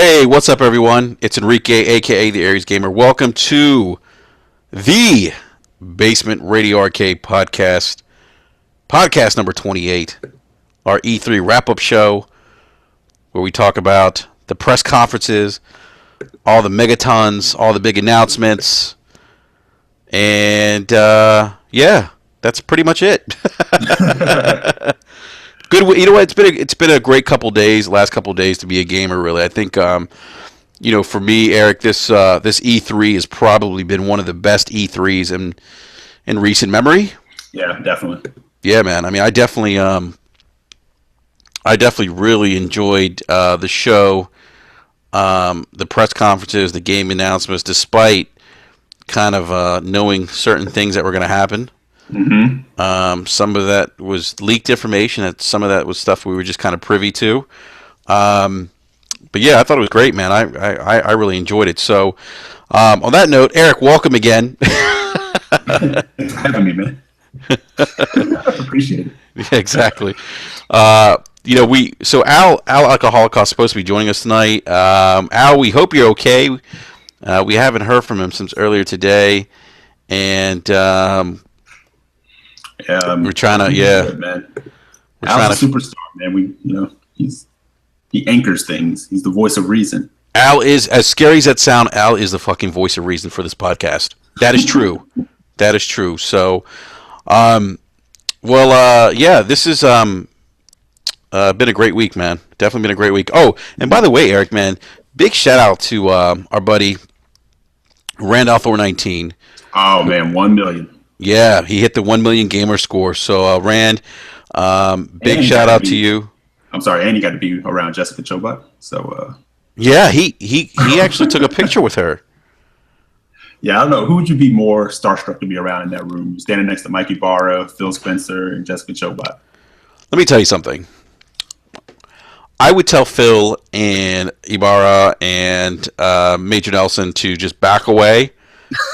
Hey, what's up, everyone? It's Enrique, aka the Aries Gamer. Welcome to the Basement Radio Arcade podcast number 28, our E3 wrap-up show, where we talk about the press conferences, all the megatons, all the big announcements, and yeah, that's pretty much it. Good, you know what? It's been a great couple days, last couple days to be a gamer. Really, I think for me, Eric, this E3 has probably been one of the best E3s in recent memory. Yeah, definitely. Yeah, man. I mean, I definitely really enjoyed the show, the press conferences, the game announcements, despite kind of knowing certain things that were going to happen. Some of that was leaked information, and some of that was stuff we were just kind of privy to. But yeah, I thought it was great, man. I really enjoyed it. So, on that note, Eric, welcome again. Thanks for having me, man. Appreciate it. Yeah, exactly. Al Alcoholic is supposed to be joining us tonight. Al, we hope you're okay. We haven't heard from him since earlier today, and we're trying to, good, man. Al's a superstar, man. He anchors things. He's the voice of reason. Al is, as scary as that sound, Al is the fucking voice of reason for this podcast. That is true. That is true. So, yeah, this has been a great week, man. Definitely been a great week. Oh, and by the way, Eric, man, big shout out to our buddy Randolph419. Oh, man, 1 million. Yeah, he hit the 1 million gamer score. So, Rand, big shout out to you. I'm sorry, and he got to be around Jessica Chobot. So, yeah, he actually took a picture with her. Yeah, I don't know. Who would you be more starstruck to be around in that room? Standing next to Mike Ibarra, Phil Spencer, and Jessica Chobot. Let me tell you something. I would tell Phil and Ibarra and Major Nelson to just back away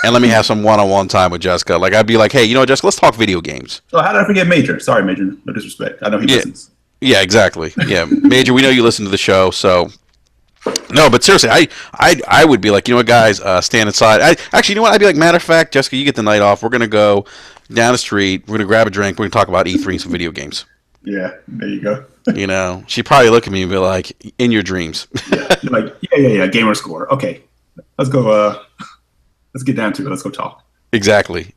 and let me have some one-on-one time with Jessica. Like, I'd be like, hey, Jessica, let's talk video games. Oh, how did I forget Major? Sorry, Major. No disrespect. I know he listens. Yeah, exactly. Yeah, Major, we know you listen to the show, so... No, but seriously, I would be like, you know what, guys, stand inside. I'd be like, matter of fact, Jessica, you get the night off. We're going to go down the street. We're going to grab a drink. We're going to talk about E3 and some video games. Yeah, there you go. She'd probably look at me and be like, in your dreams. Yeah, you're like, yeah, gamer score. Okay, let's go, let's get down to it. Let's go talk. Exactly.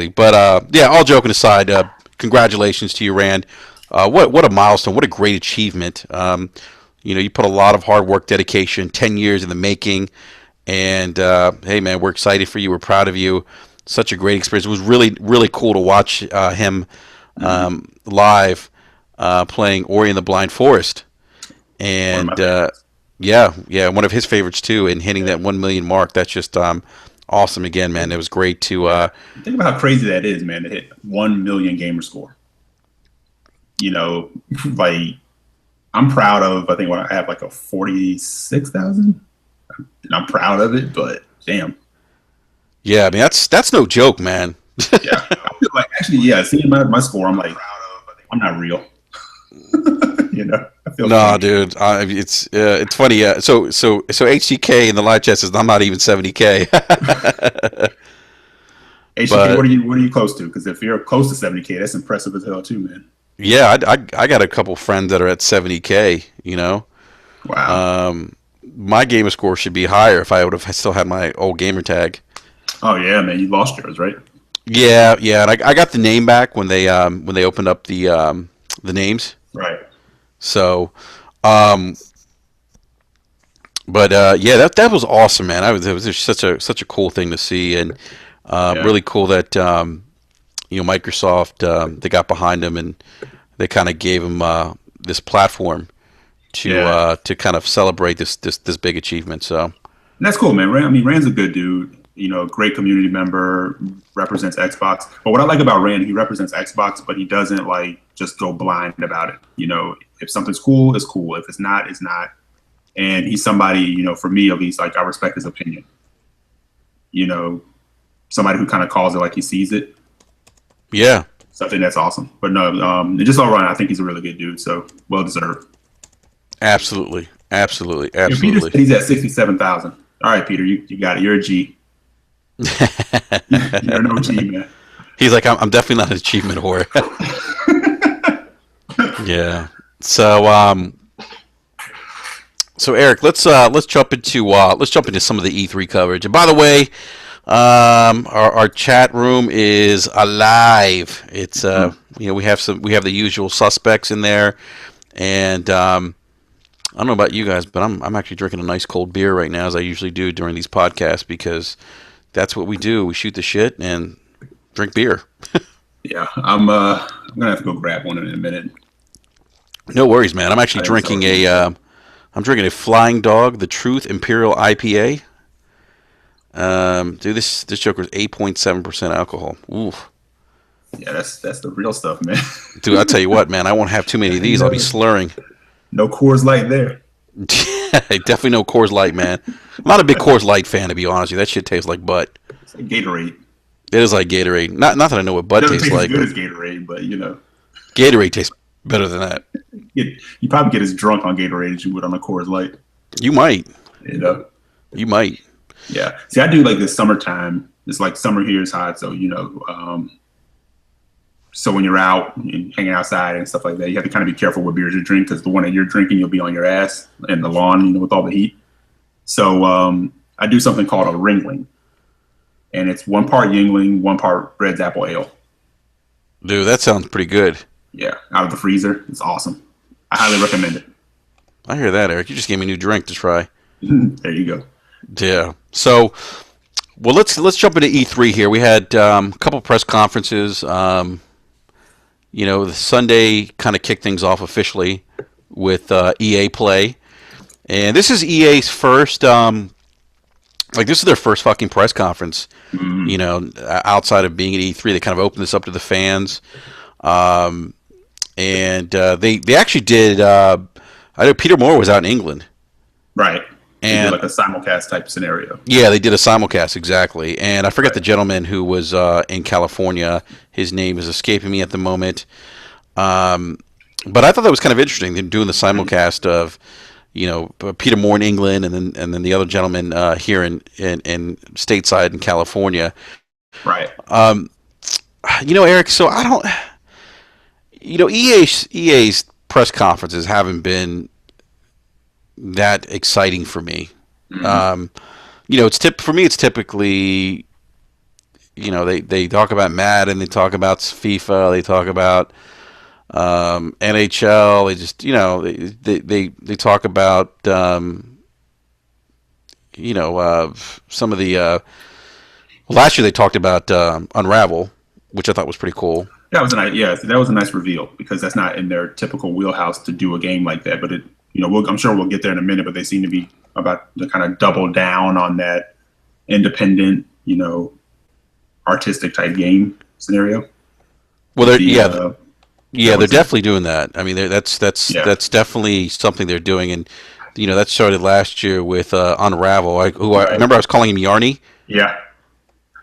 But, yeah, all joking aside, congratulations to you, Rand. What a milestone. What a great achievement. You put a lot of hard work, dedication, 10 years in the making. And, hey, man, we're excited for you. We're proud of you. Such a great experience. It was really, really cool to watch him live playing Ori and the Blind Forest. And, yeah, one of his favorites, too, and hitting that 1 million mark. That's just awesome again, man. It was great to... Think about how crazy that is, man, to hit 1 million gamer score. Like... I'm proud of, I think when I have like a 46,000, and I'm proud of it, but damn. Yeah, I mean, that's no joke, man. Yeah. I feel like, actually, yeah, seeing my score, I'm like, I'm not real. I feel dude, it's funny. Yeah. So HTK in the live chat says, I'm not even 70K. HTK, what are you close to? Because if you're close to 70K, that's impressive as hell too, man. Yeah, I got a couple friends that are at 70K, Wow. My gamer score should be higher if I would have still had my old gamer tag. Oh, yeah, man. You lost yours, right? Yeah. And I got the name back when they opened up the names. Right. So, yeah, that was awesome, man. It was just such a cool thing to see, and really cool that Microsoft, they got behind him and they kind of gave him this platform to kind of celebrate this big achievement. So and that's cool, man. Rand's a good dude. Great community member, represents Xbox. But what I like about Rand, he represents Xbox, but he doesn't like just go blind about it. If something's cool, it's cool. If it's not, it's not. And he's somebody, for me at least, like I respect his opinion. Somebody who kind of calls it like he sees it. Yeah. So I think that's awesome. But no, just all around, I think he's a really good dude. So well deserved. Absolutely. Absolutely, Yeah, Peter said absolutely. he's at 67,000. All right, Peter, you got it. You're a G. You're an OG, man. He's like, I'm definitely not an achievement whore. Yeah. So, so Eric, let's jump into some of the E3 coverage. And by the way, our chat room is alive. It's Mm. we have the usual suspects in there, and I don't know about you guys, but I'm actually drinking a nice cold beer right now, as I usually do during these podcasts, because that's what we do. We shoot the shit and drink beer. Yeah, I'm gonna have to go grab one in a minute. No worries, man. I didn't tell you. I'm drinking a Flying Dog, the Truth Imperial IPA. Dude, this Joker is 8.7% alcohol. Oof. Yeah, that's the real stuff, man. Dude, I tell you what, man, I won't have too many of these. I'll be No, slurring. no Coors Light there. Definitely no Coors Light, man. I'm not a big Coors Light fan, to be honest with you. That shit tastes like butt. It's like Gatorade. It is like Gatorade. Not that I know what It butt doesn't tastes taste as like, good but as Gatorade, but Gatorade tastes better than that. you probably get as drunk on Gatorade as you would on a Coors Light. You might. You know. You might. Yeah. See, I do like this summertime. It's like summer here is hot, so so when you're out and hanging outside and stuff like that, you have to kind of be careful what beers you drink because the one that you're drinking, you'll be on your ass in the lawn, with all the heat. So I do something called a Ringling, and it's 1 part Yingling, 1 part Red's Apple Ale. Dude, that sounds pretty good. Yeah, out of the freezer. It's awesome. I highly recommend it. I hear that, Eric. You just gave me a new drink to try. There you go. Yeah. So, well, let's jump into E3 here. We had a couple press conferences. The Sunday kind of kicked things off officially with EA Play, and this is EA's first. This is their first fucking press conference. Mm. Outside of being at E3, they kind of opened this up to the fans, and they actually did. I know Peter Moore was out in England. Right. They did And like a simulcast type scenario. yeah, they did a simulcast exactly. And I forget the gentleman who was in California. His name is escaping me at the moment. But I thought that was kind of interesting. They're doing the simulcast of, Peter Moore in England, and then the other gentleman here in stateside in California. Right. Eric. So I don't. EA's press conferences haven't been that exciting for me. Mm-hmm. For me, it's typically, they talk about Madden, they talk about FIFA, they talk about NHL. They just, they talk about, some of the. Last year they talked about Unravel, which I thought was pretty cool. That was a nice reveal because that's not in their typical wheelhouse to do a game like that. But I'm sure we'll get there in a minute. But they seem to be about to kind of double down on that independent, artistic type game scenario. Well, they're it? definitely doing that. I mean, that's definitely something they're doing, and that started last year with Unravel. I Right. remember I was calling him Yarny. Yeah,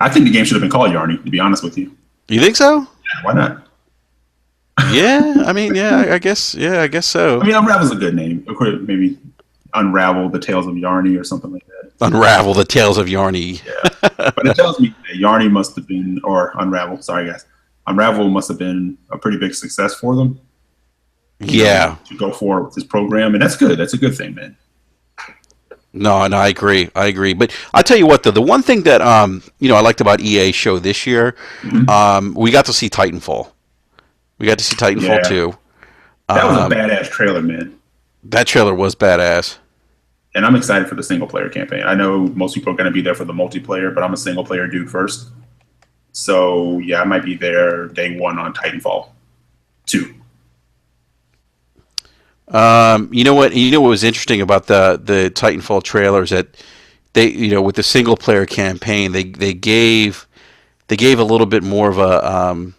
I think the game should have been called Yarny. To be honest with you, You think so? yeah, why not? Yeah, I mean, I guess so. I mean, Unravel's a good name. Of course, maybe Unravel the Tales of Yarny or something like that. Unravel the Tales of Yarny. Yeah, but it tells me that Yarny must have been, or Unravel. Sorry, guys. Unravel must have been a pretty big success for them. Yeah. To go forward with this program, and that's good. That's a good thing, man. No, I agree. But I tell you what, though, the one thing that I liked about EA show this year, Mm-hmm. we got to see Titanfall. We got to see Titanfall Yeah, 2. that was a badass trailer, man. That trailer was badass. And I'm excited for the single player campaign. I know most people are going to be there for the multiplayer, but I'm a single player dude first. So yeah, I might be there day one on Titanfall 2. You know what? You know what was interesting about the Titanfall trailers that they, with the single player campaign, they gave a little bit more of a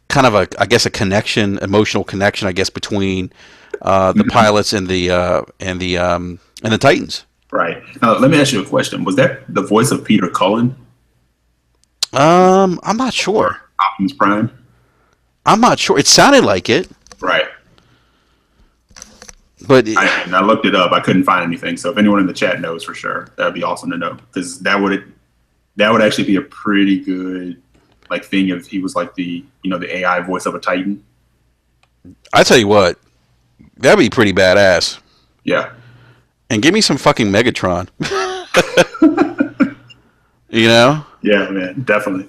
kind of I guess a connection, emotional connection, I guess, between the pilots and the Titans. Right. Now, let me ask you a question. Was that the voice of Peter Cullen I'm not sure. or Optimus Prime? I'm not sure. It sounded like it. Right. But And I looked it up. I couldn't find anything. So if anyone in the chat knows for sure, that'd be awesome to know, because that would actually be a pretty good like thing if he was like the AI voice of a Titan. I tell you what, that'd be pretty badass. Yeah. And give me some fucking Megatron. You know? Yeah, man, definitely.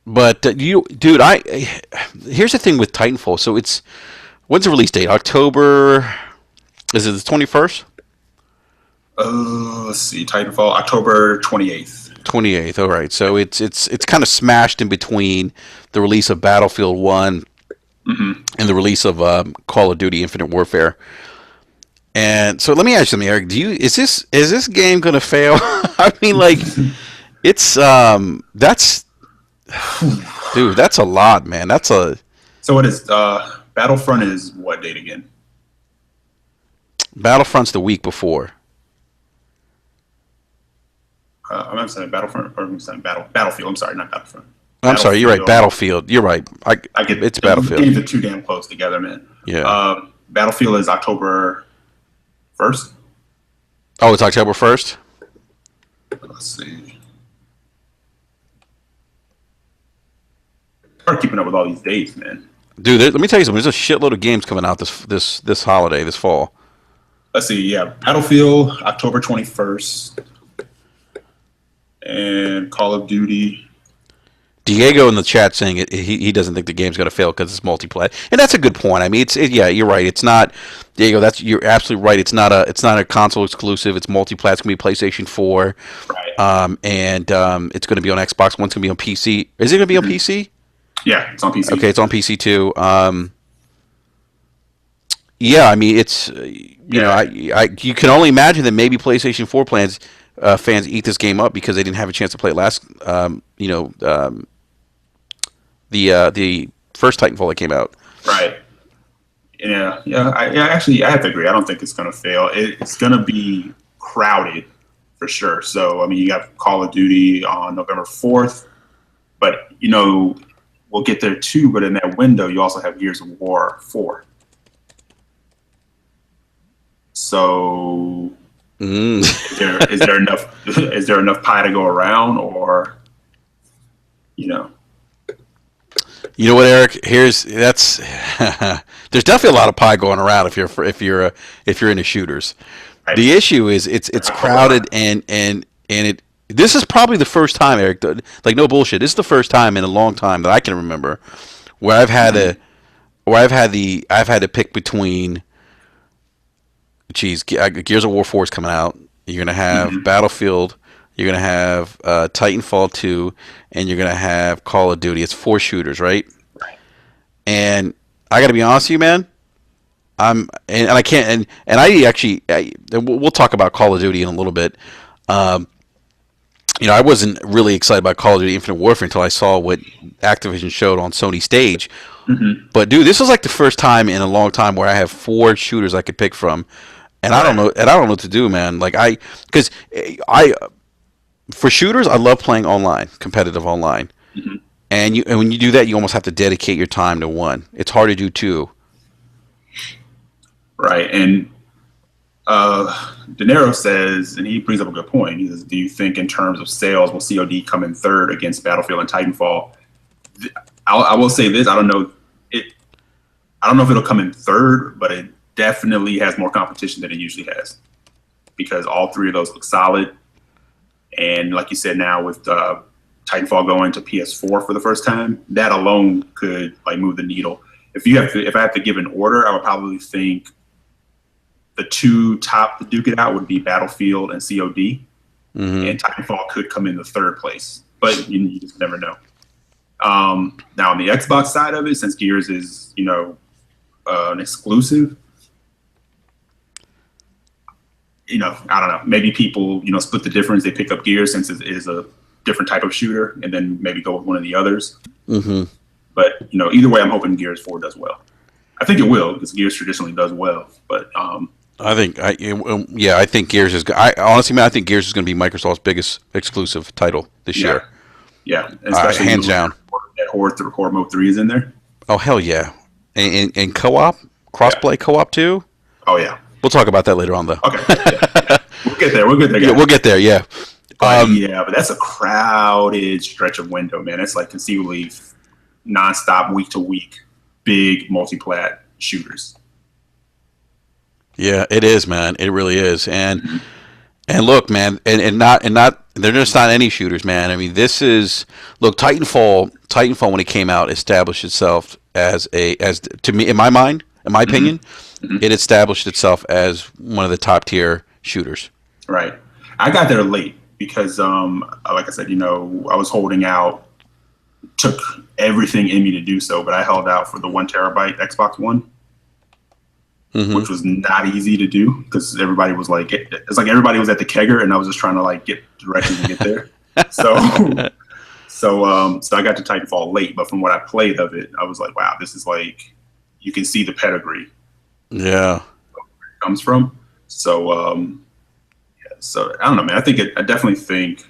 But dude, here's the thing with Titanfall. So when's the release date? October. Is it the 21st? Let's see, Titanfall, October 28th. 28th. All right. So it's kind of smashed in between the release of Battlefield 1 and the release of Call of Duty Infinite Warfare. And so let me ask you something, Eric. Is this game gonna fail? I mean, like, it's that's dude, that's a lot, man. So what is Battlefront is what date again? Battlefront's the week before. I'm saying Battlefront, or I'm saying Battlefield. I'm sorry, not Battlefront. I'm sorry, you're right. Battlefield. You're right. It's Battlefield. Games are too damn close together, man. Yeah. Battlefield is October 1st. Oh, it's October 1st? Let's see. Start keeping up with all these dates, man. Dude, let me tell you something. There's a shitload of games coming out this holiday, this fall. Let's see. Yeah, Battlefield October 21st, and Call of Duty. Diego in the chat saying he doesn't think the game's going to fail because it's multiplayer, and that's a good point. I mean, yeah, you're right. It's not, Diego. You're absolutely right. It's not a console exclusive. It's multiplayer. It's going to be PlayStation 4, right? And it's going to be on Xbox. One's going to be on PC. Is it going to be on PC? Yeah, it's on PC. Okay, it's on PC too. Yeah, I mean, it's you know, you can only imagine that maybe PlayStation 4 fans eat this game up because they didn't have a chance to play it last. The first Titanfall that came out. Right. Yeah. Actually, I have to agree. I don't think it's going to fail. It's going to be crowded for sure. So, I mean, you got Call of Duty on November 4th, but we'll get there too. But in that window, you also have Gears of War 4. So, is there enough pie to go around, or You know what, Eric? There's definitely a lot of pie going around if you're into shooters. Right. The issue is it's crowded and this is probably the first time, Eric, like, no bullshit. This is the first time in a long time that I can remember where I've had to pick between. Gears of War 4 is coming out. You're gonna have Battlefield. You're going to have Titanfall 2, and you're going to have Call of Duty. It's 4 shooters, right? Right. And I got to be honest with you, man. I can't, and we'll talk about Call of Duty in a little bit. I wasn't really excited about Call of Duty Infinite Warfare until I saw what Activision showed on Sony stage. Mm-hmm. But dude, this is like the first time in a long time where I have 4 shooters I could pick from, and I don't know what to do, man. Like for shooters, I love playing online, competitive online. Mm-hmm. And when you do that, you almost have to dedicate your time to one. It's hard to do 2. Right. And De Niro says, and he brings up a good point. He says, do you think in terms of sales, will COD come in third against Battlefield and Titanfall? I will say this. I don't know if it'll come in third, but it definitely has more competition than it usually has, because all 3 of those look solid. And like you said, now with Titanfall going to PS4 for the first time, that alone could move the needle. If I have to give an order, I would probably think the 2 top to duke it out would be Battlefield and COD, and Titanfall could come in the 3rd place, but you just never know. Now on the Xbox side of it, since Gears is an exclusive, I don't know. Maybe people, split the difference. They pick up Gears since it is a different type of shooter, and then maybe go with one of the others. Mm-hmm. But either way, I'm hoping Gears 4 does well. I think it will, because Gears traditionally does well. But I think Gears is. Honestly, man, I think Gears is going to be Microsoft's biggest exclusive title this year. Yeah, especially hands down. That Horde Mode 3 is in there. Oh hell yeah, and co-op, crossplay co-op too. Oh yeah. We'll talk about that later on, though. Okay. Yeah, yeah. We'll get there. We'll get there, Yeah, guys. we'll get there. Yeah. Yeah, but that's a crowded stretch of window, man. It's like conceivably nonstop, week to week, big multi-plat shooters. Yeah, it is, man. It really is. Mm-hmm. And look, man, and not they're just not any shooters, man. I mean, this is look Titanfall when it came out established itself as to me in my mind, in my opinion, Mm-hmm. it established itself as one of the top tier shooters. Right. I got there late because, like I said, I was holding out. Took everything in me to do so, but I held out for the 1 terabyte Xbox One, which was not easy to do because everybody was like, it's like everybody was at the kegger, and I was just trying to like get directions to get there. So, so I got to Titanfall late, but from what I played of it, I was like, wow, this is like, you can see the pedigree Yeah. where it comes from. So, so I don't know, man. I definitely think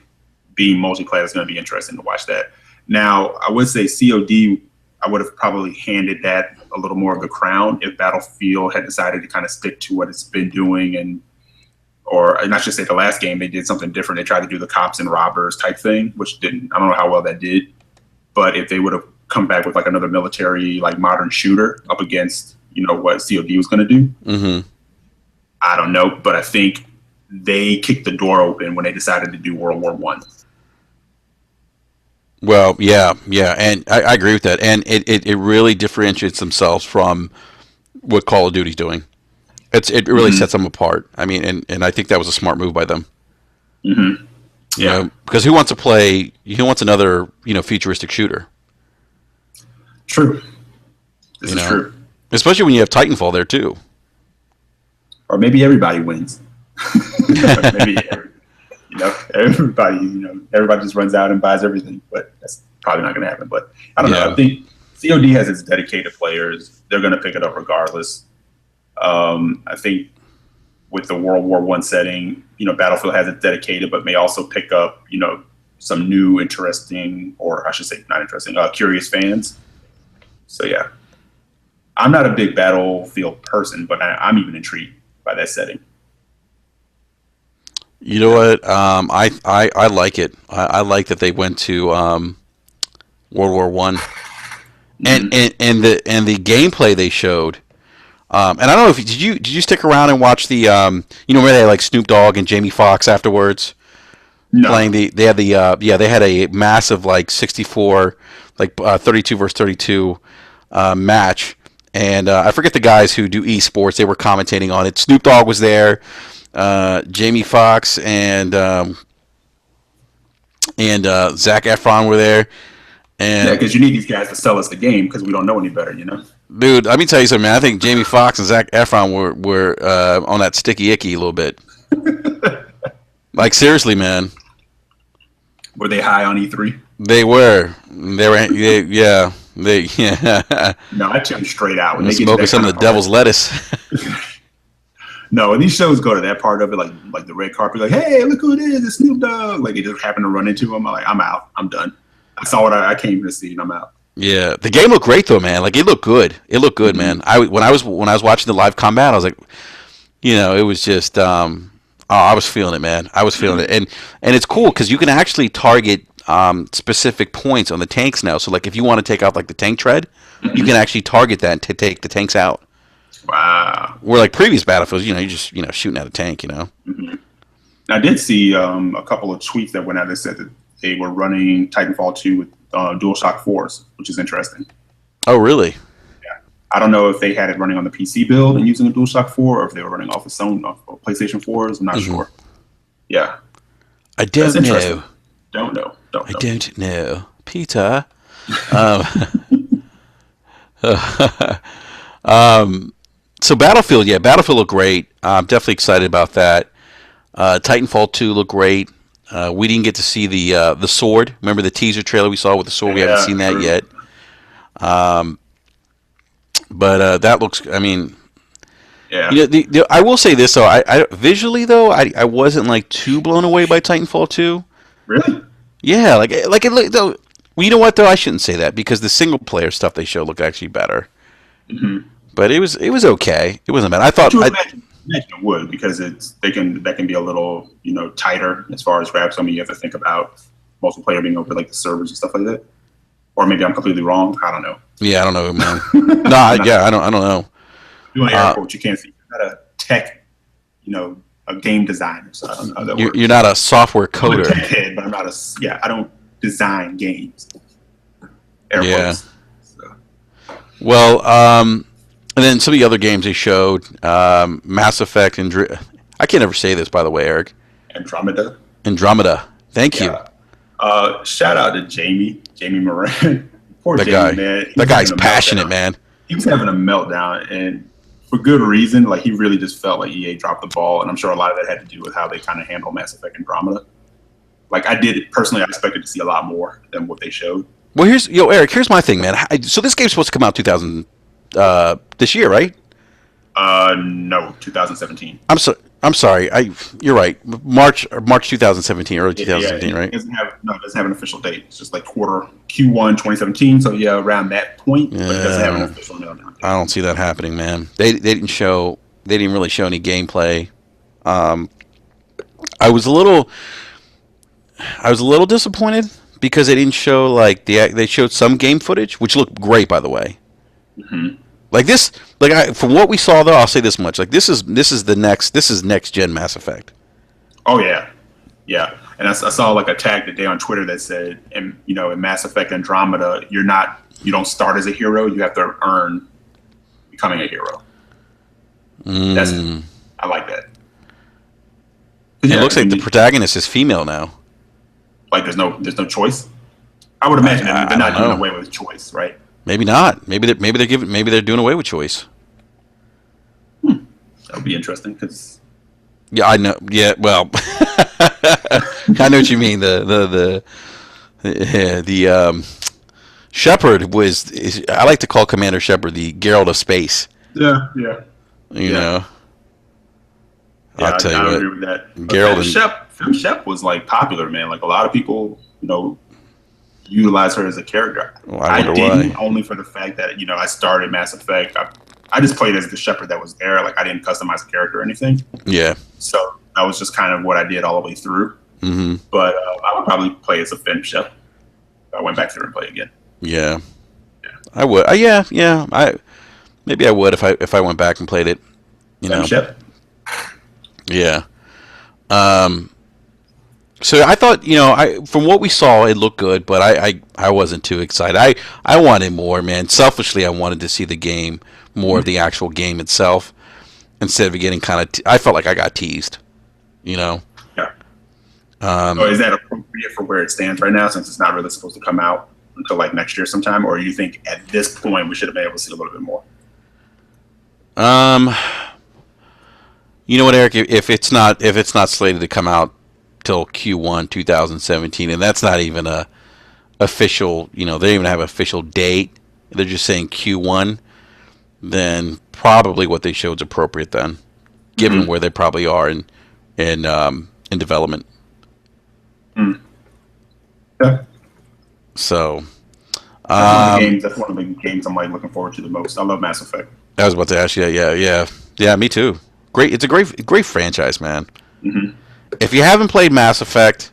being multiplayer is going to be interesting to watch that. Now, I would say COD, I would have probably handed that a little more of the crown if Battlefield had decided to kind of stick to what it's been doing, or not just say the last game, they did something different. They tried to do the cops and robbers type thing, which didn't, I don't know how well that did. But if they would have come back with like another military, like modern shooter up against, what COD was going to do, I don't know. But I think they kicked the door open when they decided to do World War One. Well, yeah, and I agree with that, and it really differentiates themselves from what Call of Duty's doing. It really sets them apart. I mean, and I think that was a smart move by them. Mm-hmm. Yeah, because who wants to play? Who wants another futuristic shooter? True. This is true. Especially when you have Titanfall there too. Or maybe everybody wins. Maybe everybody just runs out and buys everything, but that's probably not going to happen. But I don't know. I think COD has its dedicated players. They're going to pick it up regardless. I think with the World War One setting, Battlefield has it dedicated, but may also pick up, some new interesting, or I should say not interesting, curious fans. So yeah, I'm not a big Battlefield person, but I'm even intrigued by that setting. You know what? I like it. I like that they went to World War One, and the gameplay they showed. And I don't know if did you stick around and watch the where they had like Snoop Dogg and Jamie Foxx afterwards playing they had a massive like 64 like 32 versus 32 match, and I forget the guys who do esports. They were commentating on it. Snoop Dogg was there. Jamie Foxx and Zac Efron were there, and because you need these guys to sell us the game because we don't know any better, Dude, let me tell you something, man. I think Jamie Foxx and Zac Efron were on that sticky icky a little bit. Like seriously, man. Were they high on E3? They were. Yeah. No, I check straight out when they get smoking some of the devil's lettuce. No, when these shows go to that part of it, like the red carpet, like, hey, look who it is, it's Snoop Dogg. Like, it just happened to run into him. I'm like, I'm out. I'm done. I saw what I came to see, and I'm out. Yeah, the game looked great though, man. Like it looked good. It looked good, man. When I was watching the live combat, I was like, it was just, I was feeling it, man. I was feeling it, and it's cool because you can actually target specific points on the tanks now. So like, if you want to take out like the tank tread, you can actually target that to take the tanks out. Wow. Where like previous battlefields, you're just shooting at a tank, Mm-hmm. I did see a couple of tweets that went out that said that they were running Titanfall 2 with DualShock 4s, which is interesting. Oh, really? Yeah. I don't know if they had it running on the PC build and using a DualShock 4, or if they were running off of PlayStation 4s. I'm not sure. Yeah. I don't know. Don't know. I don't know. Peter. So Battlefield looked great. I'm definitely excited about that. Titanfall 2 looked great. We didn't get to see the sword. Remember the teaser trailer we saw with the sword? We haven't seen that yet. But that looks. I mean, yeah. I will say this though. I visually though, I wasn't like too blown away by Titanfall 2. Really? Yeah, like it looked though. Well, you know what though? I shouldn't say that because the single player stuff they show looked actually better. Mm-hmm. but it was okay. It wasn't bad. I But thought you would I imagine it would because that can be a little tighter as far as grabs. I mean, you have to think about multiplayer being over like the servers and stuff like that. Or maybe I'm completely wrong. I don't know. yeah, I don't know, man. No, yeah, I don't know. Doing air Uh, quotes, you can't see. You're not a tech, a game designer. So I don't know how that you're works. not a software I'm a tech coder. head, but I'm not a. Yeah, I don't design games. Air Yeah. quotes. So, Well, and then some of the other games they showed, Mass Effect and I can't ever say this, by the way, Eric. Andromeda. Andromeda. Thank you. Yeah. Shout out to Jamie Moran. Poor That Jamie, guy. man. He That was guy's having a passionate, meltdown. man. He was having a meltdown, and for good reason. Like he really just felt like EA dropped the ball, and I'm sure a lot of that had to do with how they kind of handle Mass Effect Andromeda. Like I did personally, I expected to see a lot more than what they showed. Well, Eric. Here's my thing, man. So this game's supposed to come out 2000 this year, right? No, 2017. I'm sorry. You're right. March 2017, early Yeah, 2017, right? it doesn't have an official date. It's just like quarter Q1 2017. So yeah, around that point, but it doesn't have an Yeah, official nail down. I don't see that happening, man. They didn't really show any gameplay. Um, I was a little I was a little disappointed because they didn't show they showed some game footage, which looked great, by the way. Hmm. Like this, from what we saw though, I'll say this much: like this is next gen Mass Effect. Oh yeah, yeah. And I saw like a tag today on Twitter that said, in Mass Effect Andromeda, you don't start as a hero. You have to earn becoming a hero. That's Mm. I like that. It Yeah, looks like the protagonist is female now. like there's no choice. I would imagine that I they're not don't doing know. away with choice, right? Maybe not. Maybe they're doing away with choice. That would be interesting because Yeah, I know. Yeah, well, I know what you mean. The Shepard I like to call Commander Shepard the Geralt of space. yeah, yeah, You yeah, know, yeah. I'll tell I you agree what, with that. But Geralt and Fem Shep was like popular, man. Like a lot of people, utilize her as a character. well, I I wonder didn't why. only for the fact that I started Mass Effect. I just played as the Shepard that was there. Like I didn't customize the character or anything. Yeah. So that was just kind of what I did all the way through. Hmm. But I would probably play as a Fem Shep if I went back through and play again. Yeah. Yeah, I would. Yeah. Yeah. Maybe I would if I went back and played it. You Fem know. Shep. Yeah. Um. So I thought, from what we saw, it looked good, but I wasn't too excited. I wanted more, man. Selfishly, I wanted to see the game, more of the actual game itself, instead of getting kind of. I felt like I got teased, you know. Yeah. So Um, is that appropriate for where it stands right now, since it's not really supposed to come out until like next year sometime, or you think at this point we should have been able to see a little bit more? um, you know what, Eric? If it's not slated to come out till Q1 2017, and that's not even a official. They don't even have an official date. They're just saying Q1. Then probably what they showed is appropriate. Then, given Mm-hmm. where they probably are in development. Mm. Yeah. So, That's one of the games I'm like looking forward to the most. I love Mass Effect. I was about to ask you. Yeah. Me too. Great. It's a great franchise, man. Hmm. If you haven't played Mass Effect,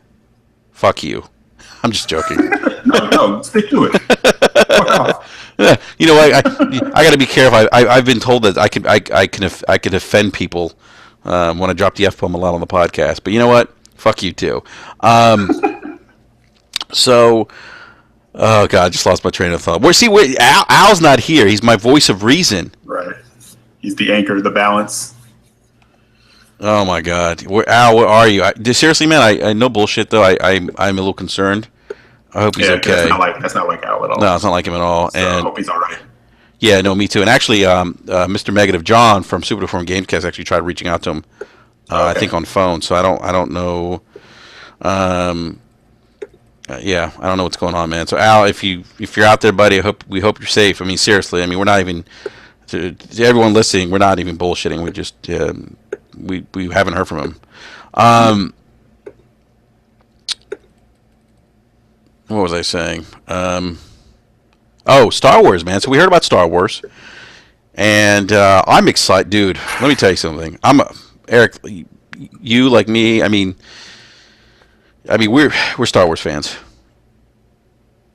fuck you. I'm just joking. No, stick to it. Fuck off. Yeah, I got to be careful. I've been told that I can offend people when I drop the F bomb a lot on the podcast. But you know what? Fuck you too. So, oh god, I just lost my train of thought. Al's not here. He's my voice of reason. Right. He's the anchor, the balance. Oh my god, Al, where are you? Seriously, man, I no bullshit though. I'm a little concerned. I hope he's Yeah, okay. that's not like Al at all. No, it's not like him at all. So I And hope he's all right. yeah, no, me too. And actually, Mr. Negative John from Super Deformed Gamescast actually tried reaching out to him. I Okay. think on phone. So I don't know. Yeah, I don't know what's going on, man. So Al, if you're out there, buddy, we hope you're safe. I mean, seriously. I mean, we're not even to everyone listening. We're not even bullshitting. We just we haven't heard from him. What was I saying? Oh, Star Wars, man. So we heard about Star Wars. And I'm excited, dude. Let me tell you something. Eric. You like me. I mean, we're Star Wars fans,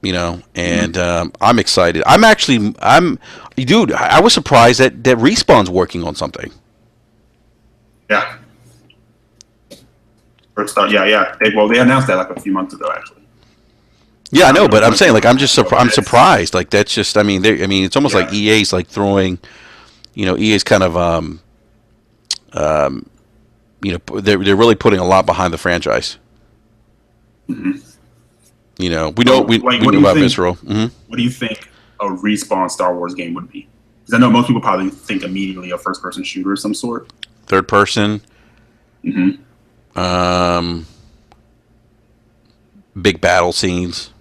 Mhm. and I'm excited. Dude. I was surprised that Respawn's working on something. Yeah. First start. Yeah, yeah. They announced that like a few months ago, actually. Yeah, I I don't know, know, but a I'm month saying like ago. I'm That's surprised. Like that's just. It's almost like yeah. EA's like throwing. EA's kind of they're really putting a lot behind the franchise. Hmm. We know So, we like, we what know do you about think? Visceral. What do you think a respawn Star Wars game would be? Because I know most people probably think immediately a first-person shooter of some sort. Third person, Hmm. um, big battle scenes,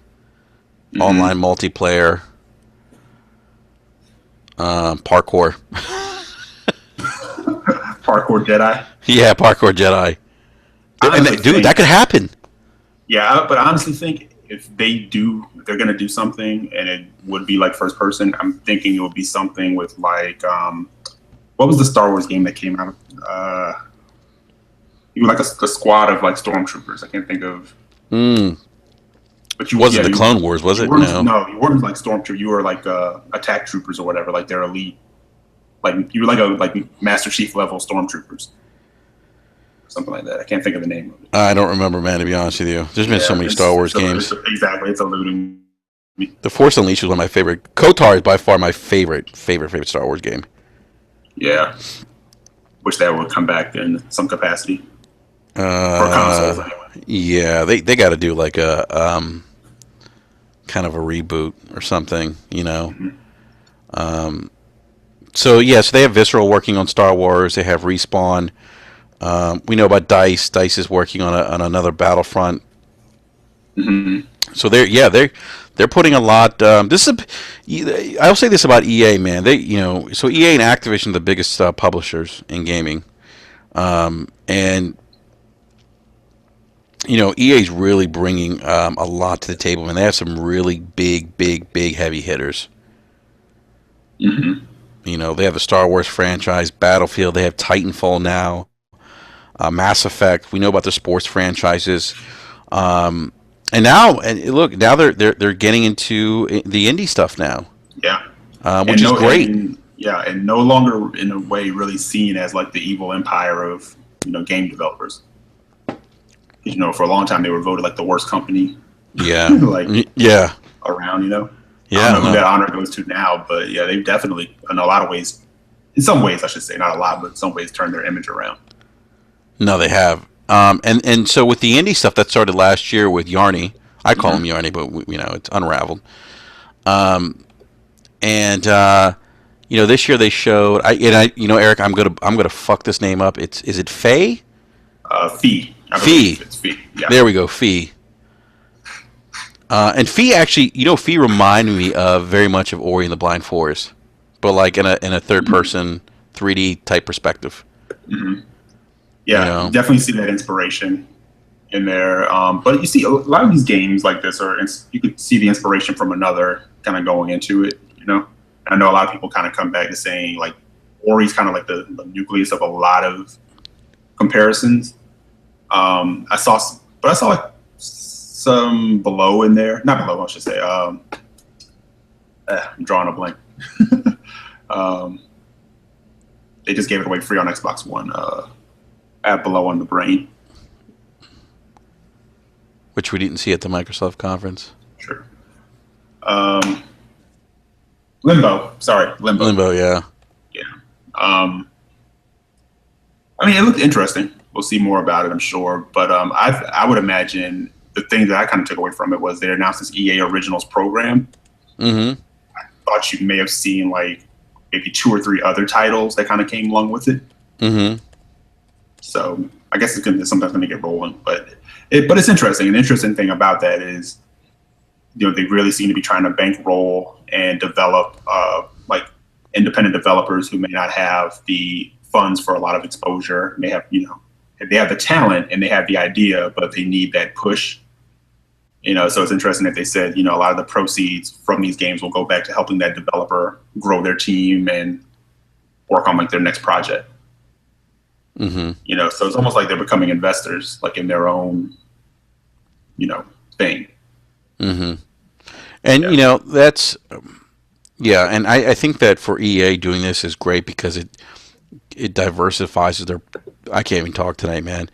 online Hmm. multiplayer, parkour. Parkour Jedi. Yeah, parkour Jedi. I honestly Dude, that think, could happen. yeah, but I honestly think if they're gonna do something, and it would be like first person. I'm thinking it would be something with like, what was the Star Wars game that came out? You were like a squad of like stormtroopers. I can't think of, Mm. but you, Wasn't yeah, the Clone Wars, was you it? weren't, No. no, you weren't like stormtroopers. You were like attack troopers or whatever. Like they're elite. Like you were like a like Master Chief level stormtroopers, something like that. I can't think of the name of it. I don't remember, man. To be honest with you, there's been so Yeah, many Star Wars games. exactly. It's eluding me. The Force Unleashed is one of my favorite. KOTOR is by far my favorite Star Wars game. Yeah, wish that would come back in some capacity for consoles Uh, anyway. yeah, they got to do like a kind of a reboot or something. Hmm. So yeah, so they have Visceral working on Star Wars. They have Respawn. We know about Dice. Dice is working on another Battlefront. Hmm. So they're putting a lot. I'll say this about EA, man. So EA and Activision are the biggest publishers in gaming, and EA's really bringing a lot to the table, man. They have some really big heavy hitters. Hmm. They have the Star Wars franchise, Battlefield. They have Titanfall now, Mass Effect. We know about the sports franchises. Um, and look, now they're getting into the indie stuff now, Yeah, which and is great. no longer in a way really seen as like the evil empire of game developers. For a long time they were voted like the worst company Yeah, like yeah, around. I don't yeah. know who No, that honor goes to now, but yeah, they've definitely, in a lot of ways, in some ways, I should say, not a lot, but in some ways, turned their image around. no, they have. And so with the indie stuff that started last year with Yarny, I call him Hmm. Yarny, but it's Unraveled. Um, and this year they showed. Eric, I'm gonna fuck this name up. Is it Faye? Fee, I believe Fee. it's Fee. Yeah. There we go, Fee. And Fee actually, Fee reminded me of very much of Ori and the Blind Forest, but like in a third Hmm. person 3D type perspective. Hmm. You Yeah, you know. definitely see that inspiration in there. But you see a lot of these games like this you could see the inspiration from another kind of going into it. I know a lot of people kind of come back to saying like Ori's kind of like the nucleus of a lot of comparisons. But I saw like some below in there, not below, I should say. I'm drawing a blank. um, they just gave it away free on Xbox One. At below on the brain. Which we didn't see at the Microsoft conference. Sure. Um, Limbo. Sorry, Limbo. Limbo, yeah. Yeah. Um, I mean, it looked interesting. We'll see more about it, I'm sure. But I would imagine the thing that I kind of took away from it was they announced this EA Originals program. Mm-hmm. Thought you may have seen like maybe two or three other titles that kind of came along with it. Mm-hmm. So I guess it's sometimes going to get rolling, but it's interesting. An interesting thing about that is, they really seem to be trying to bankroll and develop like independent developers who may not have the funds for a lot of exposure. May have, they have the talent and they have the idea, but they need that push. So it's interesting that they said, a lot of the proceeds from these games will go back to helping that developer grow their team and work on like their next project. Mm-hmm. You know, so it's almost like they're becoming investors, like in their own, you know, thing. Mm-hmm. And Yeah. that's yeah, and I think that for EA doing this is great because it diversifies their. I can't even talk tonight, man.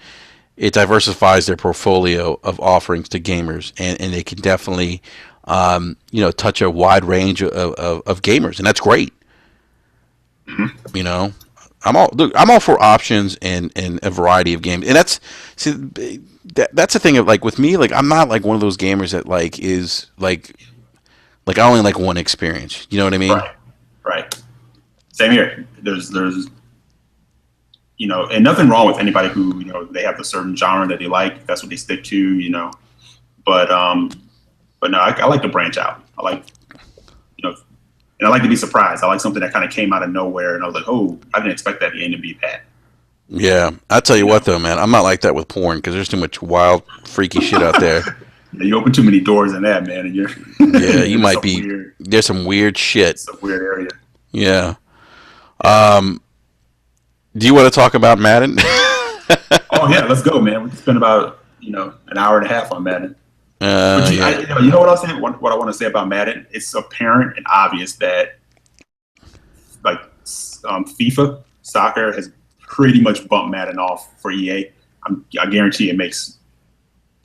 It diversifies their portfolio of offerings to gamers, and they can definitely, touch a wide range of gamers, and that's great. Mm-hmm. You know, I'm all for options and a variety of games, and see that's the thing of like with me, like I'm not like one of those gamers that like is like I only like one experience. You know what I mean? Right. Right. Same here. There's you know, and nothing wrong with anybody who, you know, they have a certain genre that they like. That's what they stick to, you know. But no, I like to branch out. I like, you know, and I like to be surprised. I like something that kind of came out of nowhere, and I was like, oh, I didn't expect that game to be bad. Yeah, I tell you You what know, though, man, I'm not like that with porn because there's too much wild, freaky shit out there. you open too many doors in that, man, and you're Yeah, you into might some be. weird, There's some weird shit. some weird area. Yeah. Yeah. Do you want to talk about Madden? Oh yeah, let's go, man. We can spend about, you know, an hour and a half on Madden. But Yeah. you know what I'll say? What I want to say about Madden? It's apparent and obvious that like FIFA soccer has pretty much bumped Madden off for EA. I guarantee it makes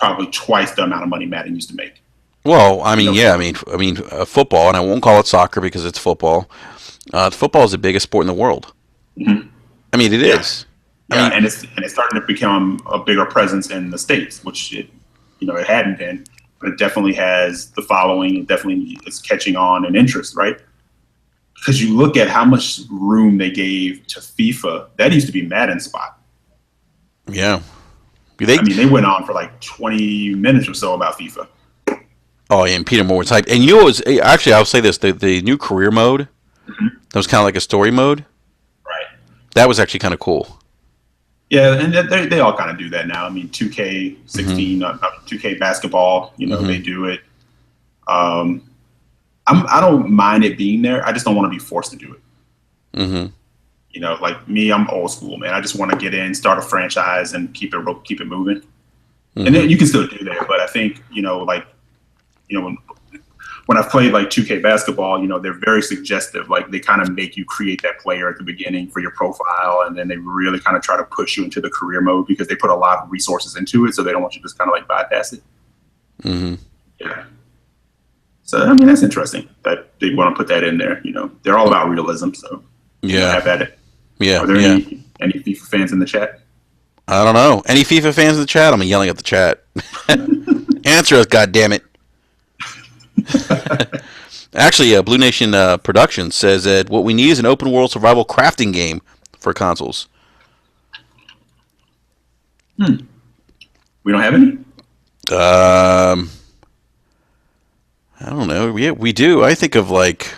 probably twice the amount of money Madden used to make. Well, I You mean, know, yeah, football, and I won't call it soccer because it's football. Football is the biggest sport in the world. mm-hmm. I mean, it Yeah, is. I yeah, mean, and it's starting to become a bigger presence in the states, which it, you know, it hadn't been, but it definitely has the following. It definitely is catching on in interest, right? Because you look at how much room they gave to FIFA. That used to be Madden's spot. yeah. They I mean, they went on for like 20 minutes or so about FIFA. Oh, yeah, and Peter Moore was hyped. And you know, actually, I'll say this: the new career mode Mm-hmm. that was kind of like a story mode. Right. That was actually kind of cool. Yeah, and they all kind of do that now. I mean, 2K16, Mm-hmm. 2K basketball, you know, they Mm-hmm. do it. Um, I don't mind it being there. I just don't want to be forced to do it. Mm-hmm. You know, like me, I'm old school, man. I just want to get in, start a franchise, and keep it moving. And Mm-hmm. then you can still do that, but I think, you know, like, you know, when I've played like 2K basketball, you know, they're very suggestive. Like they kind of make you create that player at the beginning for your profile, and then they really kind of try to push you into the career mode because they put a lot of resources into it, so they don't want you to just kind of like bypass it. Mm-hmm. Yeah. So I mean, that's interesting that they want to put that in there. You know, they're all about realism, so you know, Yeah. have at it. Yeah. Are there Yeah. any FIFA fans in the chat? I don't know. Any FIFA fans in the chat? I'm yelling at the chat. Answer us, goddammit. Actually, Blue Nation Productions says that what we need is an open world survival crafting game for consoles. We don't have any. Um, I don't know. We do. I think of like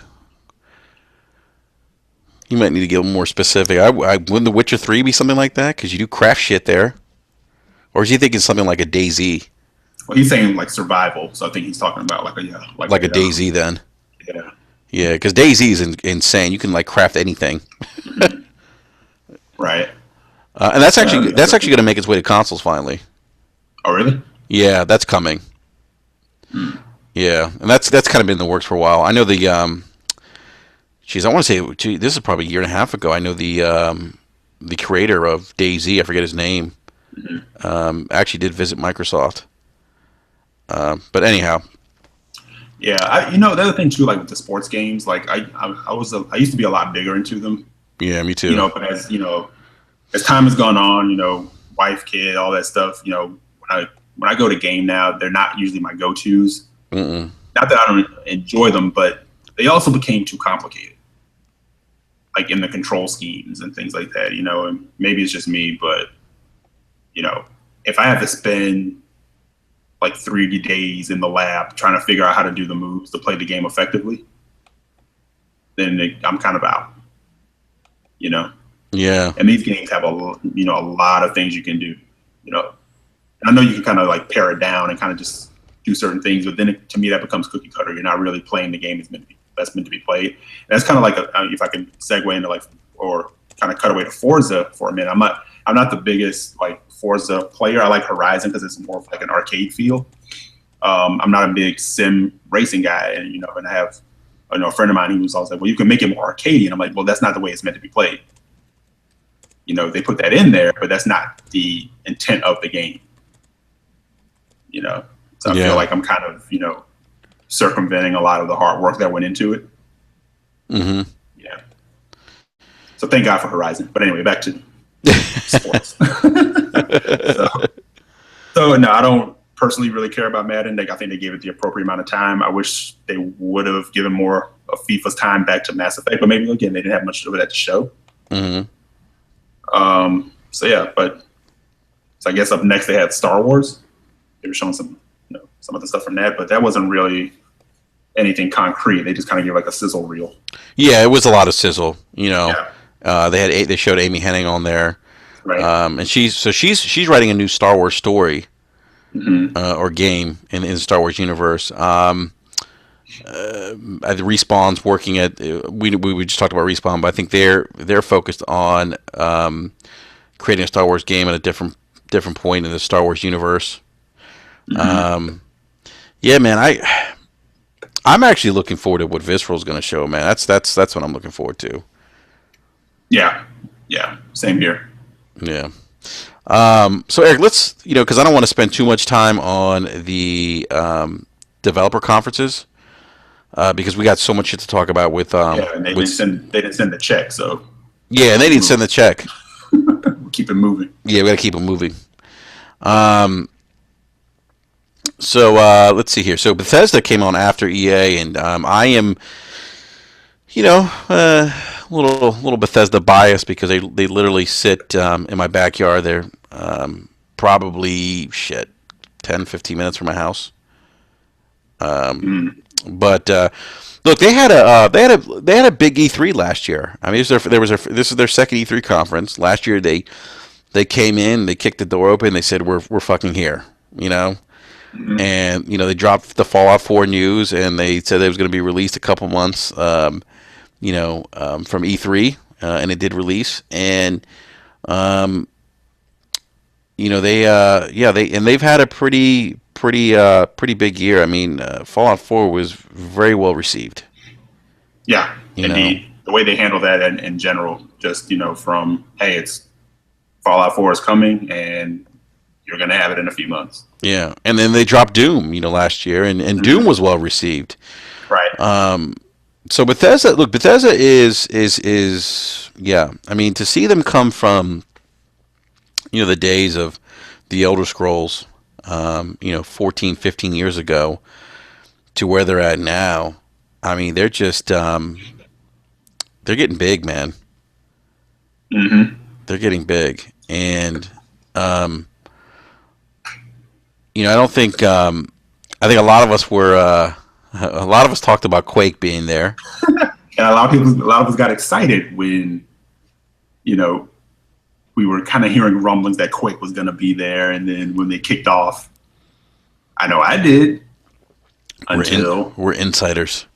you might need to get more specific. Wouldn't The Witcher 3 be something like that? Because you do craft shit there. Or is he thinking something like a DayZ? Well, he's saying like survival, so I think he's talking about like a yeah, Like a DayZ then? yeah, Yeah, because DayZ is insane. You can like craft anything. right. And that's actually Interesting. going to make its way to consoles finally. Oh, really? Yeah, that's coming. Yeah, and that's kind of been in the works for a while. I know geez, I want to say this is probably a year and a half ago. I know the creator of DayZ, I forget his name, actually did visit Microsoft. But anyhow, Yeah, you know the other thing too, like with the sports games, like I used to be a lot bigger into them, yeah, me you too. know, but as you know, as time has gone on, you know, wife, kid, all that stuff, you know, when I go to game now, they're not usually my go-tos. Mm-mm. Not that I don't enjoy them, but they also became too complicated, like in the control schemes and things like that, you know. And maybe it's just me, but you know, if I have to spend like 3 days in the lab trying to figure out how to do the moves to play the game effectively, then I'm kind of out, you know. Yeah, And these games have a lot of things you can do, you know. And I know you can kind of like pare it down and kind of just do certain things, but then to me that becomes cookie cutter. You're not really playing the game that's meant to be played. And that's kind of like if I can segue into like or kind of cut away to Forza for a minute. I'm not the biggest like Forza player. I like Horizon because it's more of like an arcade feel. I'm not a big sim racing guy, and and I have a friend of mine who was always like, well, you can make it more arcadey, and I'm like, well, that's not the way it's meant to be played. They put that in there, but that's not the intent of the game. So I feel like I'm kind of circumventing a lot of the hard work that went into it. Mm-hmm. Yeah. So thank God for Horizon. But anyway, back to sports. so no, I don't personally really care about Madden. I think they gave it the appropriate amount of time. I wish they would have given more of FIFA's time back to Mass Effect, but maybe again they didn't have much of it at the show. Mm-hmm. So yeah, but I guess up next they had Star Wars. They were showing some of the stuff from that, but that wasn't really anything concrete. They just kind of gave like a sizzle reel. Yeah, it was a lot of sizzle. Yeah. They showed Amy Hennig on there, Right. And she's writing a new Star Wars story, Mm-hmm. or game in the Star Wars universe. At the Respawn's working at we just talked about Respawn, but I think they're focused on creating a Star Wars game at a different point in the Star Wars universe. Mm-hmm. Yeah, man, I'm actually looking forward to what Visceral's going to show, man. That's what I'm looking forward to. Yeah, same here. Yeah. So Eric, let's because I don't want to spend too much time on the developer conferences. Because we got so much shit to talk about with And they didn't send the check, so yeah, and they didn't send the check. keep it moving. Yeah, we got to keep it moving. So let's see here. So Bethesda came on after EA, and I am, little Bethesda biased because they literally sit in my backyard. They're probably 10, 15 minutes from my house. But look, they had a big E3 last year. I mean, this is their second E3 conference. Last year they came in, they kicked the door open, they said we're fucking here, Mm-hmm. and they dropped the Fallout 4 news, and they said it was going to be released a couple months, from E3, and it did release, and they've had a pretty big year. I mean, Fallout 4 was very well received. Yeah, indeed. The way they handle that in general, just from hey, it's Fallout 4 is coming, and you're gonna have it in a few months. Yeah, and then they dropped Doom, last year, and Mm-hmm. Doom was well received. Right. So Bethesda is yeah. I mean, to see them come from, the days of the Elder Scrolls, 14, 15 years ago, to where they're at now. I mean, they're just they're getting big, man. Mm-hmm. They're getting big, and I don't think I think a lot of us talked about Quake being there. And a lot of us got excited when we were kind of hearing rumblings that Quake was going to be there, and then when they kicked off, I know I did. We're insiders.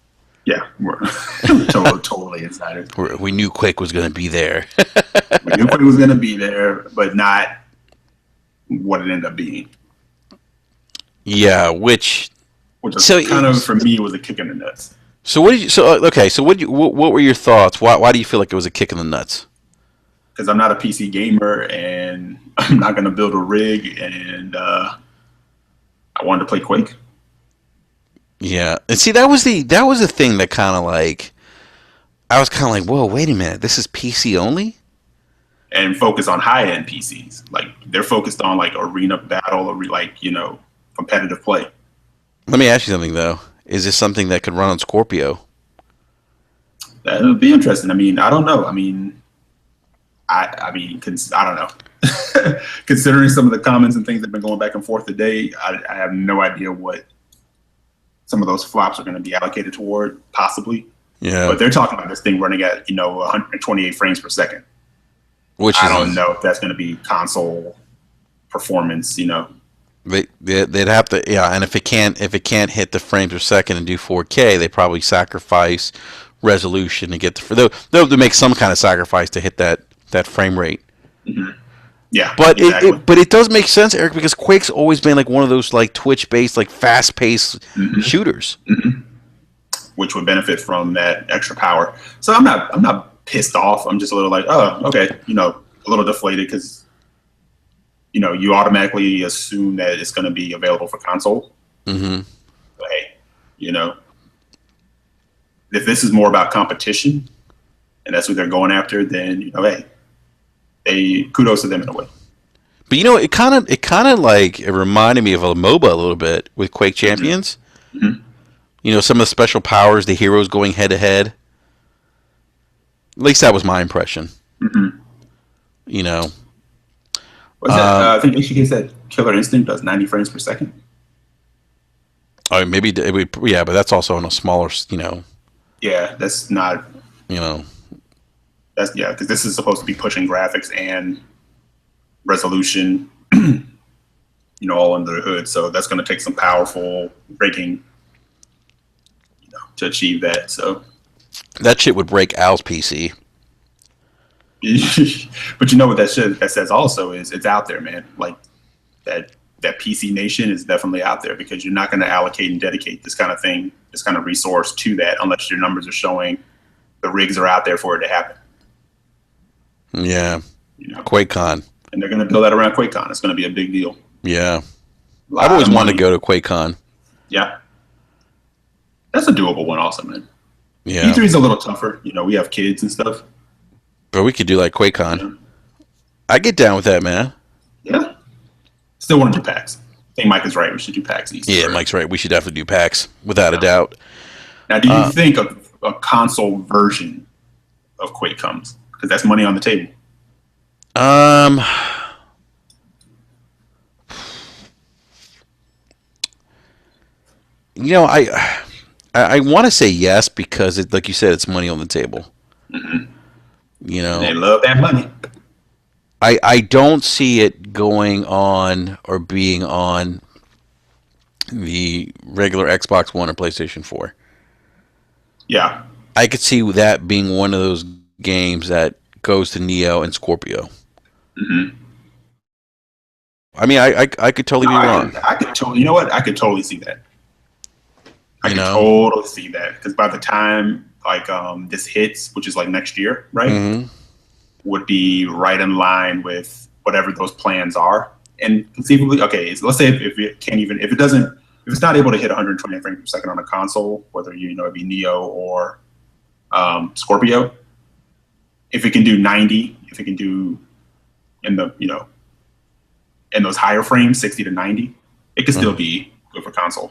Yeah, we're totally insiders. We knew Quake was going to be there. We knew Quake was going to be there, but not what it ended up being. Yeah, which kind of for me was a kick in the nuts. So what were your thoughts? Why do you feel like it was a kick in the nuts? Because I'm not a PC gamer, and I'm not going to build a rig, and I wanted to play Quake. Yeah, and see, that was the thing that kind of like, I was kind of like, whoa, wait a minute, this is PC only, and focus on high end PCs. Like they're focused on like arena battle or competitive play. Let me ask you something though: is this something that could run on Scorpio? That would be interesting. I mean, I don't know. I mean, I don't know. Considering some of the comments and things that have been going back and forth today, I have no idea what some of those flops are going to be allocated toward, possibly. Yeah. But they're talking about this thing running at 128 frames per second. Which I don't know if that's going to be console performance. They'd have to, yeah. And if it can't hit the frames per second and do 4K, they probably sacrifice resolution to get they'll have to make some kind of sacrifice to hit that frame rate. Hmm. Yeah, But exactly. it does make sense, Eric, because Quake's always been like one of those like Twitch based like fast paced Hmm. shooters. Hmm. Which would benefit from that extra power. So I'm not pissed off. I'm just a little like, oh, okay, a little deflated because you automatically assume that it's going to be available for console. Mm-hmm. But hey, you know, if this is more about competition and that's what they're going after, then hey, they kudos to them in a way. But it kind of like it reminded me of a MOBA a little bit with Quake Hmm. Champions. Hmm. Some of the special powers, the heroes going head to head. At least that was my impression. Hmm. You know, What's that? um, I think HGK said Killer Instinct does 90 frames per second. maybe yeah, but that's also on a smaller, Yeah, that's not. you know, That's yeah, because this is supposed to be pushing graphics and resolution, all under the hood. So that's going to take some powerful rigging, to achieve that. So, that shit would break Al's PC. but you know what that says also is it's out there, man. Like that PC nation is definitely out there because you're not going to allocate and dedicate this kind of thing, this kind of resource to that unless your numbers are showing the rigs are out there for it to happen. Yeah, You know, QuakeCon. and they're going to build that around QuakeCon. It's going to be a big deal. Yeah, A I've lot always of wanted to money. go to QuakeCon. Yeah, that's a doable one, also, man. Yeah, E3 is a little tougher. We have kids and stuff. but we could do like You QuakeCon. know? I get down with that, man. Yeah, still want to do PAX. I think Mike is right. We should do PAX East. Yeah, Right? Mike's right. We should definitely do PAX without a Yeah. doubt. Now, do you Uh, think a console version of Quake comes? Because that's money on the table. um, I want to say yes because like you said, it's money on the table. Hmm. You And know, they love that money. I don't see it going on or being on the regular Xbox One or PlayStation 4. Yeah. I could see that being one of those games that goes to Neo and Scorpio. Hmm. I mean, I could totally No, be wrong. I could totally. You know what? I could totally see that. I You could know? totally see that because by the time like this hits, which is like next year, right, Hmm. would be right in line with whatever those plans are. And conceivably, okay, so let's say if it can't even if it doesn't if it's not able to hit 120 frames per second on a console, whether it be Neo or Scorpio, if it can do 90, if it can do in the in those higher frames, 60 to 90, it could still Hmm. be good for console.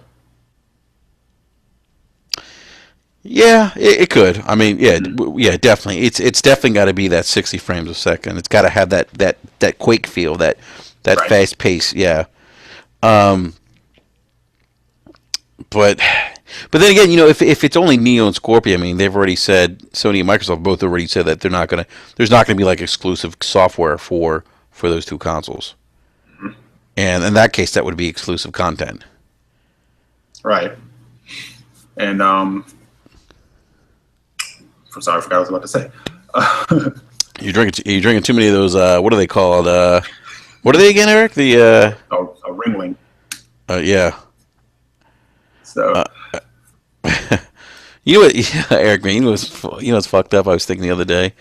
Yeah, it could. I mean, yeah, Mhm. yeah, definitely. It's definitely got to be that 60 frames a second. It's got to have that Quake feel, that Right. fast pace. Yeah. Um, but then again, if it's only Neo and Scorpio, I mean, they've already said Sony and Microsoft both already said that there's not gonna be like exclusive software for those two consoles. Mhm. And in that case, that would be exclusive content. Right. And sorry, I forgot what I was about to say. You're drinking too many of those. What are they called? What are they again, Eric? The A ringling. yeah. So Uh, you know what, yeah, Eric, man, what's fucked up. I was thinking the other day.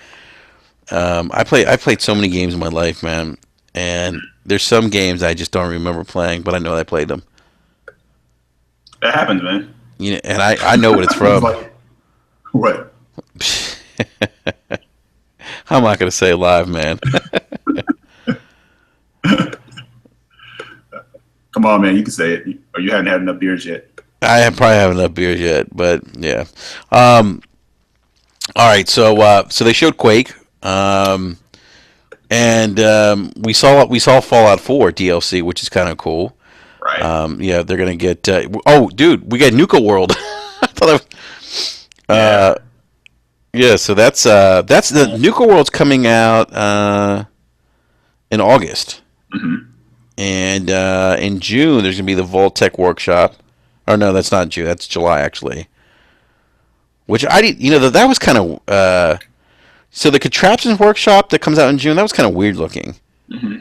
I played so many games in my life, man, and there's some games I just don't remember playing, but I know I played them. that happens, man. And I know what it's It's from. like what? I'm not gonna say live, man. Come on, man. You can say it, or you haven't had enough beers yet. Probably haven't enough beers yet, but yeah. All right, so they showed Quake, and we saw Fallout 4 DLC, which is kind of cool. Right. Yeah, they're gonna get. Oh, dude, we got Nuka World. I thought that was, Yeah. yeah, so that's the Nuka World's coming out in August, Hmm. and in June there's gonna be the Vault Tech Workshop. Or no, that's not June. That's July actually. which I did. That was kind of so the Contraptions Workshop that comes out in June. That was kind of weird looking. Mm-hmm.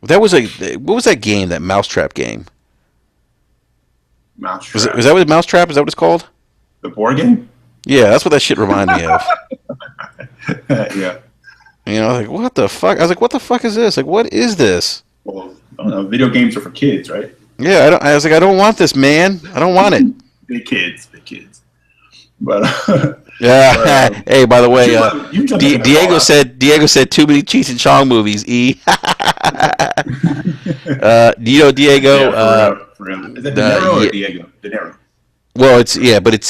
That was what was that game? That Mousetrap game? Was Mousetrap. that what Mousetrap? Is that what it's called? The board game? Yeah, that's what that shit reminded me of. Yeah. Like what the fuck? I was like, what the fuck is this? Like, what is this? Well, I don't know. Video games are for kids, right? Yeah, I was like, I don't want this, man. I don't want it. Big kids. But Yeah. but, Hey, by the way, you jumped in Diego said too many Cheech and Chong movies. E. Diego? Yeah, for real. Is that De Niro or Diego? De Niro. Well, but it's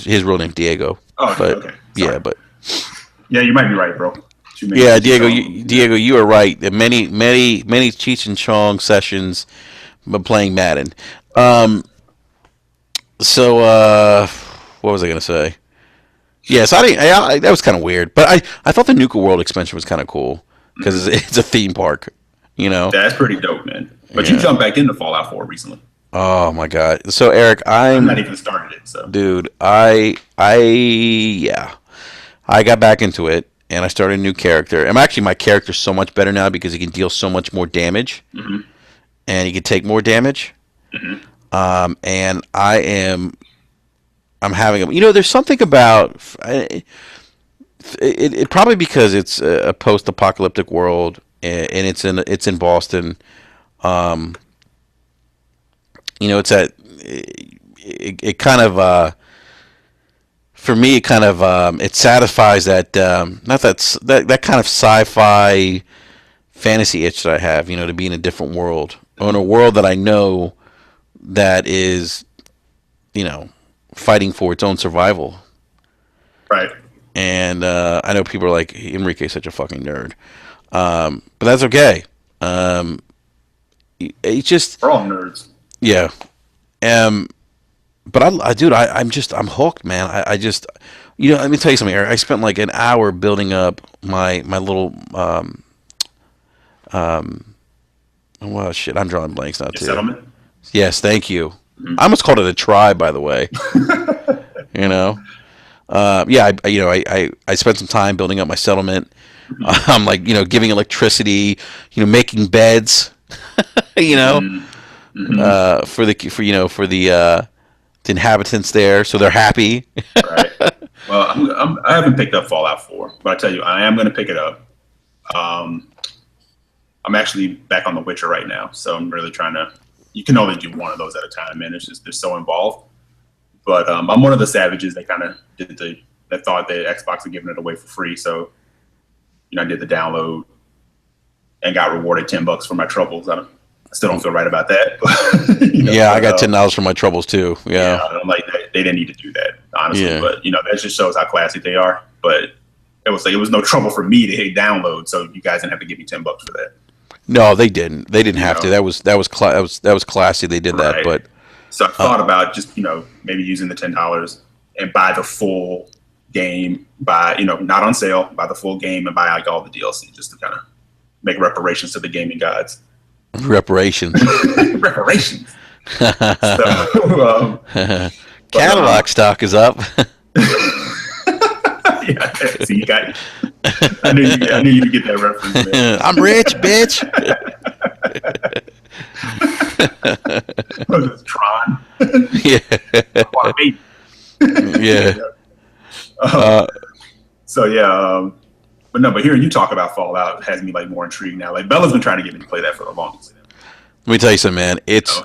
his real name Diego. Oh, but okay. Sorry. Yeah, but yeah, you might be right, bro. Yeah, Diego, you are right. Many Cheech and Chong sessions, but playing Madden. So what was I gonna say? Yes, I didn't. That was kind of weird, but I thought the Nuka World expansion was kind of cool because it's a theme park. That's pretty dope, man. But Yeah. you jumped back into Fallout 4 recently. Oh my god. So Eric, I'm not even started it. So, dude, yeah, I got back into it and I started a new character. And actually, my character's so much better now because he can deal so much more damage mm-hmm. and he can take more damage. Mm-hmm. And I'm having a. There's something about it. Probably because it's a post-apocalyptic world and it's in Boston. It's at it kind of for me it kind of it satisfies that not that kind of sci-fi fantasy itch that I have, to be in a different world or in a world that I know that is, fighting for its own survival. Right. And I know people are like, Enrique is such a fucking nerd, but that's okay. It's just We're all nerds. yeah. But I'm hooked, man. I just, let me tell you something, Eric. I spent like an hour building up my little, well, shit, I'm drawing blanks now, Your too. settlement? Yes, thank you. Mm-hmm. I almost called it a tribe, by the way. Yeah, I spent some time building up my settlement. Mm-hmm. I'm like, giving electricity, making beds, Mm-hmm. for the inhabitants there, so they're happy. Right. Well, I haven't picked up Fallout 4, but I tell you, I am going to pick it up. I'm actually back on The Witcher right now, so I'm really trying to. You can only do one of those at a time, man. It's just they're so involved. But I'm one of the savages that kind of that thought that Xbox had given it away for free, so I did the download and got rewarded $10 for my troubles. I still don't feel right about that. But, yeah, I got $10 for my troubles too. Yeah, I'm like they didn't need to do that, honestly. Yeah. But that just shows how classy they are. But it was no trouble for me to hit download, so you guys didn't have to give me $10 for that. No, they didn't. They didn't have to. That was classy. They did that, but so I thought about just maybe using the $10 and buy the full game, not on sale, buy the full game and buy like all the DLC just to kind of make reparations to the gaming gods. Reparations. Reparations. So, Cadillac stock is up. Yeah, see, you got. I knew you'd get that reference. Man. I'm rich, bitch. Tron. Yeah. Yeah. So yeah, but hearing you talk about Fallout has me like more intrigued now. Like Bella's been trying to get me to play that for the longest. Let me tell you something, man. It's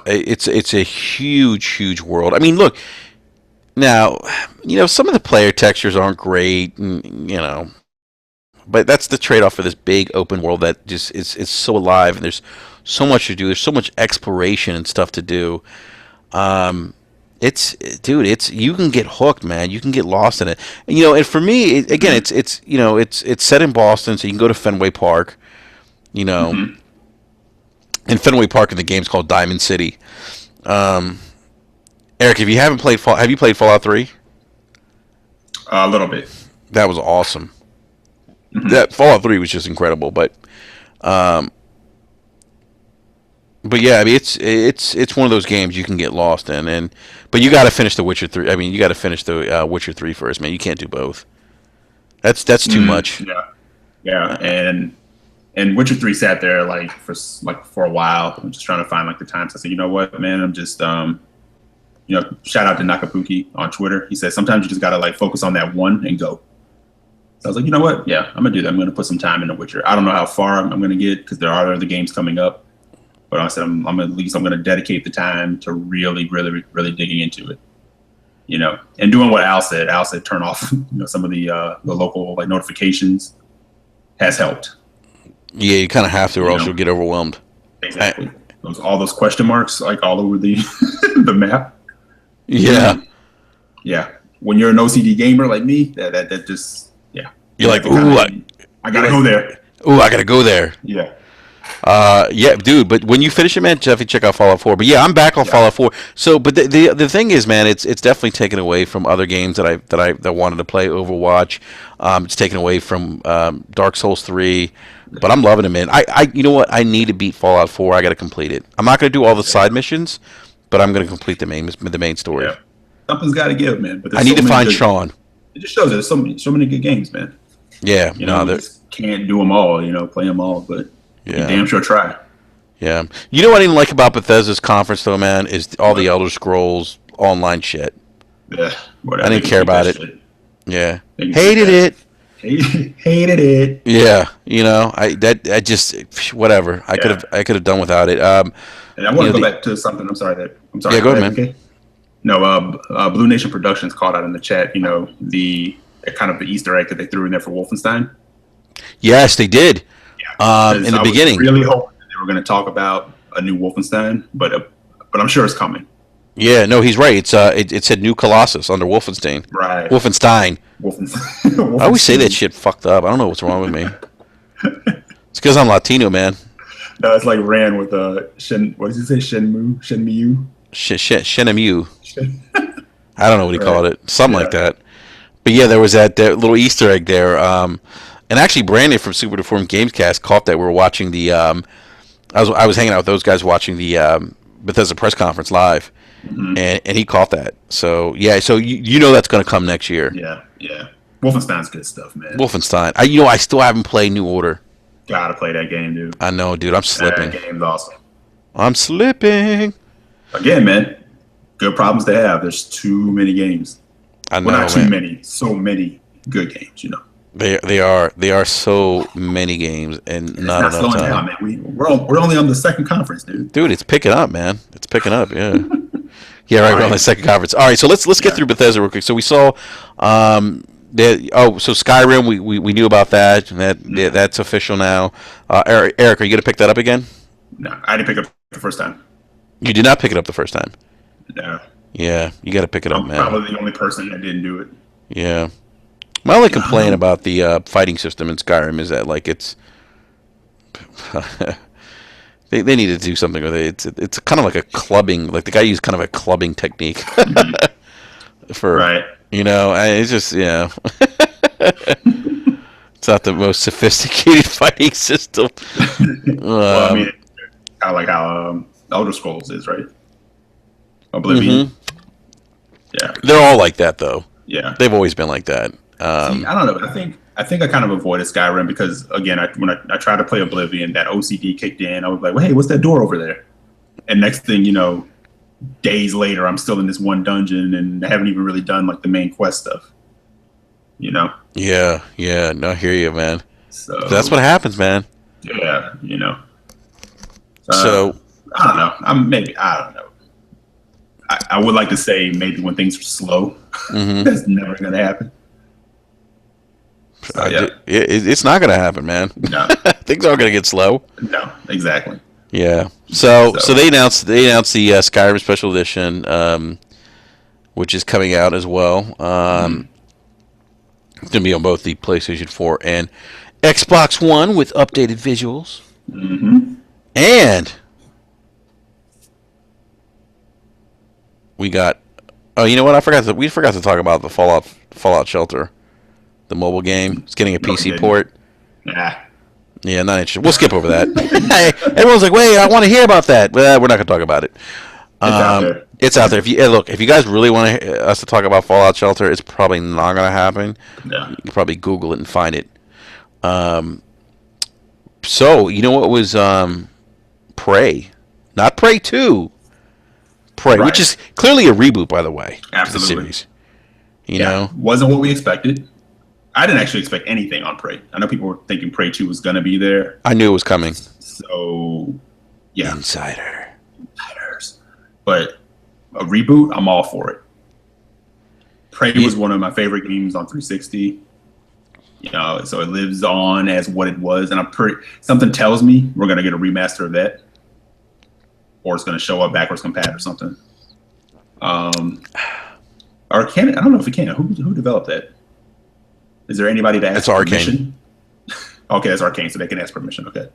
a huge world. I mean, look. Now, some of the player textures aren't great, and, but that's the trade-off for this big open world that just it's so alive, and there's so much to do. There's so much exploration and stuff to do. It's you can get hooked, man. You can get lost in it. And, and for me, it's set in Boston, so you can go to Fenway Park, Mm-hmm. And Fenway Park in the game's called Diamond City. Eric, if you haven't played have you played Fallout 3? A little bit. That was awesome. Mm-hmm. That Fallout 3 was just incredible, but But yeah, I mean it's one of those games you can get lost in, and but you got to finish the Witcher 3. I mean, you got to finish the Witcher 3 first, man. You can't do both. That's too much. Yeah, yeah, and Witcher 3 sat there for a while. I'm just trying to find like the times. I said, you know what, man, I'm just shout out to Nakabuki on Twitter. He said sometimes you just gotta like focus on that one and go. So I was like, you know what? Yeah, I'm gonna do that. I'm gonna put some time into Witcher. I don't know how far I'm gonna get because there are other games coming up. But I said I'm gonna dedicate the time to really, really, really digging into it. And doing what Al said. Al said turn off some of the local like notifications has helped. Yeah, you kind of have to, or else you'll get overwhelmed. Exactly. All those question marks like all over the the map. Yeah. Yeah. When you're an OCD gamer like me, that just You're like, ooh, I gotta go there. Ooh, I gotta go there. Yeah. Yeah, dude. But when you finish it, man, definitely check out Fallout 4. But yeah, I'm back on Fallout 4. So, but the thing is, man, it's definitely taken away from other games that wanted to play. Overwatch. It's taken away from Dark Souls 3. But I'm loving it, man. You know what? I need to beat Fallout 4. I got to complete it. I'm not gonna do all the side missions, but I'm gonna complete the main story. Yeah. Something's got to give, man. But I need to find Sean. It just shows there's so many good games, man. Yeah, you just can't do them all. Play them all, but you damn sure try. Yeah. You know what I didn't like about Bethesda's conference, though, man, is all the Elder Scrolls online shit. Yeah, whatever. I didn't care about it. Shit. Yeah, hated it. Hated it. Yeah, I just whatever. I could have done without it. And I want to go back to something. I'm sorry. Yeah, go ahead, man. Okay? No, Blue Nation Productions called out in the chat. The kind of the Easter egg that they threw in there for Wolfenstein. Yes, they did. Yeah, in the beginning, I was really hoping that they were going to talk about a new Wolfenstein, but I'm sure it's coming. Yeah, no, he's right. It said New Colossus under Wolfenstein. Right. Wolfenstein. Wolfenstein. I always say that shit fucked up. I don't know what's wrong with me. It's because I'm Latino, man. No, it's like Rand with what does he say? Shenmue? Shenmue. I don't know what he called it. Something like that. But yeah, there was that little Easter egg there. And actually, Brandon from Super Deformed Gamescast caught that we were watching the. I was hanging out with those guys watching the Bethesda press conference live, and he caught that. So yeah, so that's going to come next year. Yeah. Wolfenstein's good stuff, man. Wolfenstein. I still haven't played New Order. Gotta play that game, dude. I know, dude. I'm slipping. That game's awesome. I'm slipping. Again, man. Good problems to have. There's too many games. I know, well, not too many. So many good games, They are so many games and not enough time. Down, man. We're only on the second conference, dude. Dude, it's picking up, man. It's picking up. Yeah. Yeah, right. We're on the second conference. All right, so let's get through Bethesda real quick. So we saw, so Skyrim. We knew about that. That's official now. Eric, are you gonna pick that up again? No, I didn't pick it up the first time. You did not pick it up the first time. No. Yeah, you got to pick it up, man. I'm probably the only person that didn't do it. Yeah. My only complaint about the fighting system in Skyrim is that it's they need to do something with it. It's kind of like a clubbing, like the guy used kind of a clubbing technique for right. It's just it's not the most sophisticated fighting system. Well, I mean, kind of like how Elder Scrolls is, right? Oblivion. Mm-hmm. Yeah, they're all like that, though. Yeah, they've always been like that. See, I don't know. I think I kind of avoided Skyrim because again, when I tried to play Oblivion, that OCD kicked in. I was like, well, hey, what's that door over there? And next thing you know, days later, I'm still in this one dungeon and I haven't even really done like the main quest stuff. Yeah. No, I hear you, man. So that's what happens, man. Yeah, so I don't know. I don't know. I would like to say maybe when things are slow, that's never going to happen. So, it's not going to happen, man. No. Things aren't going to get slow. No, exactly. Yeah. So they announced the Skyrim Special Edition, which is coming out as well. It's going to be on both the PlayStation 4 and Xbox One with updated visuals. And we got. Oh, you know what? We forgot to talk about the Fallout Shelter, the mobile game. It's getting a PC port. Yeah. Yeah, not interested. We'll skip over that. Hey, everyone's like, wait, I want to hear about that. Well, we're not going to talk about it. It's out there. It's out there. If you look, if you guys really want us to talk about Fallout Shelter, it's probably not going to happen. Yeah. You can probably Google it and find it. So you know what was Prey, not Prey 2, Prey, Right. which is clearly a reboot, by the way, to the Absolutely. series. You know, wasn't what we expected. I didn't actually expect anything on Prey. I know people were thinking Prey 2 was gonna be there. I knew it was coming. So yeah, Insider. but a reboot, I'm all for it. Prey was one of my favorite games on 360. You know, so it lives on as what it was, and something tells me we're gonna get a remaster of that, or it's gonna show up backwards compat or something. Or can it? I don't know if it can. Who developed that? Is there anybody to ask It's Arcane. permission? Okay, that's Arcane, so they can ask permission. Okay,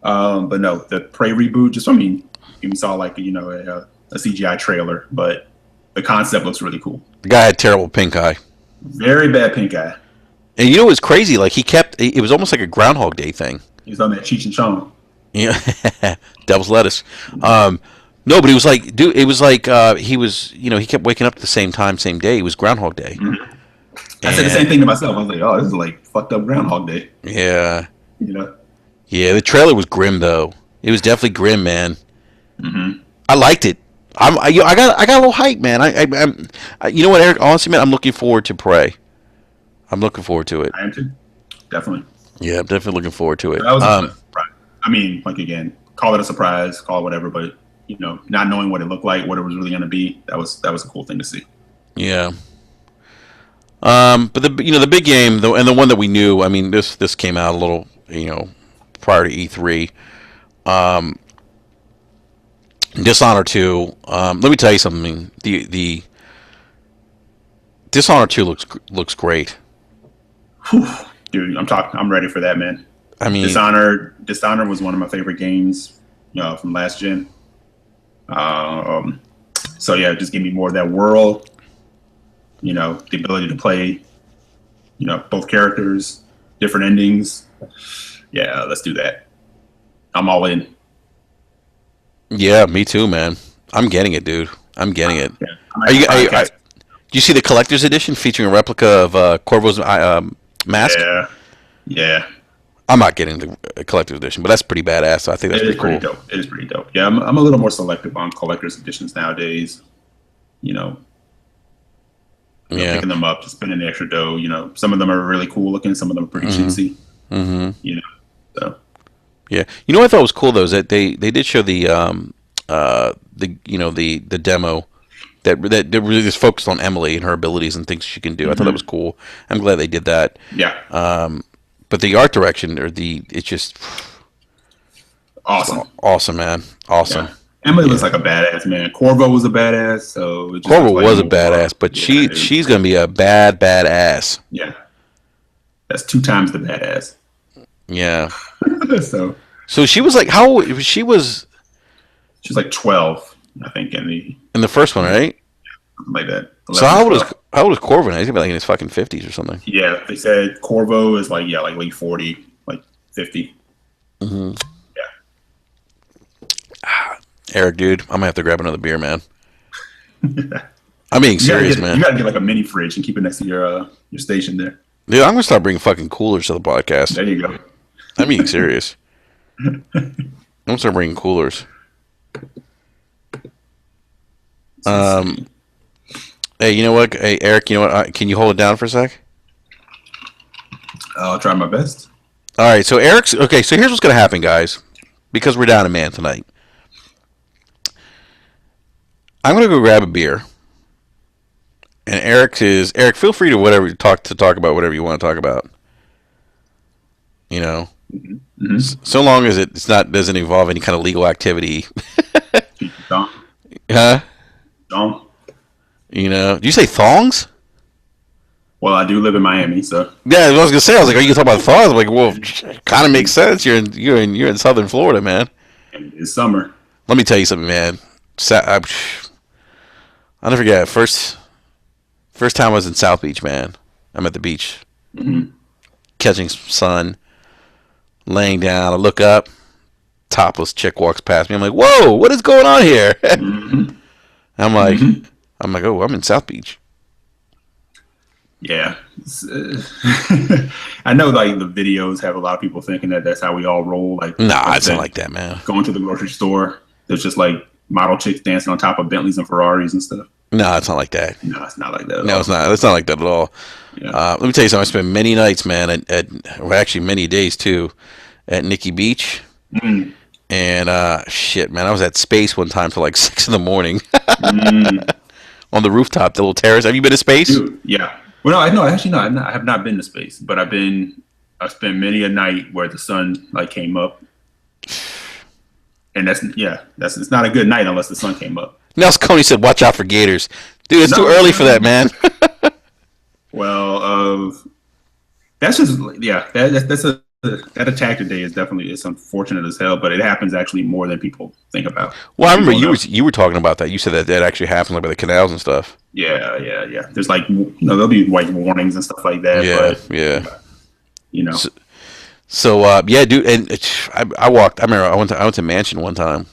but no, the Prey reboot. Just we saw like a CGI trailer, but the concept looks really cool. The guy had terrible pink eye. Very bad pink eye. And you know what's crazy? Like it was almost like a Groundhog Day thing. He was on that Cheech and Chong. Yeah, devil's lettuce. No, but it was like, dude, it was like he was, he kept waking up at the same time, same day. It was Groundhog Day. Mm-hmm. I said the same thing to myself. I was like, oh, this is like fucked up Groundhog Day. Yeah. You know? Yeah, the trailer was grim though. It was definitely grim, man. Mm-hmm. I liked it. I got a little hype, man. You know what, Eric? Honestly, man, I'm looking forward to Prey. I'm looking forward to it. I am too. Definitely. Yeah, I'm definitely looking forward to it. That was a surprise. I mean, like again, call it a surprise, call it whatever, but not knowing what it looked like, what it was really going to be, that was a cool thing to see. Yeah. But the big game though, and the one that we knew. I mean, this came out a little prior to E3. Dishonored 2. Let me tell you something. The Dishonored 2 looks great. Whew. Dude, I'm ready for that, man. I mean, Dishonored was one of my favorite games, from last gen. So yeah, just give me more of that world. The ability to play, both characters, different endings. Yeah, let's do that. I'm all in. Yeah, me too, man. I'm getting it, dude. I'm getting it. Yeah, do you see the collector's edition featuring a replica of Corvo's mask? Yeah. I'm not getting the collector's edition, but that's pretty badass. So I think that's pretty cool. Dope. It is pretty dope. Yeah, I'm a little more selective on collector's editions nowadays. Picking them up, just spending the extra dough. Some of them are really cool looking. Some of them are pretty cheesy. Mm-hmm. So. Yeah, what I thought was cool though is that they did show the demo that really just focused on Emily and her abilities and things she can do. I thought that was cool. I'm glad they did that. Yeah. But the art direction it's just awesome. Awesome, man. Awesome. Yeah. Emily looks like a badass, man. Corvo was a badass, so Corvo was a badass, but she's gonna be a badass. Yeah. That's 2 times the badass. Yeah. So she was like, how old? She was like 12, I think, in the first one, right? Something like that. 11, so how old is Corvo now? He's gonna be like in his fucking 50s or something. Yeah, they said Corvo is like late 40, like 50. Mm-hmm. Yeah. Eric, dude, I'm gonna have to grab another beer, man. I'm being serious, man. You gotta get like a mini fridge and keep it next to your station there. Dude, I'm gonna start bringing fucking coolers to the podcast. There you go. I'm being serious. I'm gonna start bringing coolers. Hey, you know what? Hey, Eric, you know what? Can you hold it down for a sec? I'll try my best. All right, so okay. So here's what's gonna happen, guys, because we're down a man tonight. I'm gonna go grab a beer, and Eric, feel free to talk about whatever you want to talk about. Mm-hmm. So long as it doesn't involve any kind of legal activity. Huh? Thong. Do you say thongs? Well, I do live in Miami, so yeah. I was gonna say, are you talking about thongs? I'm like, well, kind of makes sense. You're in Southern Florida, man. And it's summer. Let me tell you something, man. I'll never forget. First time I was in South Beach, man. I'm at the beach, catching sun. laying down. I look up, topless chick walks past me. I'm like, whoa, what is going on here? Mm-hmm. I'm like, Mm-hmm. oh, I'm in South Beach. Yeah. I know like the videos have a lot of people thinking that that's how we all roll. Like, Nah, like you it's not said, like that, man. going to the grocery store, there's just like model chicks dancing on top of Bentleys and Ferraris and stuff. No, it's not like that. No, it's not like that at No, it's all. not. It's not like that at all. Yeah. Let me tell you something. I spent many nights, man, well, actually many days too, at Nikki Beach. Mm. And shit, man, I was at Space one time till like 6 in the morning Mm. on the rooftop, the little terrace. Have you been to Space? Dude, yeah. Well, no, I know. Actually, no, I have not been to space, but I've spent many a night where the sun like came up, and that's it's not a good night unless the sun came up. Nelson Coney said, "Watch out for gators, dude. It's too No, early for that, man." well, that's just that's a that attack today is definitely it's unfortunate as hell, but it happens actually more than people think about. Well, I remember People know. you were talking about that. You said that actually happens like by the canals and stuff. Yeah. There's like there'll be white warnings and stuff like that, Yeah, but yeah. you know, So yeah, dude, and I walked. I remember I went to Mansion one time.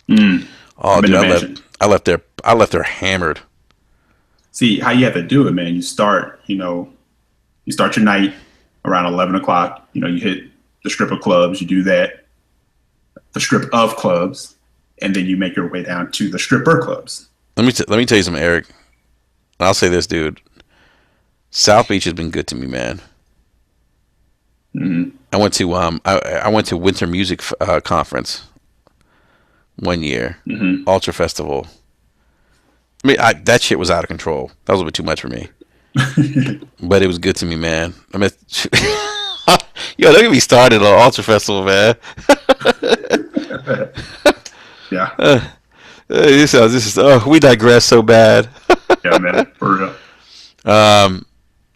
I've Oh, been dude, to Mansion. I left there hammered. See how you have to do it, man. You start your night around 11 o'clock. You know, you hit the strip of clubs. You do that, the strip of clubs, and then you make your way down to the stripper clubs. Let me tell you something, Eric. I'll say this, dude. South Beach has been good to me, man. Mm-hmm. I went to Winter Music Conference one year, Mm-hmm. Ultra Festival. I mean, that shit was out of control. That was a bit too much for me, but it was good to me, man. I mean, yo, don't get me started on Ultra Festival, man. Yeah, We digress so bad. yeah, man, for real.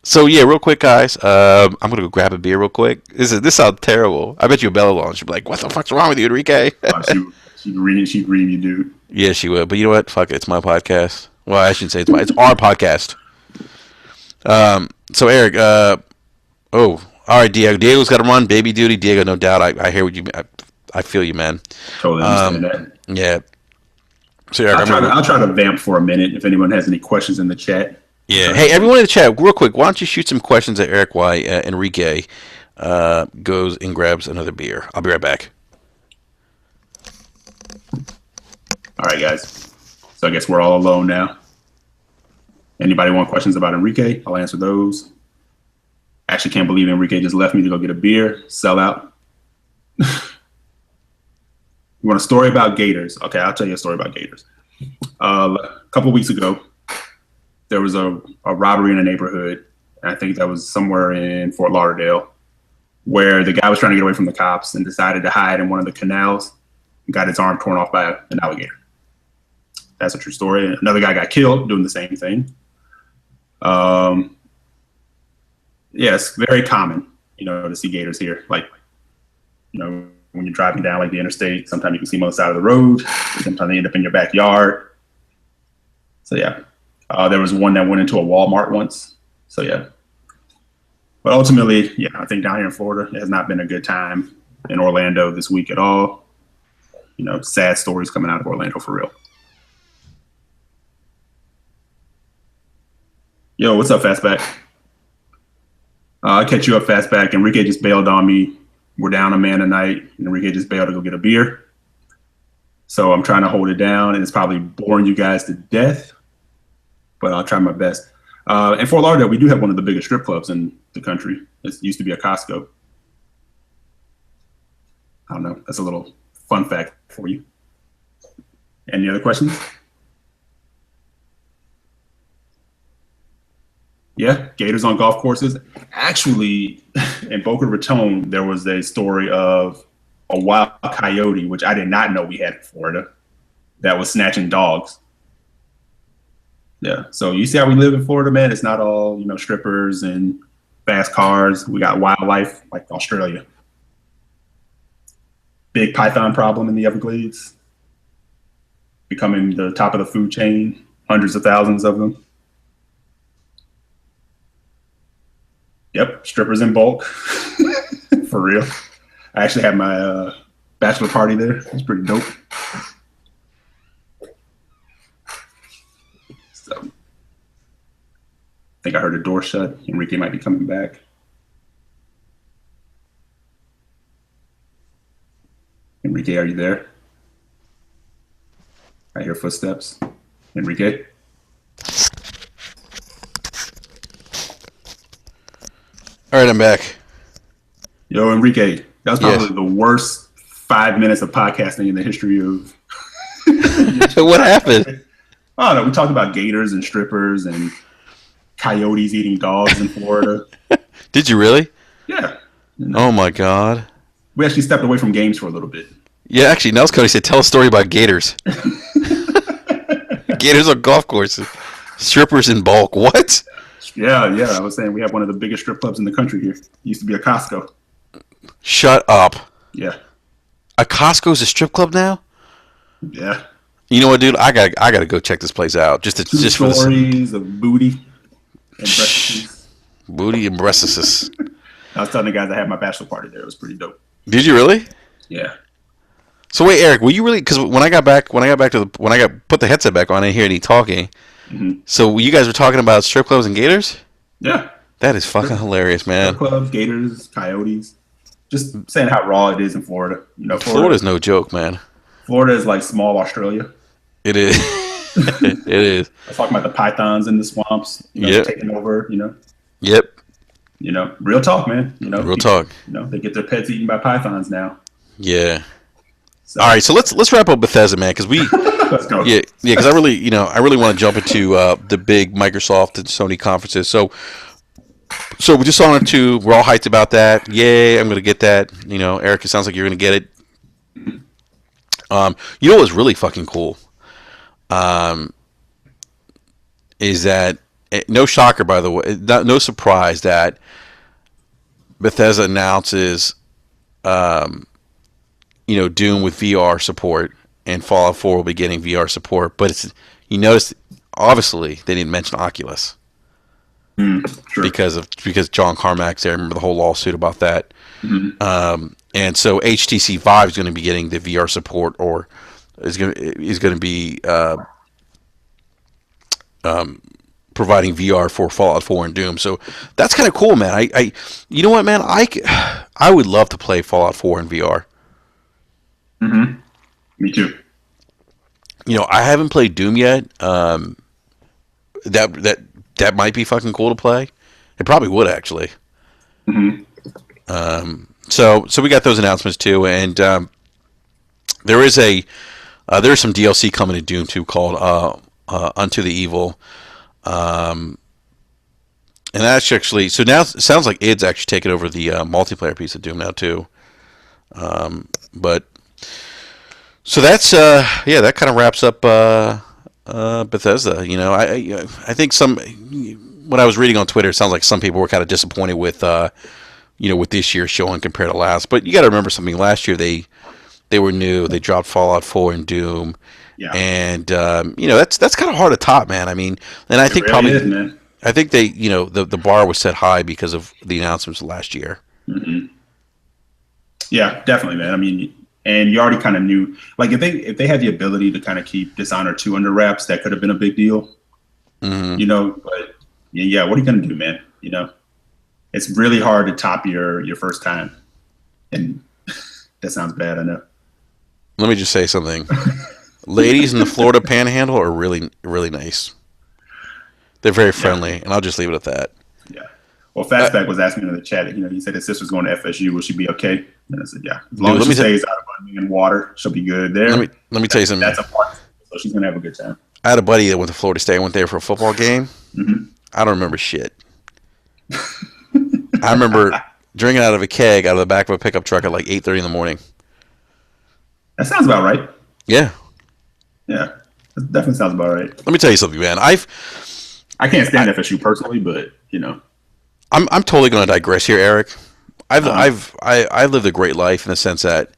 So yeah, real quick, guys. I'm gonna go grab a beer real quick. This sounds terrible. I bet you Bella will. She'll be like, "What the fuck's wrong with you, Enrique?" She'd read you, dude. Yeah, she would. But you know what? Fuck it. It's my podcast. Well, I shouldn't say it's our podcast. So Eric, all right, Diego. Diego's got to run baby duty. Diego, no doubt. I hear what you. I feel you, man. Totally understand that. Yeah. So Eric, I'll try to vamp for a minute if anyone has any questions in the chat. yeah. Hey, everyone in the chat, real quick. Why don't you shoot some questions at Eric while Enrique goes and grabs another beer? I'll be right back. All right, guys. So I guess we're all alone now. Anybody want questions about Enrique? I'll answer those. Actually, can't believe Enrique just left me to go get a beer. Sell out. You want a story about gators? Okay, I'll tell you a story about gators. A couple of weeks ago, there was a robbery in a neighborhood. And I think that was somewhere in Fort Lauderdale, where the guy was trying to get away from the cops and decided to hide in one of the canals and got his arm torn off by an alligator. That's a true story. Another guy got killed doing the same thing. Yeah, it's very common, to see gators here. Like, when you're driving down like the interstate, sometimes you can see them on the side of the road. Sometimes they end up in your backyard. So yeah, there was one that went into a Walmart once. So yeah, but ultimately, yeah, I think down here in Florida, it has not been a good time in Orlando this week at all. Sad stories coming out of Orlando for real. Yo, what's up, Fastback? I'll catch you up, Fastback. Enrique just bailed on me. We're down a man tonight. Enrique just bailed to go get a beer. So I'm trying to hold it down, and it's probably boring you guys to death, but I'll try my best. In Fort Lauderdale, we do have one of the biggest strip clubs in the country. It used to be a Costco. I don't know. That's a little fun fact for you. Any other questions? Yeah, gators on golf courses. Actually, in Boca Raton, there was a story of a wild coyote, which I did not know we had in Florida, that was snatching dogs. Yeah, so you see how we live in Florida, man? It's not all, strippers and fast cars. We got wildlife like Australia. Big python problem in the Everglades, becoming the top of the food chain, hundreds of thousands of them. Yep, strippers in bulk, for real. I actually had my bachelor party there. It was pretty dope. So I think I heard a door shut. Enrique might be coming back. Enrique, are you there? I hear footsteps. Enrique? All right, I'm back. Yo, Enrique, that was probably Yes. the worst 5 minutes of podcasting in the history of. What happened? I don't know. We talked about gators and strippers and coyotes eating dogs in Florida. Did you really? Yeah. Oh my God. We actually stepped away from games for a little bit. Yeah, actually, Nels Cody said, tell a story about gators. Gators on golf courses. Strippers in bulk. What? Yeah. I was saying we have one of the biggest strip clubs in the country here. It used to be a Costco. Shut up. Yeah. A Costco's a strip club now? Yeah. You know what, dude? I gotta go check this place out. Just Two for the stories of booty and breasts. booty and breasts. I was telling the guys I had my bachelor party there. It was pretty dope. Did you really? Yeah. So wait, Eric, were you really? Because when I got put the headset back on, I didn't hear any talking. Mm-hmm. So you guys were talking about strip clubs and gators? Yeah. That is fucking hilarious, man. Strip clubs, gators, coyotes. Just saying how raw it is in Florida. You know, Florida's no joke, man. Florida is like small Australia. It is. It is. I was talking about the pythons in the swamps, Yep. taking over, Yep. Real talk, man. Real talk. They get their pets eaten by pythons now. Yeah. So, All right, so let's wrap up Bethesda, man, because we let's go. yeah, because I really want to jump into the big Microsoft and Sony conferences. So we just on to we're all hyped about that. Yay, I'm gonna get that. Eric, it sounds like you're gonna get it. You know what's really fucking cool? Is that no shocker, by the way, no surprise that Bethesda announces Doom with VR support, and Fallout 4 will be getting VR support. But you notice, obviously, they didn't mention Oculus Sure. because John Carmack's there. I remember the whole lawsuit about that. Mm-hmm. And so HTC Vive is going to be getting the VR support, or is going to be providing VR for Fallout 4 and Doom. So that's kind of cool, man. You know what, man? I would love to play Fallout 4 in VR. Mm-hmm. Me too. I haven't played Doom yet. That might be fucking cool to play. It probably would, actually. Mm-hmm. So we got those announcements too, and there is some DLC coming to Doom 2 called Unto the Evil, and that's actually so now it sounds like id's actually taking over the multiplayer piece of Doom now too. But so that's that kind of wraps up Bethesda. I think when I was reading on Twitter, it sounds like some people were kind of disappointed with with this year's showing compared to last. But you got to remember something. Last year they were new. They dropped Fallout 4 and Doom. Yeah. And that's kind of hard to top, man. I mean, and I think really probably is, man. I think they the bar was set high because of the announcements last year. Mm-hmm. Yeah, definitely, man. I mean, and you already kind of knew, like, if they had the ability to kind of keep Dishonored 2 under wraps, that could have been a big deal. Mm-hmm. But yeah, what are you gonna do, man? It's really hard to top your first time, and that sounds bad, I know. Let me just say something. Ladies in the Florida Panhandle are really, really nice. They're very friendly, and I'll just leave it at that. Yeah. Well, Fastback was asking in the chat. He said his sister's going to FSU. Will she be okay? And I said, yeah. As long as she stays out of money and water, she'll be good there. Let me tell you something. That's important. So she's gonna have a good time. I had a buddy that went to Florida State. I went there for a football game. Mm-hmm. I don't remember shit. I remember drinking out of a keg out of the back of a pickup truck at like 8:30 in the morning. That sounds about right. Yeah. Yeah. That definitely sounds about right. Let me tell you something, man. I can't stand FSU personally, but I'm totally going to digress here, Eric. I've lived a great life in the sense that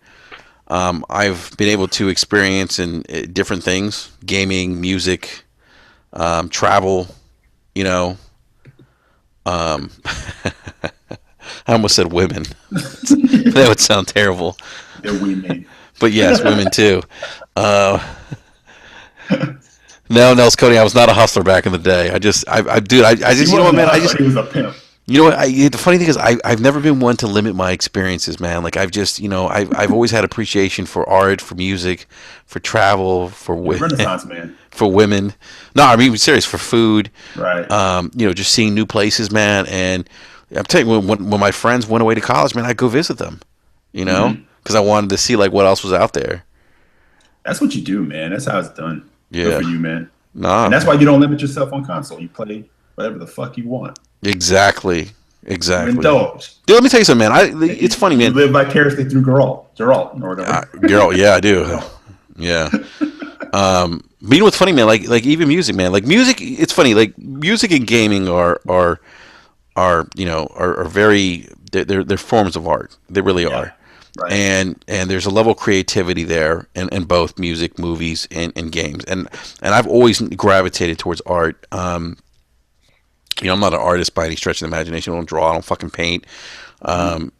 I've been able to experience in different things: gaming, music, travel. I almost said women. That would sound terrible. They're women. But yes, women too. Uh, no, Nels Cody, I was not a hustler back in the day. Dude, I He just, you know what, wasn't a man, hustler. He was a pimp. you know what, the funny thing is, I've never been one to limit my experiences, man. Like I've just, I've always had appreciation for art, for music, for travel, for You're a Renaissance man. for women. No, I mean, serious, for food. Right. Just seeing new places, man. And I'm telling you, when my friends went away to college, man, I'd go visit them. Hmm. Because I wanted to see like what else was out there. That's what you do, man. That's how it's done. Good Yeah. for you, man. Nah. And that's why you don't limit yourself on console. You play whatever the fuck you want. Exactly. You Exactly. indulge. Dude, let me tell you something, man. And It's funny, you man. live vicariously through Geralt, or whatever. Girl, yeah, I do. Geralt. Yeah. But you know what's funny, man? Like even music, man. Like music, it's funny. Like music and gaming are very they're forms of art. They really Yeah. are. Right. And there's a level of creativity there in both music, movies, and games. And I've always gravitated towards art. I'm not an artist by any stretch of the imagination. I don't draw. I don't fucking paint. Mhm.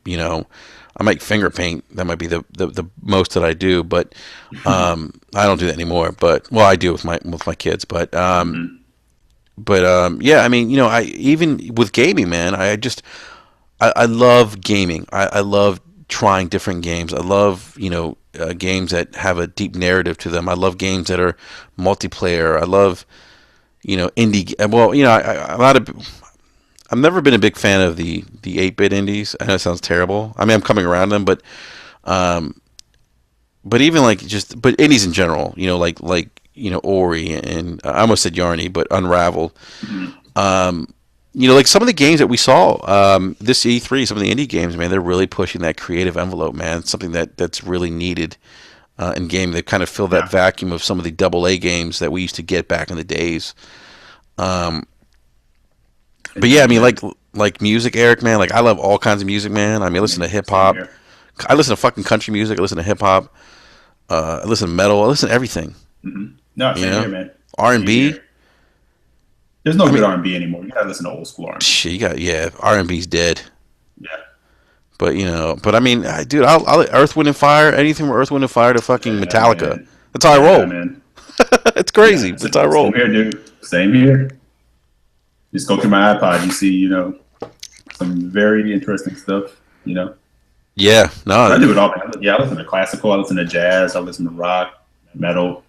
I might finger paint. That might be the most that I do, but I don't do that anymore. But well, I do with my kids. Mhm. Yeah, I mean, I even with gaming, man, I love gaming. I love trying different games. I love games that have a deep narrative to them. I love games that are multiplayer. I love indie. Well, I'm not a. I've never been a big fan of the 8-bit indies. I know it sounds terrible. I mean, I'm coming around them, um, but even like but indies in general. Ori and I almost said Yarny, but Unraveled. Mhm. Like some of the games that we saw this E3, some of the indie games, man, they're really pushing that creative envelope, man. It's something that's really needed in gaming. They kind of fill that Yeah. vacuum of some of the AA games that we used to get back in the days. Um, but yeah, I Indeed, mean, man. like music, Eric, man. Like I love all kinds of music, man. I mean, I listen to hip Same hop. here. I listen to fucking country music. I listen to hip hop. I listen to metal. I listen to everything. No, You same know, here, man. R and Same B. here. There's no I good mean, R&B anymore. You gotta listen to old school R&B. shit. R and B's dead. Yeah. But I mean, dude, I'll Earth, Wind and Fire. Anything from Earth, Wind and Fire to fucking Yeah, Metallica. man. That's how I Yeah, roll. man. It's Yeah. crazy. That's how I Same roll. here, dude. Same here. Just go through my iPod. You see, some very interesting stuff. Yeah, But I no, do it all, man. Yeah, I listen to classical. I listen to jazz. I listen to rock, metal.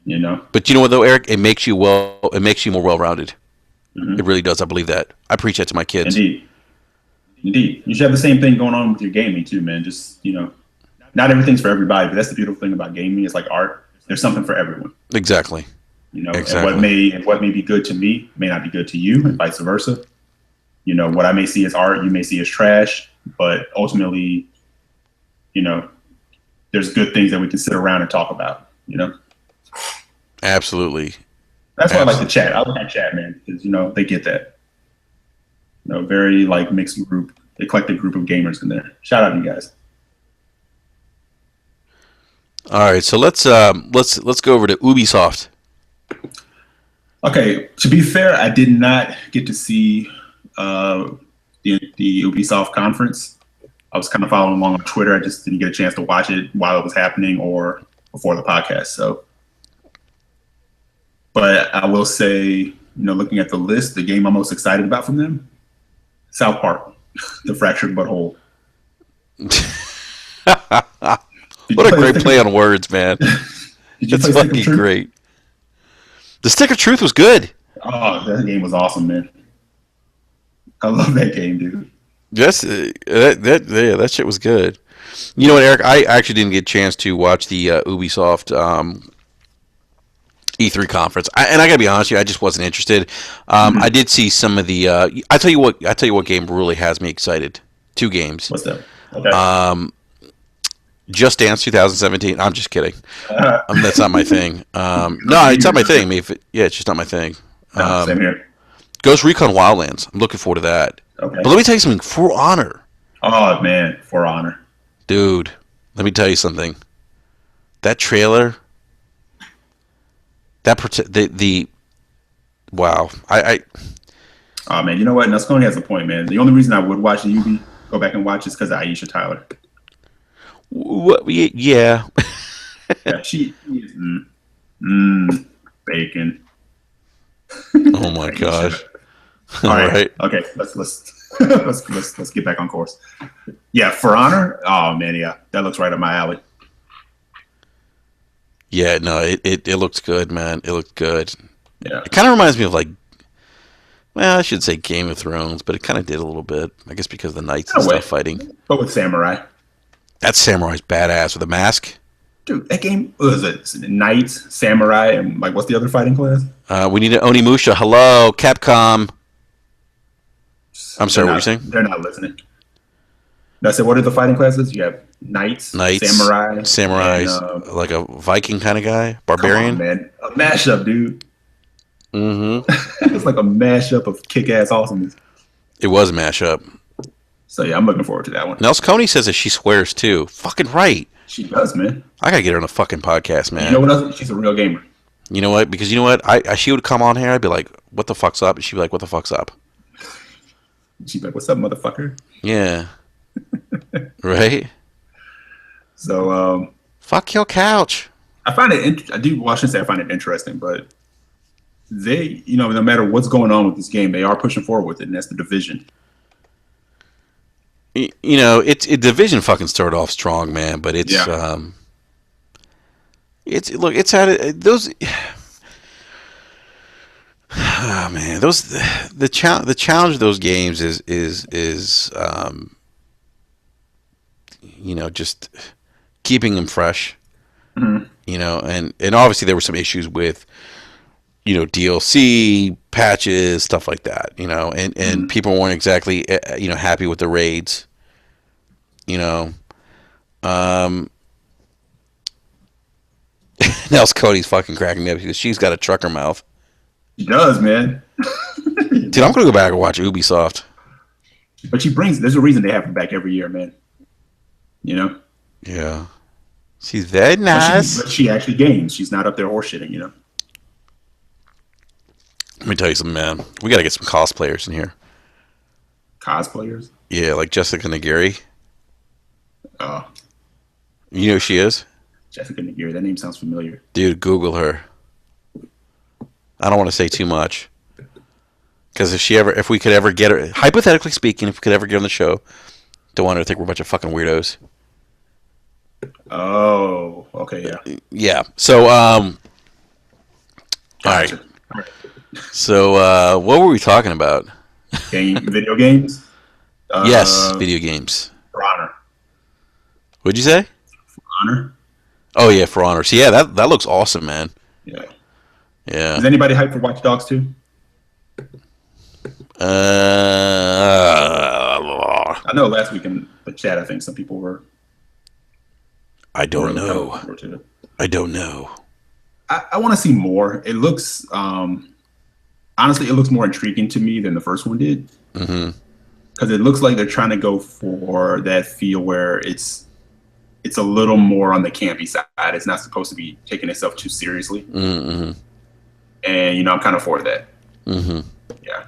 You know. but you know what though, Eric? It makes you It makes you more well-rounded. It Hmm. really does. I believe that. I preach that to my kids. Indeed. Indeed. You should have the same thing going on with your gaming too, man. Just, not everything's for everybody, but that's the beautiful thing about gaming. It's like art. There's something for everyone. Exactly. And what may be good to me may not be good to you, and vice versa. What I may see as art, you may see as trash, but ultimately, there's good things that we can sit around and talk about. Absolutely. That's why I like the Absolutely. chat. I like that chat, man, because they get that. Very like mixed group, eclectic group of gamers in there. Shout out to you guys. All right, so let's go over to Ubisoft. Okay, to be fair, I did not get to see uh, the Ubisoft conference. I was kind of following along on Twitter. I just didn't get a chance to watch it while it was happening or before the podcast. So, but I will say, looking at the list, the game I'm most excited about from them, South Park, The Fractured Butthole. Did you What a play great Stick play of, on words, man. Did you That's play Stick of fucking Truth? great. The Stick of Truth was good. Oh, that game was awesome, man. I love that game, dude. Yes, that shit was good. You know what, Eric? I actually didn't get a chance to watch the Ubisoft E3 conference, and I gotta be honest with you, I just wasn't interested. I Hmm. did see some of the. I tell you what game really has me excited. Two games. What's that? Okay. Um, Just Dance 2017. I'm just kidding. Uh, That's not my thing. Ghost No, it's not my thing. I Recon. mean, yeah, it's just not my thing. No, same Um, here. Ghost Recon Wildlands. I'm looking forward to that. But Okay. let me tell you something. For Honor, Oh man, For Honor. dude. Let me tell you something. That trailer. The wow. Oh man, you know what? Nasconi has a point, man. The only reason I would watch the UB, go back and watch, is because of Aisha Tyler. Yeah. Yeah, she is bacon. Oh my Aisha. gosh. All All right, right. okay, let's get back on course. Yeah, For Honor. Oh man, yeah, that looks right up my alley. Yeah, no, it looks good, man. It looks good. Yeah, It kind of reminds me of like, well, I should say Game of Thrones, but it kind of did a little bit. I guess because of the knights in and a way, stuff fighting. but with samurai. That samurai's badass with a mask. Dude, that game was it knights, samurai, and like what's the other fighting class? We need an Onimusha. Hello, Capcom. I'm They're sorry, what were you not. saying? They're not listening. I said, what are the fighting classes? You have knights, Knights, samurai, and samurais, like a Viking kind of guy, come on, barbarian. man, a mashup, dude. Mm-hmm. It's like a mashup of kick-ass awesomeness. It was a mashup. So yeah, I'm looking forward to that one. Nels Coney says that she swears too. Fucking right. She does, man. I gotta get her on a fucking podcast, You know man. what else? She's a real gamer. You know what? Because you know what? She would come on here. I'd be like, "What the fuck's up?" And she'd be like, "What the fuck's up?" She's like, "What's up, motherfucker?" Yeah. Right. So Fuck your couch. I find it. I do watch and say I find it interesting, but they, no matter what's going on with this game, they are pushing forward with it, and that's the Division. You know, Division fucking started off strong, man. But it's Yeah. it's look, it's had those. Oh man, the challenge of those games is just keeping them fresh. Mhm. And obviously there were some issues with DLC patches, stuff like that. And people weren't exactly happy with the raids. You know, um, Nels Cody's fucking cracking me up because she's got a trucker mouth. She does, man. Dude, I'm gonna go back and watch Ubisoft. But there's a reason they have her back every year, man. You know? Yeah, she's very But nice. she actually games. She's not up there horseshitting, Let me tell you something, man. We gotta get some cosplayers in here. Cosplayers. Yeah, like Jessica Nagiri. Oh, You know who she is? Jessica Nagiri. That name sounds familiar. Dude, Google her. I don't want to say too much. Because if we could ever get her, hypothetically speaking, if we could ever get her on the show, don't want her to think we're a bunch of fucking weirdos. Oh, okay, yeah. Yeah. So, Gotcha. all right. So, what were we talking about? Video games. Yes, video games. For Honor. What'd you say? Honor. Oh yeah, For Honor. So yeah, that looks awesome, man. Yeah. Yeah. Is anybody hyped for Watch Dogs 2? Uh, I know last week in the chat, I think some people were. I don't really know. looking forward to it. I don't know. I want to see more. It looks, honestly, it looks more intriguing to me than the first one did. Mm-hmm. Because it looks like they're trying to go for that feel where it's a little more on the campy side. It's not supposed to be taking itself too seriously. Mm-hmm. And, I'm kind of for that. Mm-hmm. Yeah.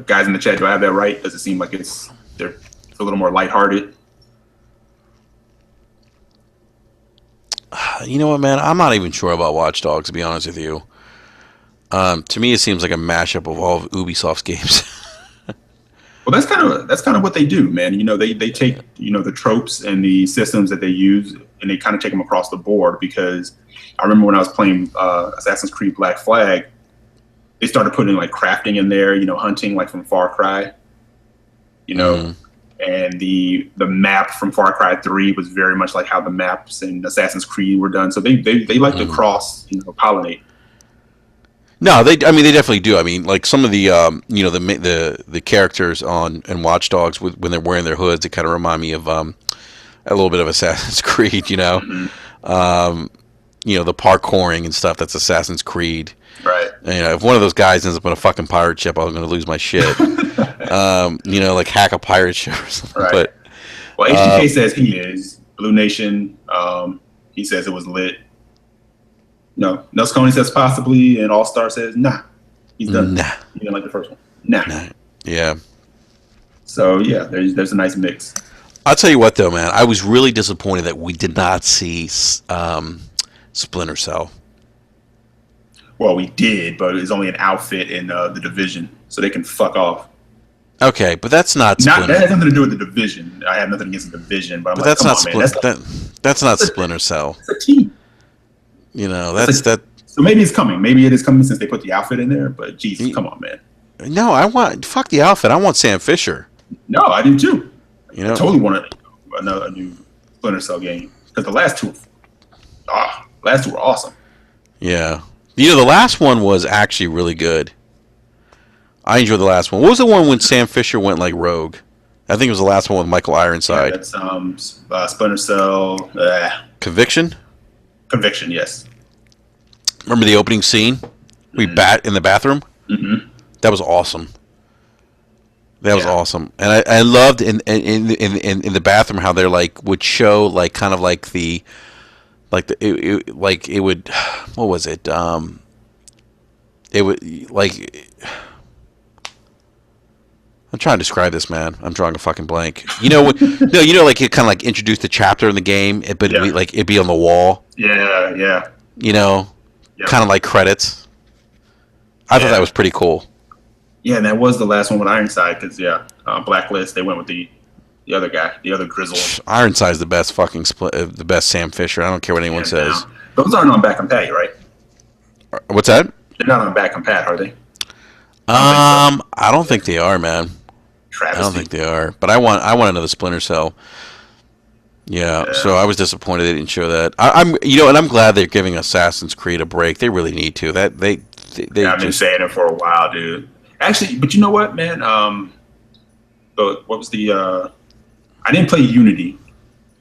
Guys in the chat, do I have that right? Does it seem like it's a little more lighthearted? You know what, man? I'm not even sure about Watch Dogs, to be honest with you. To me, it seems like a mashup of all of Ubisoft's games. Well, that's kind of what they do, man. They take the tropes and the systems that they use, and they kind of take them across the board. Because I remember when I was playing Assassin's Creed Black Flag, they started putting like crafting in there, hunting like from Far Cry, and the map from Far Cry 3 was very much like how the maps in Assassin's Creed were done. So they like to cross, pollinate. No, they definitely do. I mean, like some of the the characters in Watch Dogs when they're wearing their hoods, it kind of remind me of a little bit of Assassin's Creed. Mm-hmm. The parkouring and stuff. That's Assassin's Creed. Right. If one of those guys ends up on a fucking pirate ship, I'm going to lose my shit. Like hack a pirate ship or something. Right. But, well, HDK says he is. Blue Nation, he says it was lit. No, Nels Coney says possibly, and All Star says nah. He's done. Nah, He didn't like the first one. Nah. nah. Yeah. So yeah, there's a nice mix. I'll tell you what, though, man. I was really disappointed that we did not see Splinter Cell. Well, we did, but it's only an outfit in the division, so they can fuck off. Okay, but that's not Not Splinter. that has nothing to do with the division. I have nothing against the division, but I'm But like, that's come not on, man. that's not Splinter Cell. That's a team. You know, That's that's a, that. so maybe it's coming. Maybe it is coming since they put the outfit in there. But Jesus, come on, man. No, I want fuck the outfit. I want Sam Fisher. No, I do too. You I know, totally want a new Splinter Cell game because the last two were awesome. yeah. You know, the last one was actually really good. I enjoyed the last one. What was the one when Sam Fisher went like rogue? I think it was the last one with Michael Yeah, Ironside. that's Splinter Cell Conviction. Conviction. Yes. Remember the opening scene? We bat in the bathroom. Mm-hmm. That was awesome. That was Yeah. awesome, and I loved in the bathroom how they're like would show like kind of like the like it would what was it it would like I'm trying to describe this, man. I'm drawing a fucking blank. You know what? No, you know like it kind of like introduced the chapter in the game, but Yeah. it'd be on the wall. Yeah. Yeah. You know, Yeah. kind of like credits. I thought Yeah. that was pretty cool. Yeah, and that was the last one with Ironside because Blacklist. They went with the other guy, the other Grizzle. Ironside's the best fucking the best Sam Fisher. I don't care what anyone hands says. down. Those aren't on Back and Pat, right? What's that? They're not on Back and Pat, are they? I don't think they are, man. I don't Travesty. think they are. But I want another Splinter Cell. Yeah. So I was disappointed they didn't show that. I'm and I'm glad they're giving Assassin's Creed a break. They really need to. That they Yeah, I've been just saying it for a while, dude. Actually, but you know what, man? What was the? I didn't play Unity,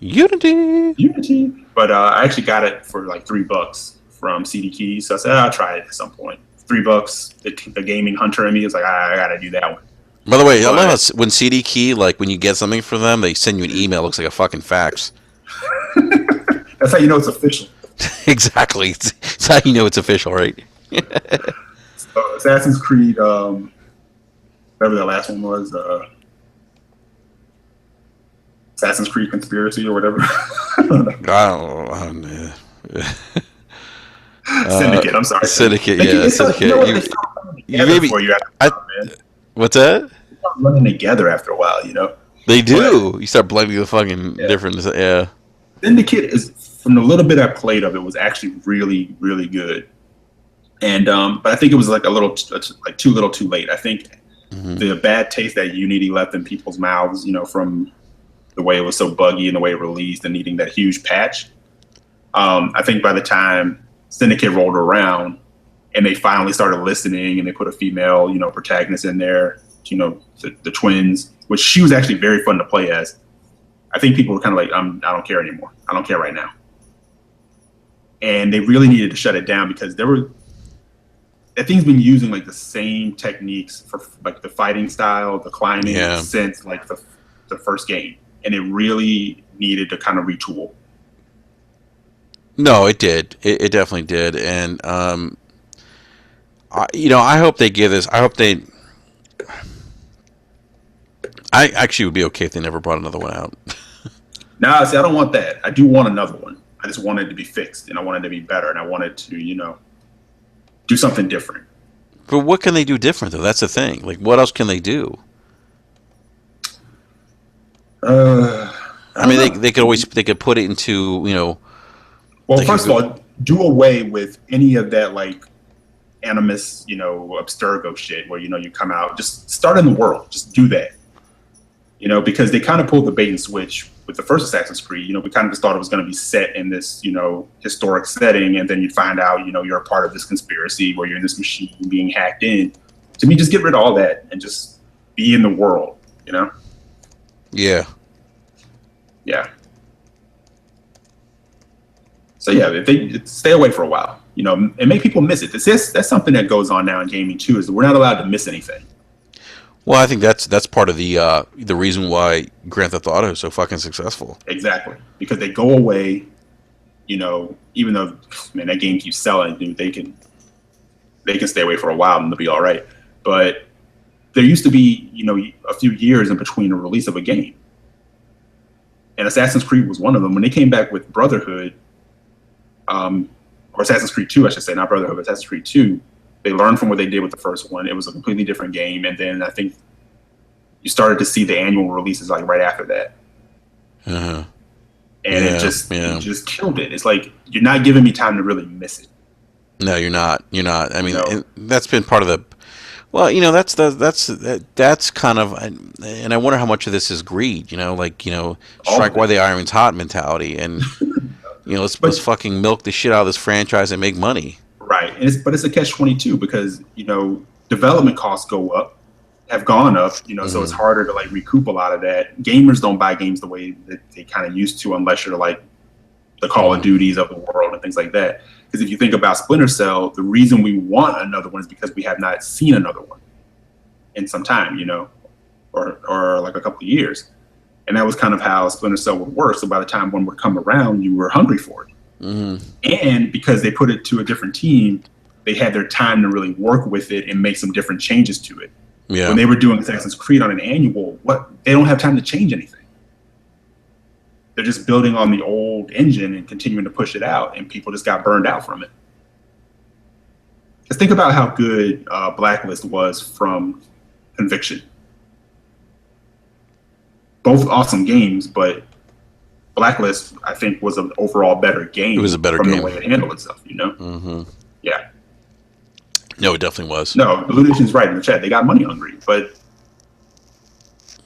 Unity. but I actually got it for like $3 from CD Keys. So I said I'll try it at some point. $3. The gaming hunter in me is like I gotta do that one. By the way, I But- love how when CD Key, like when you get something from them, they send you an email. It looks like a fucking fax. That's how you know it's official. Exactly. It's how you know it's official, right? So Assassin's Creed, whatever the last one was, Assassin's Creed Conspiracy or whatever. I don't know. Syndicate. I'm sorry. Syndicate, They- yeah, they start- Syndicate. You know what? You- They start running you together maybe- for you after a I- while, man. What's that? They start running together after a while, you know. They do. You start blending the fucking Yeah. different. Yeah. Syndicate is from the little bit I played of it was actually really, really good. And but I think it was like a little like too little, too late. I think the bad taste that Unity left in people's mouths, you know, from the way it was so buggy and the way it released and needing that huge patch. I think by the time Syndicate rolled around and they finally started listening and they put a female, you know, protagonist in there, you know, the twins, which she was actually very fun to play as. I think people were kind of like, I don't care anymore. I don't care right now. And they really needed to shut it down because that thing's been using like the same techniques for like the fighting style, the climbing since like the first game. And it really needed to kind of retool. No, it did. It definitely did. And I hope they give this. I hope they. I actually would be okay if they never brought another one out. Now, see, I don't want that. I do want another one. I just want it to be fixed and I want it to be better and I want it to, you know, do something different. But what can they do different though? That's the thing. Like, what else can they do? I mean, they could put it into Well, they first could of all, do away with any of that like animus, you know, abstergo shit where you come out. Just start in the world. Just do that. You know, because they kind of pulled the bait and switch with the first Assassin's Creed. You know, we kind of just thought it was going to be set in this, historic setting, and then you'd find out, you're a part of this conspiracy where you're in this machine being hacked in. To me, just get rid of all that and just be in the world. Yeah. Yeah. So yeah, if they stay away for a while, and make people miss it. That's something that goes on now in gaming too, is that we're not allowed to miss anything. Well, I think that's part of the reason why Grand Theft Auto is so fucking successful. Exactly, because they go away. Even though, man, that game keeps selling, dude, they can stay away for a while and they'll be all right. But there used to be, a few years in between the release of a game, and Assassin's Creed was one of them. When they came back with Brotherhood, or Assassin's Creed 2, I should say, not Brotherhood, but Assassin's Creed 2, they learned from what they did with the first one. It was a completely different game, and then I think you started to see the annual releases like right after that. Uh-huh. And it just killed it. It's like you're not giving me time to really miss it. No, you're not. You're not. I mean, that's been part of the. Well, that's kind of, and I wonder how much of this is greed. Strike while the iron's hot mentality, and let's fucking milk the shit out of this franchise and make money. Right, but it's a catch-22 because development costs have gone up. So it's harder to like recoup a lot of that. Gamers don't buy games the way that they kind of used to, unless you're like the Call of Duties of the world and things like that. Because if you think about Splinter Cell, the reason we want another one is because we have not seen another one in some time, or like a couple of years. And that was kind of how Splinter Cell would work. So by the time one would come around, you were hungry for it. Mm-hmm. And because they put it to a different team, they had their time to really work with it and make some different changes to it. Yeah. When they were doing Assassin's Creed on an annual, they don't have time to change anything. They're just building on the old engine and continuing to push it out, and people just got burned out from it. Just think about how good Blacklist was from Conviction. Both awesome games, but Blacklist, I think, was an overall better game. It was a better game. The way it handled itself, Mm-hmm. Yeah. No, it definitely was. No, Illumination's right in the chat. They got money hungry, but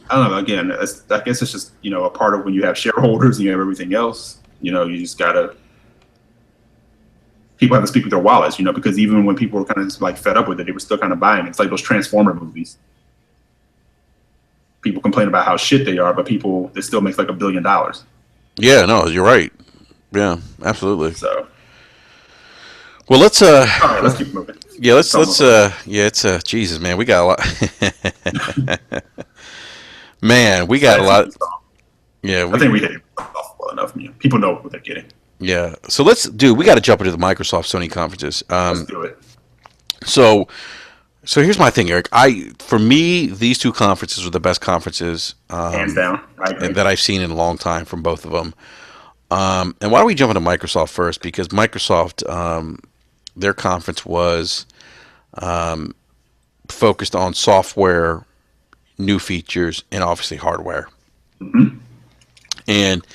I don't know. Again, I guess it's just a part of when you have shareholders and you have everything else. You just gotta. People have to speak with their wallets, because even when people were kind of just like fed up with it, they were still kind of buying it. It's like those Transformer movies. People complain about how shit they are, but it still makes like $1 billion. Yeah, no, you're right. Yeah, absolutely. So. Well, let's all right, let's keep moving. Yeah, it's Jesus, man, we got a lot. Man, we got a lot. Yeah, I think we hit it off well enough. People know what they're getting. Yeah, so we got to jump into the Microsoft Sony conferences. Let's do it. So here's my thing, Eric. For me, these two conferences were the best conferences, hands down, that I've seen in a long time from both of them. And why don't we jump into Microsoft first? Because Microsoft, their conference was focused on software, new features, and obviously hardware. Mm-hmm. And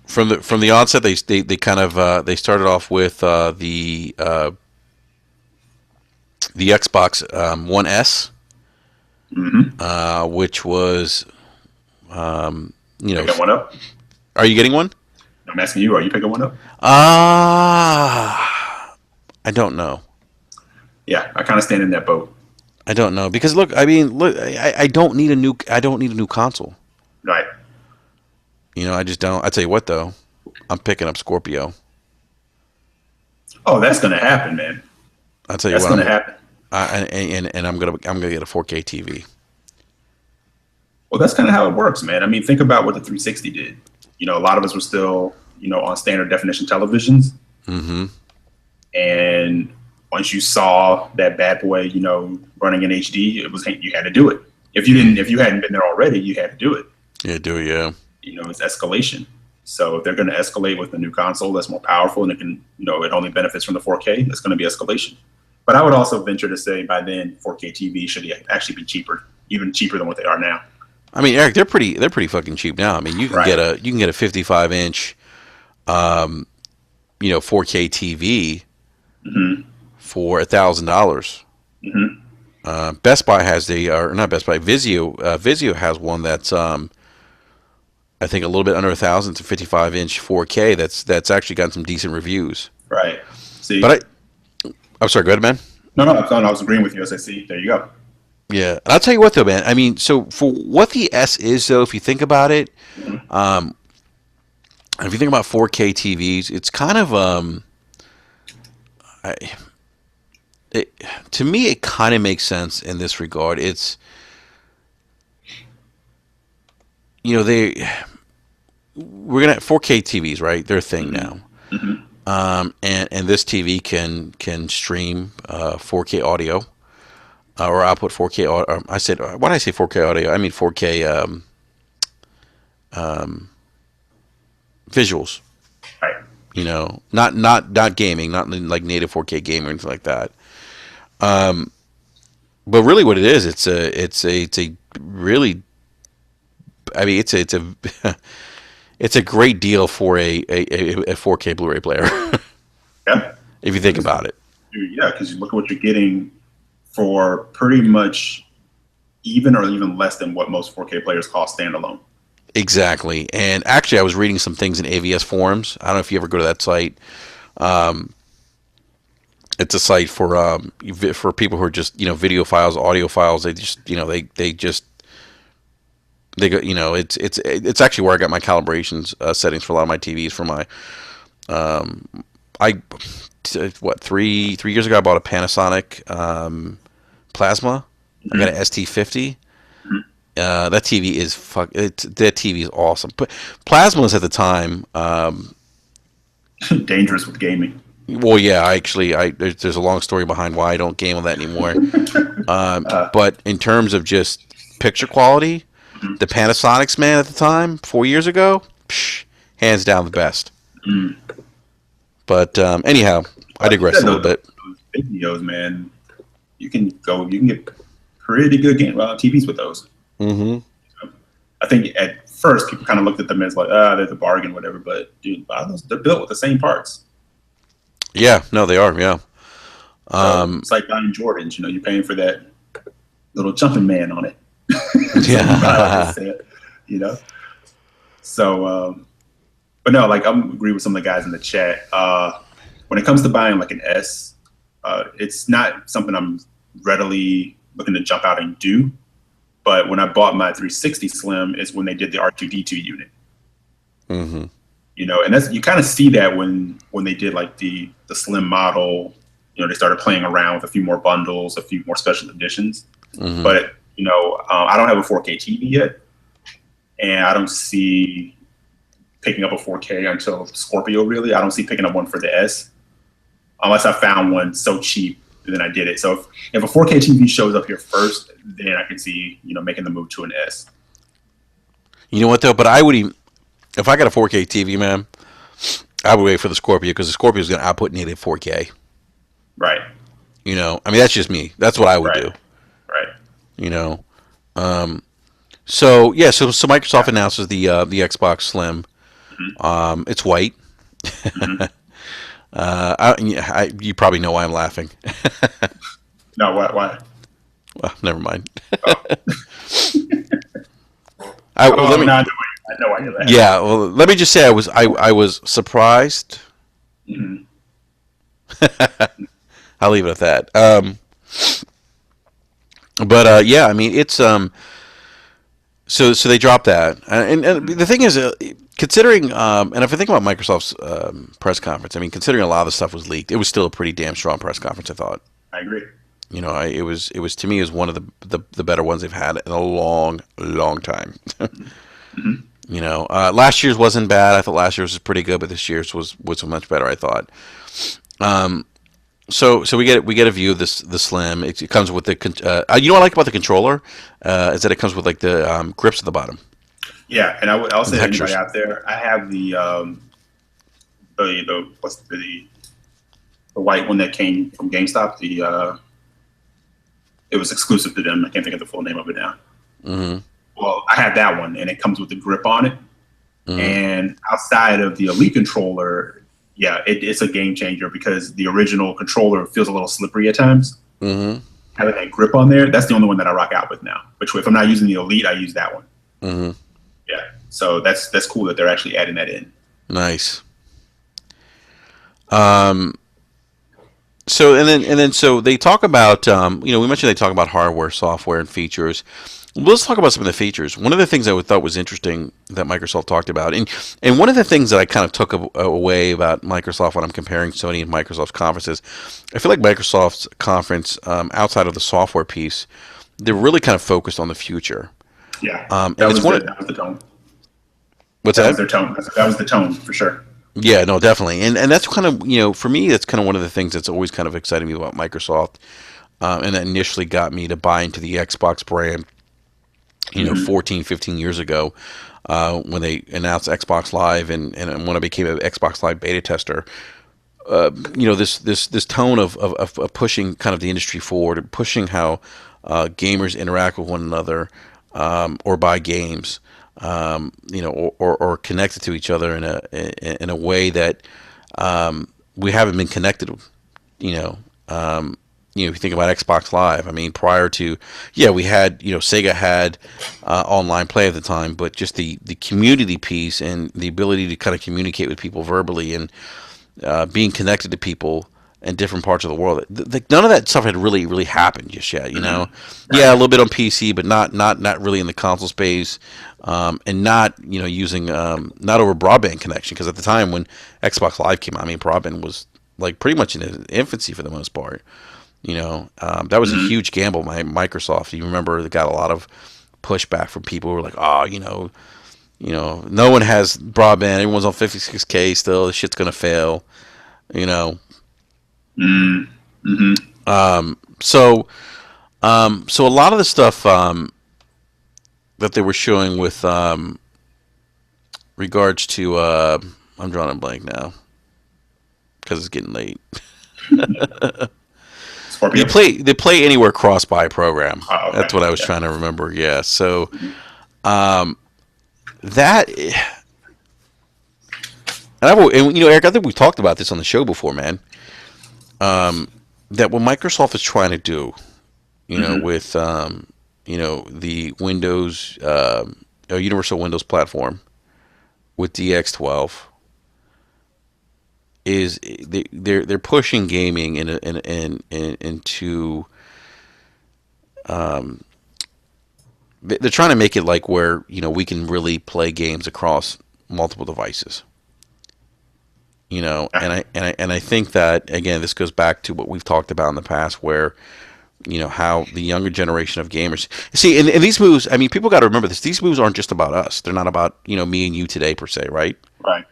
from the onset, they kind of they started off with the Xbox One S, which was Picking one up? Are you getting one? I'm asking you. Are you picking one up? I don't know. Yeah, I kind of stand in that boat. I don't know because I don't need a new console. Right. I just don't. I tell you what though, I'm picking up Scorpio. Oh, that's gonna happen, man. I'll tell you that's what. That's gonna happen. And I'm gonna get a 4K TV. Well, that's kind of how it works, man. I mean, think about what the 360 did. A lot of us were still, on standard definition televisions. Mm-hmm. And once you saw that bad boy, running in HD, you had to do it. If you hadn't been there already, you had to do it. Yeah, do it. Yeah. It's escalation. So if they're going to escalate with a new console that's more powerful and it can, it only benefits from the 4K, it's going to be escalation. But I would also venture to say by then 4K TV should actually be cheaper, even cheaper than what they are now. I mean, Eric, they're pretty fucking cheap now. I mean, you can get a 55-inch, 4K TV for $1,000. Mm-hmm. Best Buy has not Best Buy, Vizio. Vizio has one that's I think a little bit under $1,000. It's a 55-inch 4K. That's actually gotten some decent reviews. Right. See, but I'm sorry. Go ahead, man. No, I was agreeing with you. As I see, there you go. Yeah, and I'll tell you what though, man. I mean, so for what the S is, though, if you think about it, if you think about 4K TVs, it's kind of to me, it kind of makes sense in this regard. It's we're gonna have 4K TVs, right? They're a thing now. Mm-hmm. and this TV can stream 4K audio or output 4K. I said, why did I say 4K audio? I mean 4K visuals. Right. You know, not gaming, not like native 4K game or anything like that. But really, what it is, it's a really, I mean, it's a it's a great deal for a 4K Blu-ray player Yeah. if you think about it. Yeah, because you look at what you're getting for pretty much even or even less than what most 4K players cost standalone. Exactly. And actually, I was reading some things in AVS forums. I don't know if you ever go to that site. Um, it's a site for people who are just video files, audio files. They just they just they go it's actually where I got my calibrations settings for a lot of my TVs for my I what 3 years ago I bought a Panasonic plasma. I got an ST50. That TV is that TV is awesome. But plasmas at the time. Dangerous with gaming. Well, yeah, there's a long story behind why I don't game on that anymore. But in terms of just picture quality, the Panasonics, man, at the time, 4 years ago, hands down the best. Mm. But anyhow, I digress a little bit. Those videos, man, you can get pretty good game TVs with those. Mm-hmm. I think at first people kind of looked at them as like, there's a bargain, whatever. But dude, they're built with the same parts. Yeah, no, they are. Yeah. It's like buying Jordans. You're paying for that little jumping man on it. Yeah. So, but no, like I agree with some of the guys in the chat. When it comes to buying like an S, it's not something I'm readily looking to jump out and do. But when I bought my 360 Slim, is when they did the R2D2 unit. Mm-hmm. And that's, you kind of see that when they did like the Slim model. They started playing around with a few more bundles, a few more special editions. Mm-hmm. But I don't have a 4K TV yet, and I don't see picking up a 4K until Scorpio. Really, I don't see picking up one for the S unless I found one so cheap and then I did it. So if a 4K TV shows up here first, then I can see making the move to an S. You know what though? But I would even, if I got a 4K TV, man, I would wait for the Scorpio because the Scorpio is going to output native 4K. Right. I mean, that's just me. That's what I would do. Right. So yeah, so Microsoft announces the Xbox Slim. Mm-hmm. It's white. Mm-hmm. You probably know why I'm laughing. No, why? Well, never mind. Oh. I know why you're laughing. Yeah, well, let me just say I was surprised. Mm-hmm. I'll leave it at that. But yeah, I mean it's so they dropped that, and the thing is, considering and if I think about Microsoft's press conference, I mean considering a lot of the stuff was leaked, it was still a pretty damn strong press conference. I thought. I agree. It was to me as one of the better ones they've had in a long time. Mm-hmm. Last year's wasn't bad. I thought last year's was pretty good, but this year's was much better. I thought. So we get a view of the Slim. It comes with the what I like about the controller is that it comes with like the grips at the bottom. Yeah, and I'll say to anybody out there, I have the white one that came from GameStop. It was exclusive to them. I can't think of the full name of it now. Mm-hmm. Well, I have that one, and it comes with the grip on it. Mm-hmm. And outside of the Elite controller, yeah, it's a game changer because the original controller feels a little slippery at times. Mm-hmm. Having that grip on there, that's the only one that I rock out with now. Which, if I'm not using the Elite, I use that one. Mm-hmm. Yeah, so that's cool that they're actually adding that in. Nice. So so they talk about we mentioned they talk about hardware, software, and features. Let's talk about some of the features. One of the things I thought was interesting that Microsoft talked about, and one of the things that I kind of took away about Microsoft when I'm comparing Sony and Microsoft's conferences, I feel like Microsoft's conference, outside of the software piece, they're really kind of focused on the future. Yeah, that was the tone. What's that? That was their tone. That was the tone for sure. Yeah, no, definitely, and that's kind of for me that's kind of one of the things that's always kind of excited me about Microsoft, and that initially got me to buy into the Xbox brand. Hmm. 14, 15 years ago, when they announced Xbox Live, and when I became an Xbox Live beta tester, this tone of pushing kind of the industry forward and pushing how gamers interact with one another, or buy games, or connected to each other in a way that we haven't been connected. You know, if you think about Xbox Live, I mean, prior to, yeah, we had, Sega had online play at the time, but just the community piece and the ability to kind of communicate with people verbally and being connected to people in different parts of the world. None of that stuff had really happened just yet. Hmm. Yeah, a Right. little bit on PC, but not really in the console space, and not using not over broadband connection, because at the time when Xbox Live came out, I mean, broadband was like pretty much in its infancy for the most part. That was a Hmm. huge gamble by Microsoft. You remember it got a lot of pushback from people who were like, oh, no one has broadband. Everyone's on 56K still. This shit's gonna fail. You know, Hmm. Hmm. so so a lot of the stuff that they were showing with regards to I'm drawing a blank now because it's getting late. Scorpio. The Play Anywhere cross buy program. Oh, That's okay. what I was Yeah. trying to remember. Yeah. So Hmm. that and Eric, I think we talked about this on the show before, man. That what Microsoft is trying to do, Hmm. with the Windows Universal Windows platform with DX12 is they're pushing gaming into they're trying to make it like where we can really play games across multiple devices. Yeah. And I think that again this goes back to what we've talked about in the past, where how the younger generation of gamers see, and these moves, I mean, people got to remember this, these moves aren't just about us, they're not about me and you today per se, right? Right.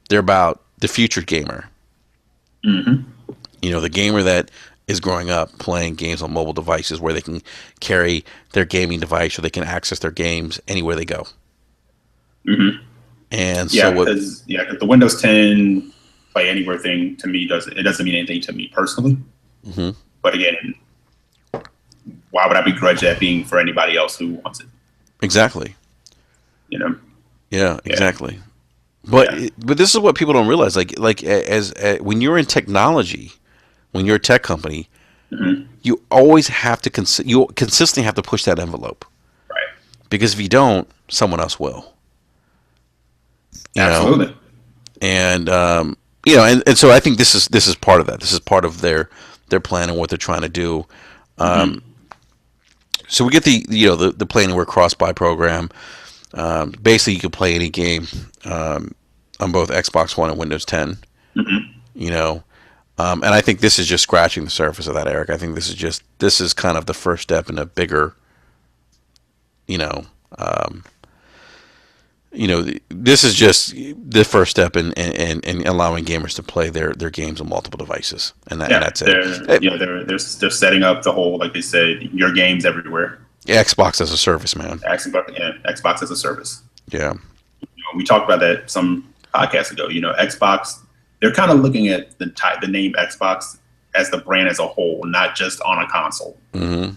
They're about the future gamer, Hmm. the gamer that is growing up playing games on mobile devices where they can carry their gaming device or they can access their games anywhere they go. Hmm. And so Yeah, what? because the Windows 10 Play Anywhere thing to me doesn't mean anything to me personally. Mhm. But again, why would I begrudge that being for anybody else who wants it? Exactly. You know? Yeah, Yeah. exactly. but Yeah. but this is what people don't realize, like as when you're in technology, when you're a tech company, Hmm. you always have to you consistently have to push that envelope, Right. because if you don't, someone else will. You know, Absolutely. and and so I think this is part of that. This is part of their plan and what they're trying to do. Hmm. So we get the Play Anywhere cross buy program. Basically, you can play any game on both Xbox One and Windows 10. Hmm. You know, and I think this is just scratching the surface of that, Eric. I think this is kind of the first step in a bigger, you know, um, this is just the first step in allowing gamers to play their games on multiple devices, and Yeah. that's it. Eh, They're setting up the whole, like they said, your games everywhere. Xbox as a service, man. Xbox as a service. Yeah. We talked about that some podcasts ago. Xbox, they're kind of looking at the name Xbox as the brand as a whole, not just on a console. Hmm.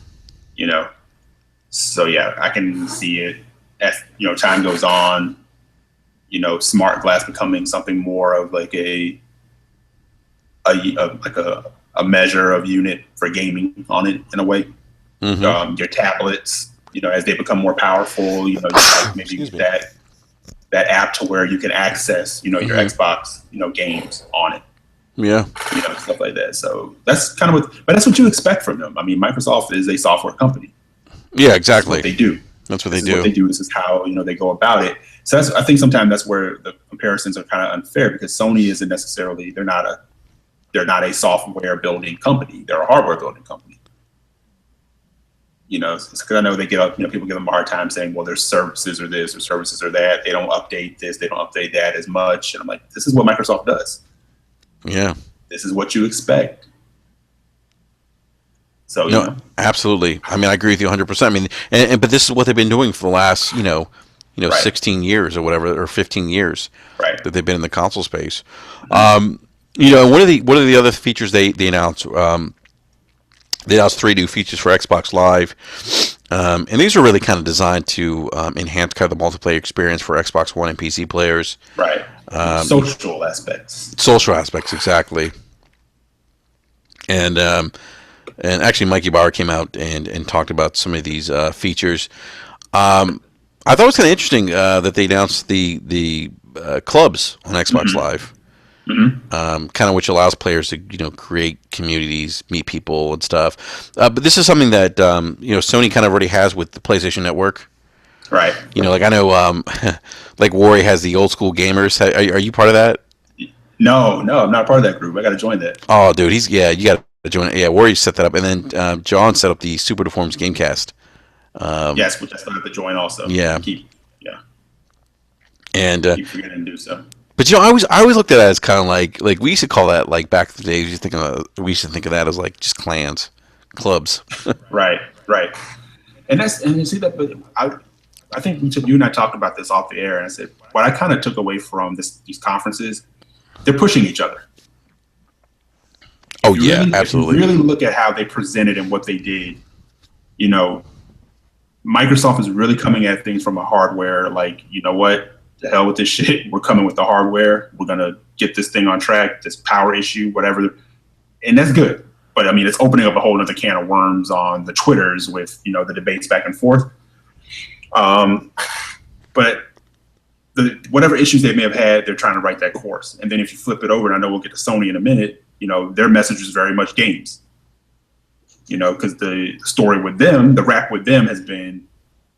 You know, so yeah, I can see it as time goes on. Smart glass becoming something more of like a measure of unit for gaming on it in a way. Hmm. Your tablets, as they become more powerful, you might maybe Excuse get me. that app to where you can access, your Hmm. Xbox, games on it, Yeah. stuff like that. So that's kind of but that's what you expect from them. I mean, Microsoft is a software company. Yeah. This is what Exactly. they do. That's what they This is what do. they do. This is how they go about it. So I think sometimes that's where the comparisons are kind of unfair, because Sony isn't necessarily they're not a software building company. They're a hardware building company. because I know they get up, people give them a hard time saying, well, there's services or this or services or that. They don't update this, they don't update that as much. And I'm like, this is what Microsoft does. Yeah. This is what you expect. So, No, absolutely. I mean, I agree with you 100%. I mean, but this is what they've been doing for the last, right, 16 years or whatever, or 15 years right. that they've been in the console space. One of the other features they announced, they announced 3 new features for Xbox Live, and these are really kind of designed to enhance kind of the multiplayer experience for Xbox One and PC players. Right. Social aspects. Social aspects, exactly. And actually, Mikey Bauer came out and talked about some of these features. I thought it was kind of interesting that they announced the clubs on Xbox Live, kind of which allows players to create communities, meet people, and stuff. But this is something that Sony kind of already has with the PlayStation Network. Right. Like I know, like Wari has the old school gamers. Are you part of that? No, I'm not part of that group. I got to join that. Oh, dude, you got to join it. Yeah, Wari set that up, and then John set up the Super Deforms Gamecast. Yes, which I still have to join also. Yeah. And keep forgetting to do so. But I always looked at it as kind of like we used to call that, like back in the days. We used to think of that as like just clans, clubs. Right. And you see that, but I think you and I talked about this off the air, and I said what I kind of took away from these conferences, they're pushing each other. Oh yeah, absolutely. If you really look at how they presented and what they did, Microsoft is really coming at things from a hardware, like, you know what, the hell with this shit. We're coming with the hardware. We're going to get this thing on track, this power issue, whatever. And that's good. But I mean, it's opening up a whole other can of worms on the Twitters with, the debates back and forth. But whatever issues they may have had, they're trying to write that course. And then if you flip it over, and I know we'll get to Sony in a minute, their message is very much games. Because the story with them, the rap with them has been,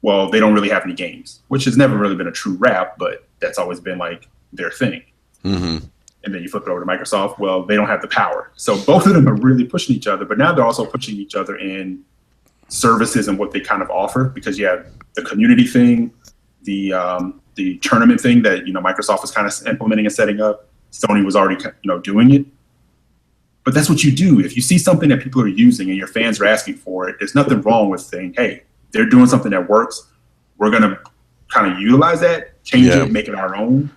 well, they don't really have any games, which has never really been a true rap, but that's always been like their thing. Mm-hmm. And then you flip it over to Microsoft, well, they don't have the power. So both of them are really pushing each other, but now they're also pushing each other in services and what they kind of offer, because you have the community thing, the tournament thing that, Microsoft was kind of implementing and setting up. Sony was already, doing it. But that's what you do. If you see something that people are using and your fans are asking for it, there's nothing wrong with saying, hey, they're doing something that works. We're going to kind of utilize that, change it, make it our own,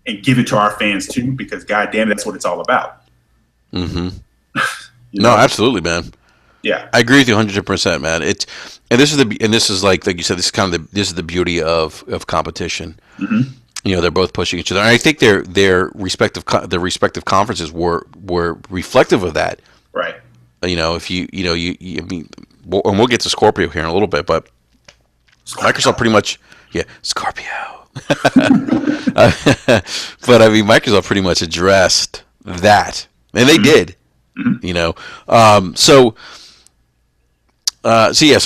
and give it to our fans too, because goddamn, that's what it's all about. Mm-hmm. No, absolutely, man. Yeah, I agree with you 100%, man. This is like you said, this is the beauty of competition. Mm-hmm. They're both pushing each other, and I think their respective conferences were reflective of that. Right. If I mean, and we'll get to Scorpio here in a little bit, but Microsoft pretty much, Scorpio. But I mean, Microsoft pretty much addressed that, and they did. Mm-hmm. So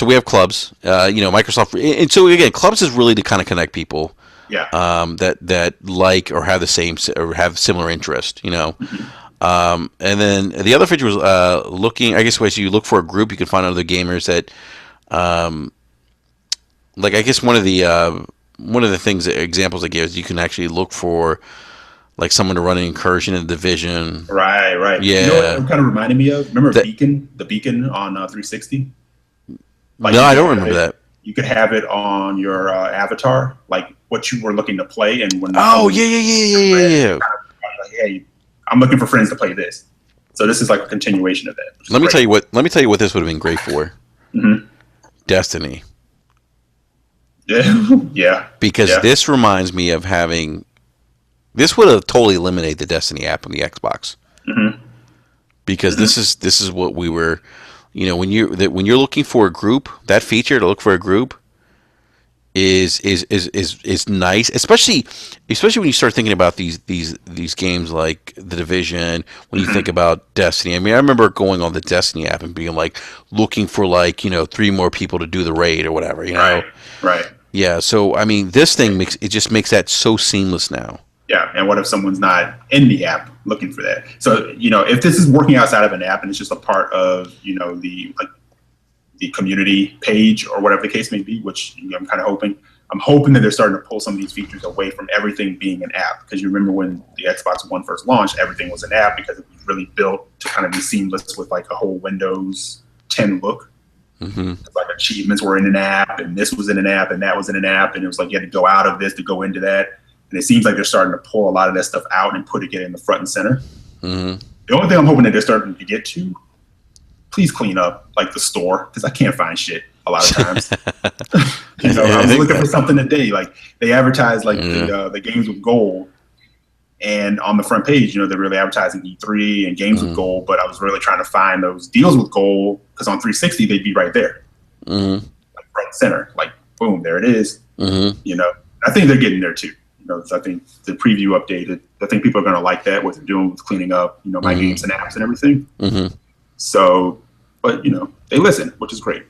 we have clubs. Microsoft, and so again, clubs is really to kind of connect people. Yeah. That like or have the same or have similar interest. And then the other feature was looking. I guess as you look for a group, you can find other gamers that, like I guess one of the things examples I gave is you can actually look for like someone to run an incursion in the division. Right. Yeah. You know what it kind of reminded me of? Remember the beacon on 360? Like, no, I don't remember that. You could have it on your avatar, like what you were looking to play, and when yeah. Like, hey, I'm looking for friends to play this. So this is like a continuation of that. Let me tell you what this would have been great for. Mm-hmm. Destiny. Yeah. Because this reminds me of having. This would have totally eliminated the Destiny app on the Xbox. Mm-hmm. Because this is what we were. When you're looking for a group, that feature to look for a group is nice, especially when you start thinking about these games like The Division. When you think about Destiny, I mean, I remember going on the Destiny app and being like looking for 3 more people to do the raid or whatever. Right. Yeah. So I mean, this thing just makes that so seamless now. Yeah, and what if someone's not in the app looking for that? So, if this is working outside of an app and it's just a part of, the the community page or whatever the case may be, which I'm kind of hoping. I'm hoping that they're starting to pull some of these features away from everything being an app. Because you remember when the Xbox One first launched, everything was an app because it was really built to kind of be seamless with like a whole Windows 10 look. Mm-hmm. Like achievements were in an app, and this was in an app, and that was in an app, and it was like you had to go out of this to go into that. And it seems like they're starting to pull a lot of that stuff out and putting it in the front and center. Mm-hmm. The only thing I'm hoping that they're starting to get to, please clean up like the store, because I can't find shit a lot of times. I was looking for something today. Like they advertise like the games with gold, and on the front page, they're really advertising E3 and games with gold. But I was really trying to find those deals with gold because on 360 they'd be right there, like front and center. Like boom, there it is. I think they're getting there too. I think the preview updated. I think people are going to like that, what they're doing with cleaning up, my games and apps and everything. So, but they listen, which is great.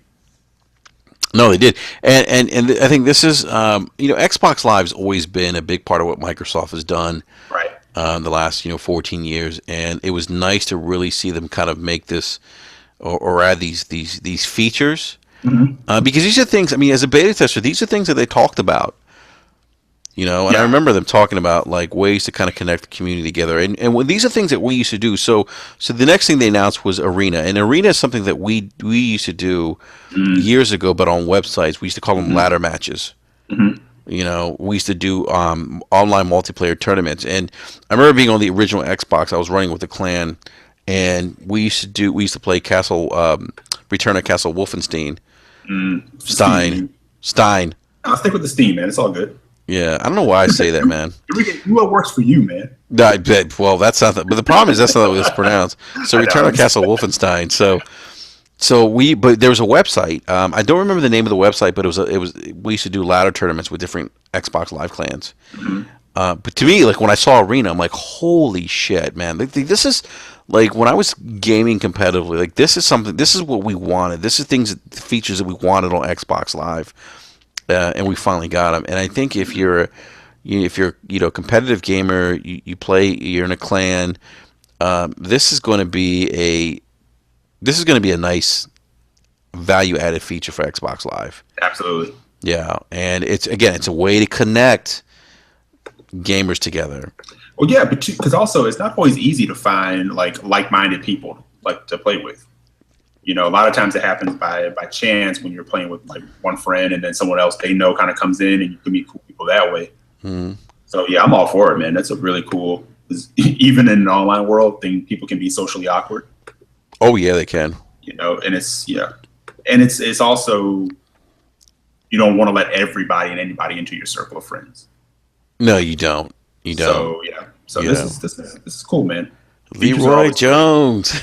No, they did, and I think this is Xbox Live's always been a big part of what Microsoft has done, right? The last 14 years, and it was nice to really see them kind of make this or add these features because these are things. I mean, as a beta tester, these are things that they talked about. And I remember them talking about like ways to kind of connect the community together, and these are things that we used to do. So the next thing they announced was Arena, and Arena is something that we used to do years ago, but on websites. We used to call them ladder matches. We used to do online multiplayer tournaments, and I remember being on the original Xbox. I was running with the clan, and we used to play Return of Castle Wolfenstein. Stein. I'll stick with the Steam, man. It's all good. Yeah, I don't know why I say that, man. What works for you, man? Well, that's not. But the problem is that's not what it's pronounced. So Return of Castle Wolfenstein. But there was a website. I don't remember the name of the website, but we used to do ladder tournaments with different Xbox Live clans. But to me, like when I saw Arena, I'm like, holy shit, man! This is like when I was gaming competitively. Like this is something. This is what we wanted. This is features that we wanted on Xbox Live. And we finally got them. And I think if you're a competitive gamer, you're in a clan, this is going to be a nice value added feature for Xbox Live. Absolutely. Yeah, and it's a way to connect gamers together. Well, yeah, but because also it's not always easy to find like-minded people to play with. A lot of times it happens by chance when you're playing with like one friend and then someone else they know kind of comes in and you can meet cool people that way. So yeah, I'm all for it, man. That's a really cool. Even in an online world, people can be socially awkward. Oh yeah, they can. And it's also you don't want to let everybody and anybody into your circle of friends. No, you don't. You don't. So yeah. So this is cool, man. Leroy Jones.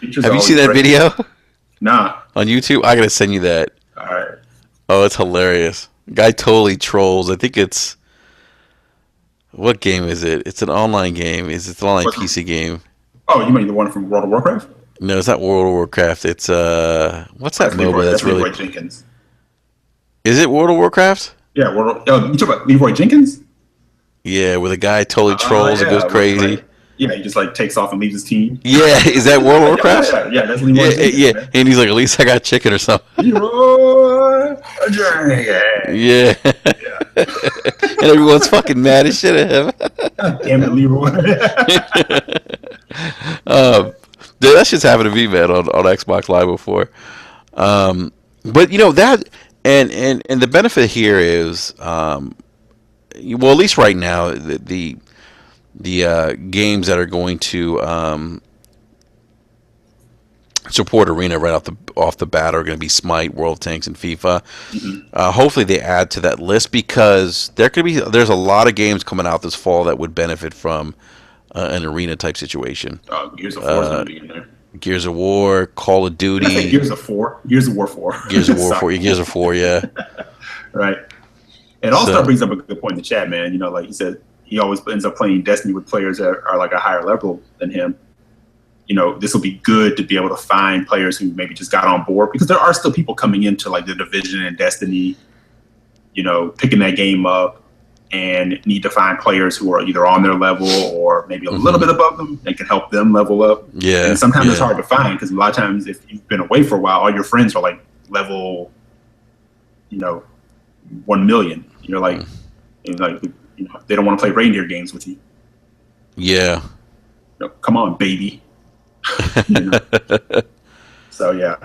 Have you seen that video? Nah. On YouTube? I gotta send you that. All right. Oh, it's hilarious. Guy totally trolls. I think it's... What game is it? It's an online game. It's an online PC game. Oh, you mean the one from World of Warcraft? No, it's not World of Warcraft. It's what's that MOBA that's really... Leroy Jenkins. Is it World of Warcraft? Yeah, you talk about Leroy Jenkins? Yeah, where the guy totally trolls and goes crazy. Yeah, he just takes off and leaves his team. Yeah, is that World of Warcraft? Yeah, that's Leroy Jenkins. Yeah, and he's like, at least I got chicken or something. Leroy Jenkins. Yeah. And everyone's fucking mad as shit at him. God damn it, Leroy. Dude, that shit's happened to me, man, on Xbox Live before. But that and the benefit here is, well, at least right now, the games that are going to support Arena right off the bat are going to be Smite, World of Tanks, and FIFA. Hopefully they add to that list because there's a lot of games coming out this fall that would benefit from an Arena type situation. Gears of War is going to be in there. Gears of War, Call of Duty. I think Gears of War 4. Gears of War 4. Gears of 4, yeah. Right. And All-Star brings up a good point in the chat, man. Like he said, he always ends up playing Destiny with players that are like a higher level than him. This will be good to be able to find players who maybe just got on board because there are still people coming into the Division and Destiny, picking that game up. and need to find players who are either on their level or maybe a little Mm-hmm. bit above them and can help them level up. Yeah. And sometimes it's Yeah. hard to find because a lot of times if you've been away for a while, all your friends are like level, 1 million. You're like, they don't want to play reindeer games with you. Yeah. Come on, baby. You know? So yeah.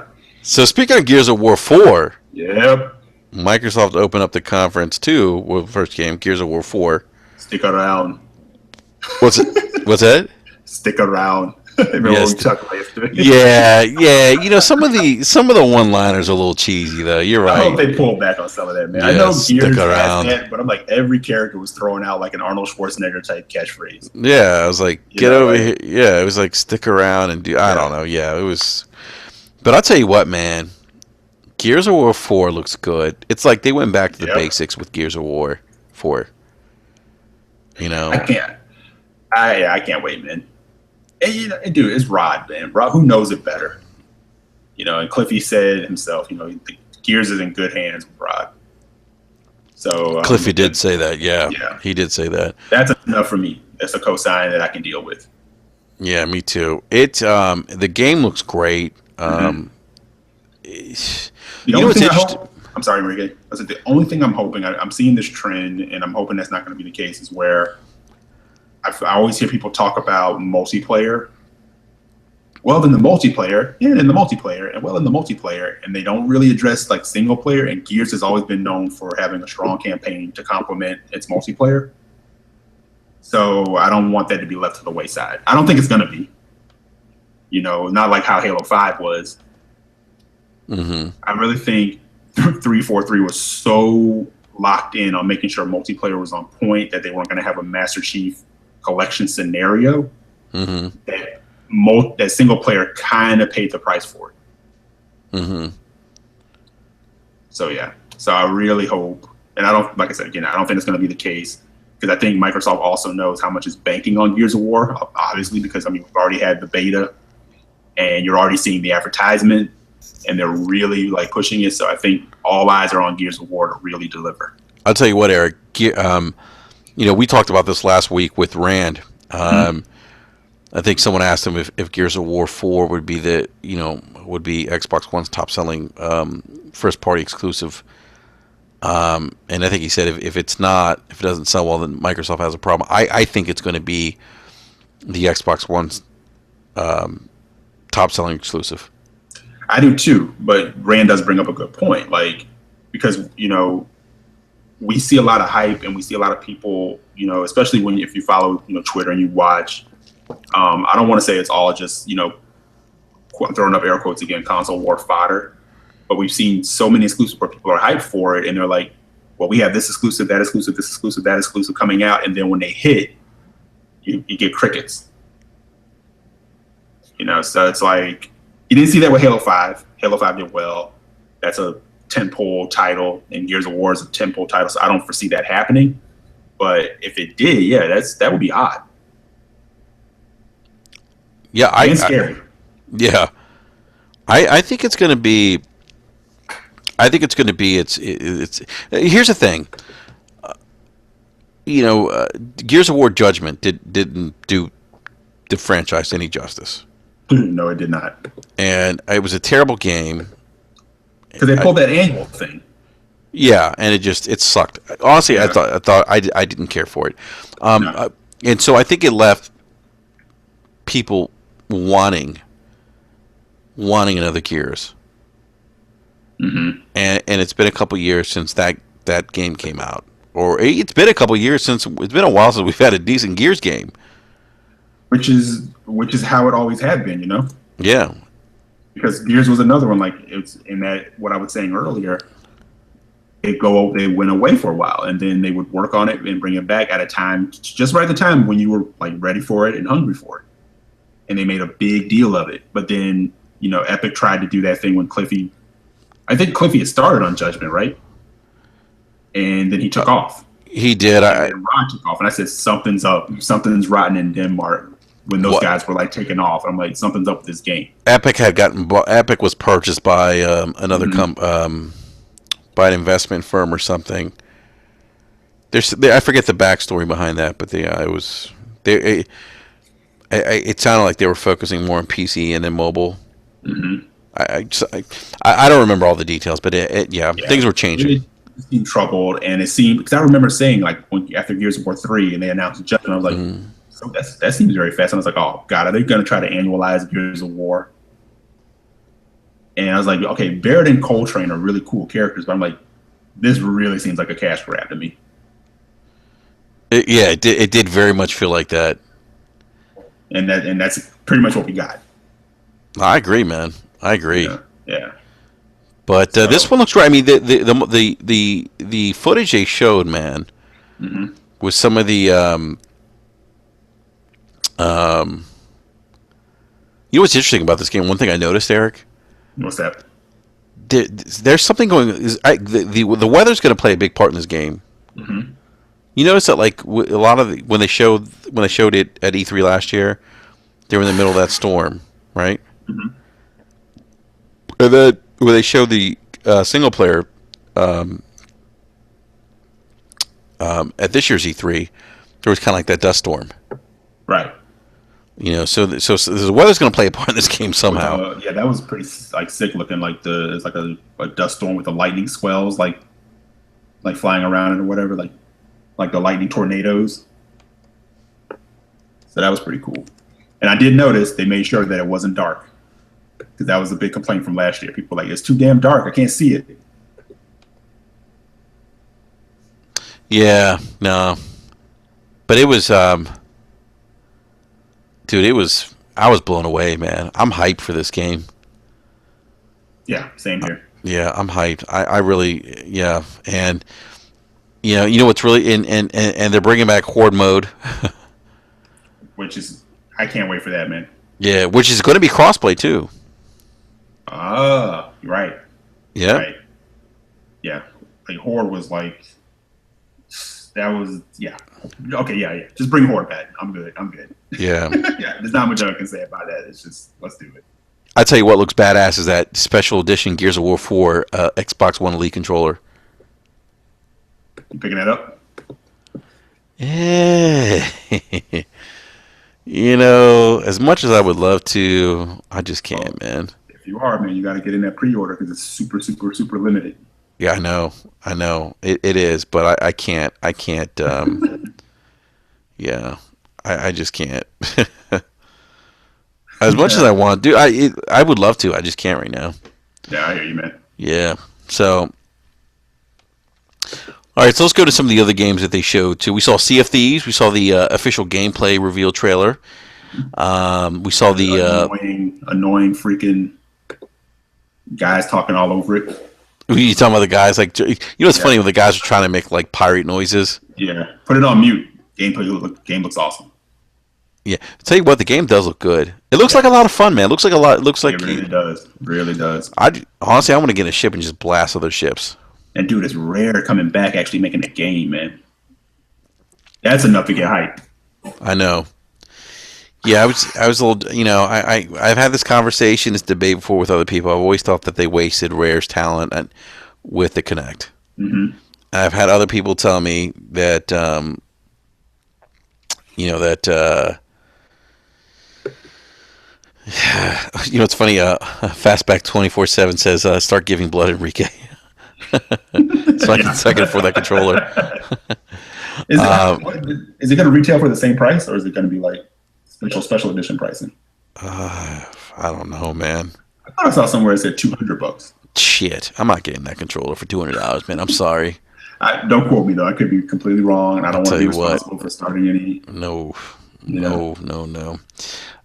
So speaking of Gears of War 4, Yep. Microsoft opened up the conference too with the first game, Gears of War 4. Stick around. What's it? What's that? Stick around. Remember Yes. when we talked yesterday? Yeah. Some of the one-liners are a little cheesy though. You're I hope right. they pull back on some of that, man. Yeah, I know stick Gears around. has that, but I'm like every character was throwing out like an Arnold Schwarzenegger type catchphrase. Yeah, I was like, You get know, over like- here. Yeah, it was like stick around and do. I Yeah. don't know. Yeah, it was. But I'll tell you what, man. Gears of War 4 looks good. It's like they went back to the Yep. basics with Gears of War 4. I can't. I can't wait, man. And, dude, it's Rod, man. Rod, who knows it better? And Cliffy said himself, the Gears is in good hands with Rod. So Cliffy did say that. Yeah, Yeah. he did say that. That's enough for me. That's a cosign that I can deal with. Yeah, me too. The game looks great. The know only what's thing I interesting? hope, I'm sorry, Enrique. I said the only thing I'm hoping, I'm seeing this trend, and I'm hoping that's not going to be the case, is where I always hear people talk about multiplayer. Well, then the multiplayer, and in the multiplayer, and well, in the multiplayer, and they don't really address like single player. And Gears has always been known for having a strong campaign to complement its multiplayer. So I don't want that to be left to the wayside. I don't think it's going to be. Not like how Halo 5 was. Mm-hmm. I really think 343 was so locked in on making sure multiplayer was on point that they weren't going to have a Master Chief collection scenario Mm-hmm. that single player kind of paid the price for it. Mm-hmm. So yeah, so I really hope, and I don't, like I said again, I don't think it's going to be the case because I think Microsoft also knows how much is banking on Gears of War, obviously, because we've already had the beta, and you're already seeing the advertisement, and they're really like pushing it. So I think all eyes are on Gears of War to really deliver. I'll tell you what, Eric. We talked about this last week with Rand. I think someone asked him if Gears of War 4 would be Xbox One's top selling first party exclusive. And I think he said if it doesn't sell well, then Microsoft has a problem. I think it's going to be the Xbox One's top selling exclusive. I do too, but Rand does bring up a good point, because we see a lot of hype and we see a lot of people, especially if you follow Twitter and you watch. I don't want to say it's all just throwing up air quotes again, console war fodder, but we've seen so many exclusives where people are hyped for it and they're like, well, we have this exclusive, that exclusive, this exclusive, that exclusive coming out, and then when they hit, you get crickets. So it's like you didn't see that with Halo 5. Halo 5 did well. That's a tentpole title, and Gears of War is a tentpole title, so I don't foresee that happening. But if it did, yeah, that would be odd. Yeah, And scary. I think it's going to be. I think it's going to be. It's. Here's the thing. Gears of War Judgment didn't do the franchise any justice. No, it did not. And it was a terrible game. Because they pulled that annual thing. Yeah, and it sucked. Honestly, Yeah. I thought I didn't care for it. No. And so I think it left people wanting another Gears. Mm-hmm. And it's been a couple years since that game came out. Or it's been a couple years it's been a while since we've had a decent Gears game. Which is how it always had been, Yeah. Because Gears was another one, like it's in that what I was saying earlier. They went away for a while, and then they would work on it and bring it back at a time, just right at the time when you were like ready for it and hungry for it. And they made a big deal of it. But then, Epic tried to do that thing when I think Cliffy had started on Judgment, right? And then he took off. He did. And then Ron took off, and I said, something's up. Something's rotten in Denmark. When those guys were like taking off, I'm like, something's up with this game. Epic was purchased by another by an investment firm or something. I forget the backstory behind that, but it was they. It sounded like they were focusing more on PC and then mobile. Mm-hmm. I, I, just- I don't remember all the details, but yeah, Yeah, things were changing. it seemed troubled, and it seemed because I remember saying like when after Gears of War 3 and they announced Judgment, I was like, Mm. so that seems very fast. And I was like, oh god, are they going to try to annualize Gears of War? And I was like, okay, Barrett and Coltrane are really cool characters, but I'm like, this really seems like a cash grab to me. Yeah, it did very much feel like that. And that's pretty much what we got. I agree, man. I agree. Yeah, yeah. But this So, one looks right. I mean, the footage they showed, man, mhm. with some of the um, you know what's interesting about this game? One thing I noticed, Eric, What's that? there's something going. The weather's going to play a big part in this game. Hmm. You notice that like a lot of when they showed it at E3 last year, they were in the middle of that storm, right? Hmm. And then when they showed the single player at this year's E3, there was kind of like that dust storm. Right. You know, so the weather's going to play a part in this game somehow. Yeah, that was pretty like sick looking. Like it's like a dust storm with the lightning swells like flying around it or whatever. Like the lightning tornadoes. So that was pretty cool. And I did notice they made sure that it wasn't dark because that was a big complaint from last year. People were like, it's too damn dark. I can't see it. Yeah, no, but it was, dude, it was. I was blown away, man. I'm hyped for this game. Yeah, same here. Yeah, I'm hyped. I really, yeah, and you know what's really and they're bringing back Horde mode. Which is, I can't wait for that, man. Yeah, which is going to be crossplay too. Ah, you're right. You're Yeah, right. Yeah. Like Horde was like, that was, yeah. Okay, yeah, yeah. Just bring Horde back. I'm good. I'm good. yeah. Yeah, there's not much I can say about that. It's just, let's do it. I tell you what looks badass is that special edition Gears of War 4 Xbox One Elite controller. You picking that up? Yeah. You know, as much as I would love to, I just Well, can't, man. if you are, man, you got to get in that pre-order because it's super, super, super limited. Yeah, I know. I know. It is, but I can't. I can't. Yeah, I just can't. As much as Yeah, I want, dude, I would love to. I just can't right now. yeah, I hear you, man. Yeah. So, all right. So let's go to some of the other games that they showed too. We saw Sea of Thieves. We saw the official gameplay reveal trailer. We saw the. Annoying freaking guys talking all over it. You talking about the guys like you know? It's Yeah, funny when the guys are trying to make like pirate noises. yeah. Put it on mute. Game looks awesome. Yeah. Tell you what, the game does look good. It looks like Yeah, a lot of fun, man. It looks like a lot. It looks it like really does. Really does. I honestly I want to get in a ship and just blast other ships. And dude, it's rare coming back actually making a game, man. That's enough to get hyped. I know. Yeah, I was a little. You know, I've had this conversation, this debate before with other people. I've always thought that they wasted Rare's talent with the Connect. Hmm. I've had other people tell me that you know that you know it's funny. Fastback 24/7 says start giving blood, Enrique. Yeah. So I can afford that controller. Is Um, it going to retail for the same price, or is it going to be like special edition pricing? I don't know, man. I thought I saw somewhere it said $200. Shit, I'm not getting that controller for $200, man. I'm sorry. Don't quote me though. I could be completely wrong, and I I'll don't want tell to be you what. responsible for starting any. No, You know. no.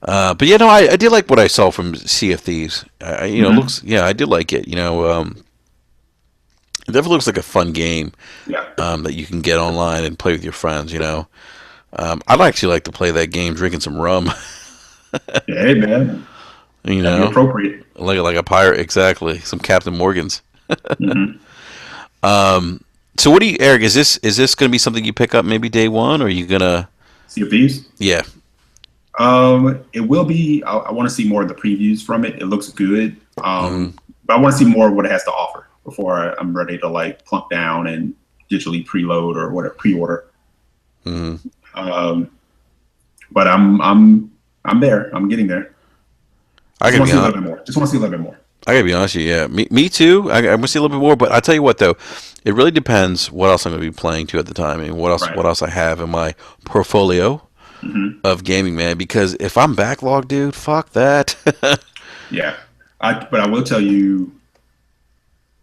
But yeah, no, I did like what I saw from Sea of Thieves. You know, Hmm. looks. Yeah, I did like it. You know, it definitely looks like a fun game Yeah. that you can get online and play with your friends. You know, I'd actually like to play that game drinking some rum. Yeah, hey man, You that'd be know, appropriate. like a pirate, exactly. Some Captain Morgans. Hmm. So what do you, Eric? Is this going to be something you pick up maybe day one, or are you gonna? Sea of Thieves. Yeah. It will be. I want to see more of the previews from it. It looks good. Hmm. But I want to see more of what it has to offer before I'm ready to like plunk down and digitally preload or whatever pre-order. Mm-hmm. But I'm there. I'm getting there. I Just gotta want be to see a honest. little bit more. Just want to see a little bit more. I gotta be honest with you. Yeah, me too. I want to see a little bit more, but I tell you what though, it really depends what else I'm gonna be playing to at the time, and Right. what else I have in my portfolio Hmm. of gaming, man. Because if I'm backlogged, dude, fuck that. Yeah. But I will tell you,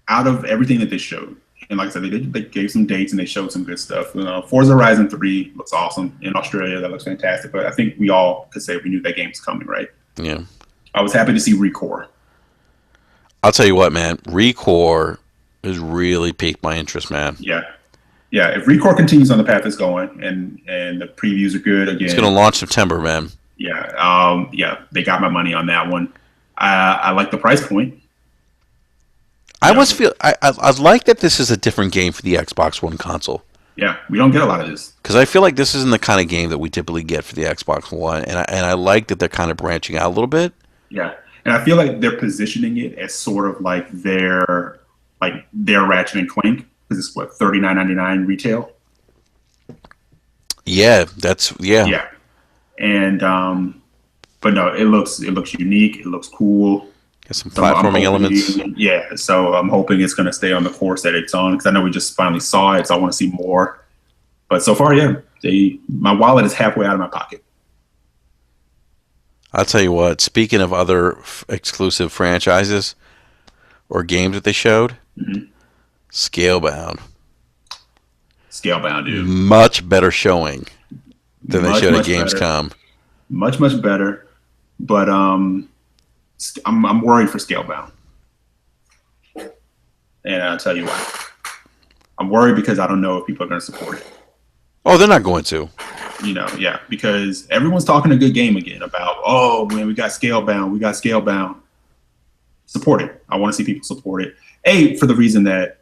out of everything that they showed, and like I said, they gave some dates and they showed some good stuff. Forza Horizon 3 looks awesome in Australia. That looks fantastic. But I think we all could say we knew that game was coming, right? Yeah, I was happy to see Recore. I'll tell you what, man. Recore has really piqued my interest, man. Yeah. Yeah. If Recore continues on the path it's going and the previews are good It's gonna again, launch September, man. yeah. Yeah, they got my money on that one. I like the price point. I You know, almost feel I like that this is a different game for the Xbox One console. yeah, we don't get a lot of this. Because I feel like this isn't the kind of game that we typically get for the Xbox One, and I like that they're kind of branching out a little bit. Yeah, and I feel like they're positioning it as sort of like their Ratchet and Clank because it's what $39.99 retail. Yeah, that's yeah. Yeah, and but no, it looks unique. It looks cool. Got some So I'm platforming elements. hoping, yeah. So I'm hoping it's going to stay on the course that it's on because I know we just finally saw it, so I want to see more. But so far, yeah, my wallet is halfway out of my pocket. I'll tell you what. Speaking of other exclusive franchises or games that they showed, Hmm. Scalebound, Scalebound, dude, much better showing than they much showed at much better, Gamescom. much better. But I'm worried for Scalebound, and I'll tell you why. I'm worried because I don't know if people are going to support it. Oh, they're not going to. Yeah, because everyone's talking a good game again about, oh man, we got Scalebound, we got Scalebound. Support it. I want to see people support it. A, for the reason that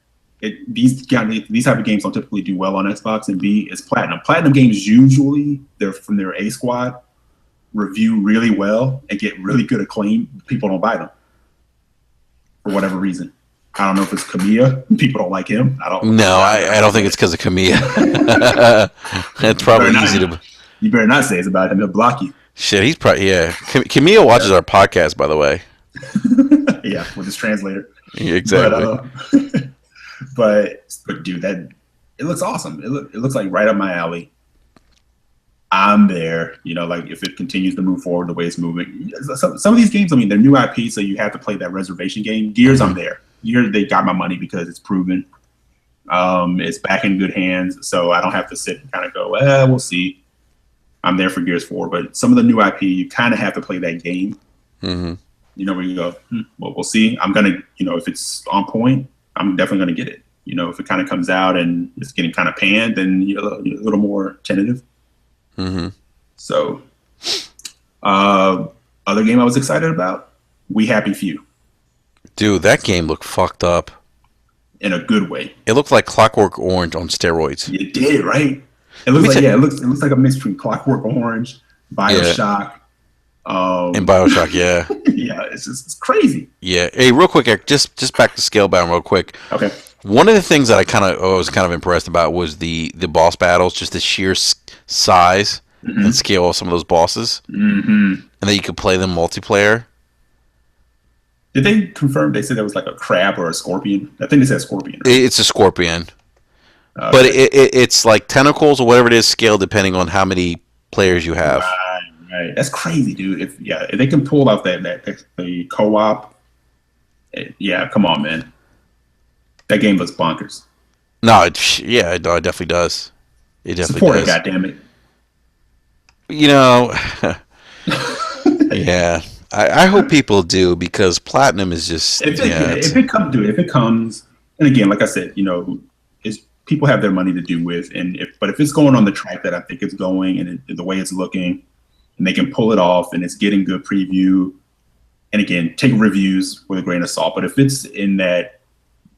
these type of games don't typically do well on Xbox, and B, it's platinum. Platinum games usually they're from their A squad review really well and get really good acclaim. People don't buy them for whatever reason. I don't know if it's Kamiya. People don't like him. I don't. No, I don't think it's because of Kamiya. It's You better probably not. easy to. You better not say it's about him. He'll block you. Shit, he's probably yeah. Kamiya watches our podcast, by the way. Yeah, with his translator. Yeah, exactly. But dude, that it looks awesome. It looks like right up my alley. I'm there. Like if it continues to move forward the way it's moving. Some of these games, I mean, they're new IP, so you have to play that reservation game. Gears, I'm there. Gears, they got my money because it's proven. It's back in good hands, so I don't have to sit and kind of go, well, we'll see. I'm there for Gears 4, but some of the new IP, you kind of have to play that game. Mm-hmm. Where you go, well, we'll see. I'm gonna, if it's on point, I'm definitely gonna get it. If it kind of comes out and it's getting kind of panned, then you're a little more tentative. Mm-hmm. So, other game I was excited about, We Happy Few, Dude, that game looked fucked up. in a good way. It looked like Clockwork Orange on steroids. It did, right? It looks like it looks like a mix between Clockwork Orange, BioShock, and BioShock, yeah. yeah, it's crazy. Yeah. Hey, real quick, Eric, just back to Scalebound real quick. Okay. One of the things that I was kind of impressed about was the boss battles, just the sheer size and scale of some of those bosses, and that you could play them multiplayer. Did they confirm? They said it was like a crab or a scorpion. I think they said scorpion. Right? It's a scorpion, but it's like tentacles or whatever it is, scaled depending on how many players you have. Right. That's crazy, dude. If they can pull off the co-op, yeah, come on, man. That game looks bonkers. No, it definitely does. It definitely Support does. it, goddammit. Yeah. I hope people do because platinum is just If it comes, and again, like I said, people have their money to do with, but if it's going on the track that I think it's going, and the way it's looking, and they can pull it off, and it's getting good preview, and again, take reviews with a grain of salt. But if it's in that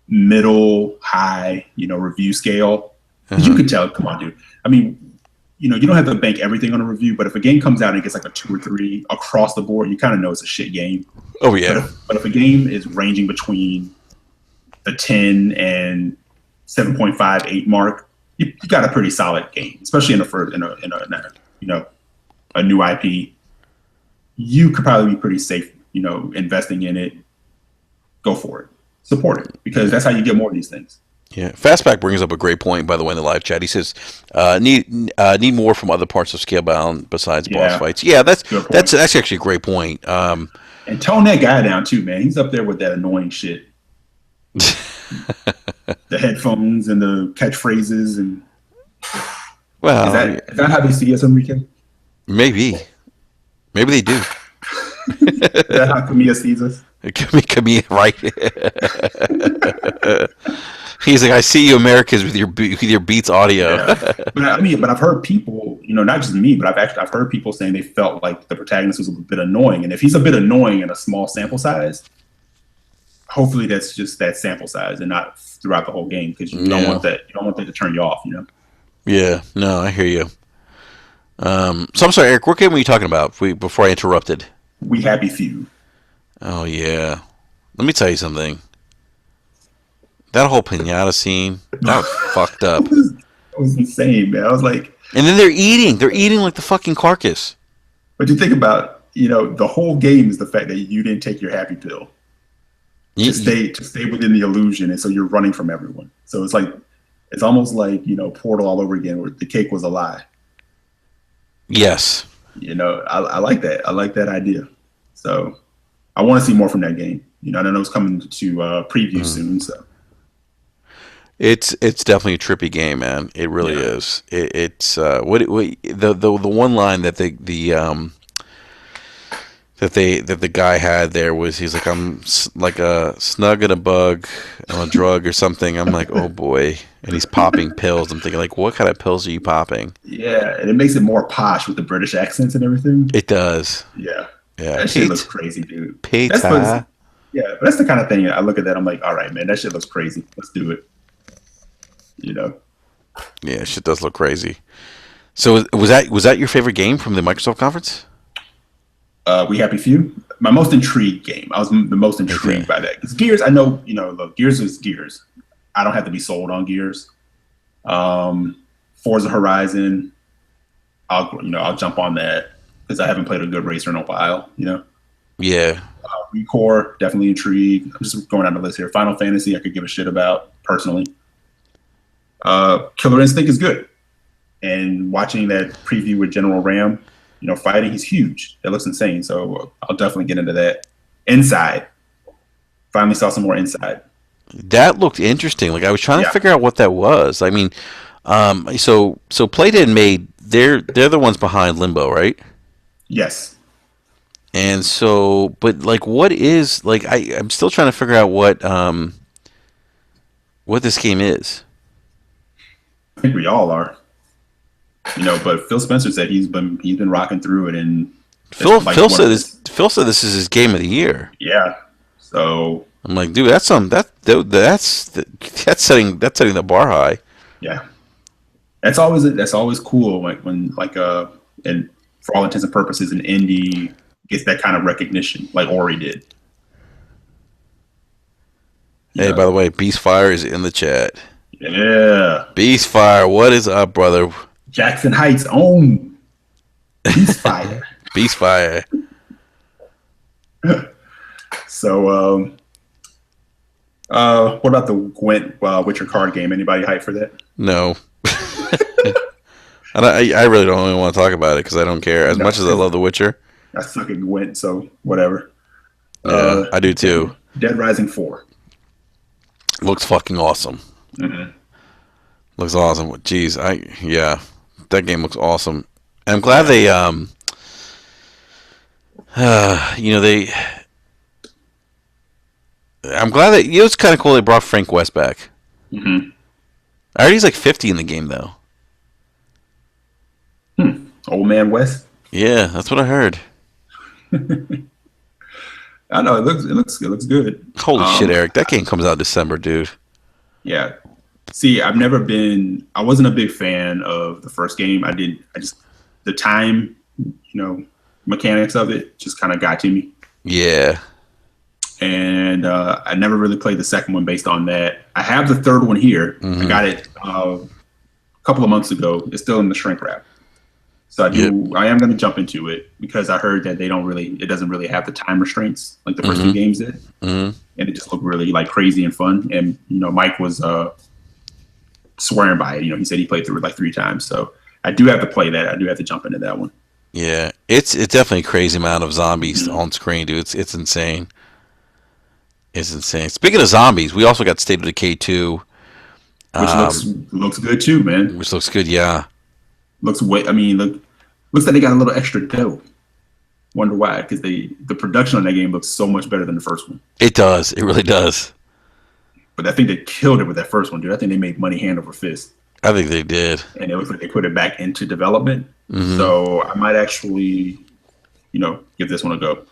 middle high, review scale, you could tell. Come on, dude. I mean, you don't have to bank everything on a review, but if a game comes out and it gets like a 2 or 3 across the board, you kind of know it's a shit game. Oh yeah. But if a game is ranging between the 10 and 7.58 mark, you got a pretty solid game, especially in the first a new IP. You could probably be pretty safe, investing in it. Go for it, support it, because that's how you get more of these things. Yeah, Fastback brings up a great point, by the way, in the live chat. He says, need more from other parts of Scalebound besides boss fights." Yeah, that's actually a great point. And tone that guy down too, man. He's up there with that annoying shit. The headphones and the catchphrases and. Well, is that how they see us, Enrique? Maybe they do. Is that how Camilla sees us? Camilla, right? He's like, "I see you, Americans, with your Beats audio." Yeah. But I've heard people, not just me, but I've heard people saying they felt like the protagonist was a bit annoying, and if he's a bit annoying in a small sample size, hopefully that's just that sample size and not throughout the whole game, because you don't want that. You don't want that to turn you off, Yeah, no, I hear you. So I'm sorry, Eric. What game were you talking about before I interrupted? We Happy Few. Oh yeah, let me tell you something. That whole pinata scene, that was fucked up. It was insane, man. I was like, and then they're eating like the fucking carcass. But you think about, the whole game is the fact that you didn't take your happy pill to stay within the illusion, and so you're running from everyone. So it's almost like Portal all over again, where the cake was a lie. Yes. I like that. I like that idea. So I want to see more from that game. I know it's coming to preview soon. So it's definitely a trippy game, man. It really is. It's the one line that the guy had there was, he's like, "I'm like a snug and a bug, I'm a drug or something." I'm like, oh boy. And he's popping pills. I'm thinking, like, what kind of pills are you popping? Yeah, and it makes it more posh with the British accents and everything. It does. Yeah. Yeah. That shit looks crazy, dude. Peter. But that's the kind of thing I look at that, I'm like, all right, man, that shit looks crazy. Let's do it. Yeah, shit does look crazy. So was that your favorite game from the Microsoft conference? We Happy Few. My most intrigued game. I was the most intrigued by that. Because Gears, I know, look, Gears is Gears. I don't have to be sold on Gears. Forza Horizon, I'll jump on that because I haven't played a good racer in a while. Yeah. Recore, definitely intrigued. I'm just going down the list here. Final Fantasy, I could give a shit about personally. Killer Instinct is good, and watching that preview with General Ram, fighting, he's huge. That looks insane. So I'll definitely get into that. Inside, finally saw some more Inside. That looked interesting. Like, I was trying to figure out what that was. I mean, so Playdead made, they're the ones behind Limbo, right? Yes. And so, but like, what is, like, I'm still trying to figure out what this game is. I think we all are. But Phil Spencer said he's been rocking through it, and Phil said this is his game of the year. Yeah. So I'm like, dude, that's setting the bar high. Yeah. That's always cool, when and for all intents and purposes, an indie gets that kind of recognition, like Ori did. Hey, by the way, Beastfire is in the chat. Yeah. Beastfire, what is up, brother? Jackson Heights own Beastfire. Beastfire. So, what about the Gwent Witcher card game? Anybody hype for that? No. I really don't even want to talk about it because I don't care as much as I love The Witcher. I suck at Gwent, so whatever. Yeah, I do too. Dead Rising 4 looks fucking awesome. Mm-hmm. Looks awesome. Jeez, that game looks awesome. And I'm glad they, I'm glad that, it's kind of cool they brought Frank West back. Mm-hmm. I heard he's like 50 in the game though. Old man West. Yeah, that's what I heard. I know it looks good. Holy shit, Eric! That game comes out December, dude. Yeah. See, I wasn't a big fan of the first game. The time, mechanics of it just kind of got to me. Yeah. And I never really played the second one based on that. I have the third one here. I Mm-hmm. got it a couple of months ago. It's still in the shrink wrap. So Yep. I am going to jump into it because I heard that it doesn't really have the time restraints like the first two Mm-hmm. games did. Mm-hmm. And it just looked really like crazy and fun. And, Mike was swearing by it. He said he played through it like 3 times. So I do have to play that. I do have to jump into that one. Yeah, it's definitely a crazy amount of zombies Mm-hmm. on screen, dude. It's insane. It's insane. Speaking of zombies, we also got State of Decay 2, Which looks good too, man. which looks good. Yeah, Looks like they got a little extra dough. Wonder why? Because the production on that game looks so much better than the first one. it does. It really does. But I think they killed it with that first one, dude. I think they made money hand over fist, I think they did. and it looks like they put it back into development. Hmm. So I might actually, give this one a go.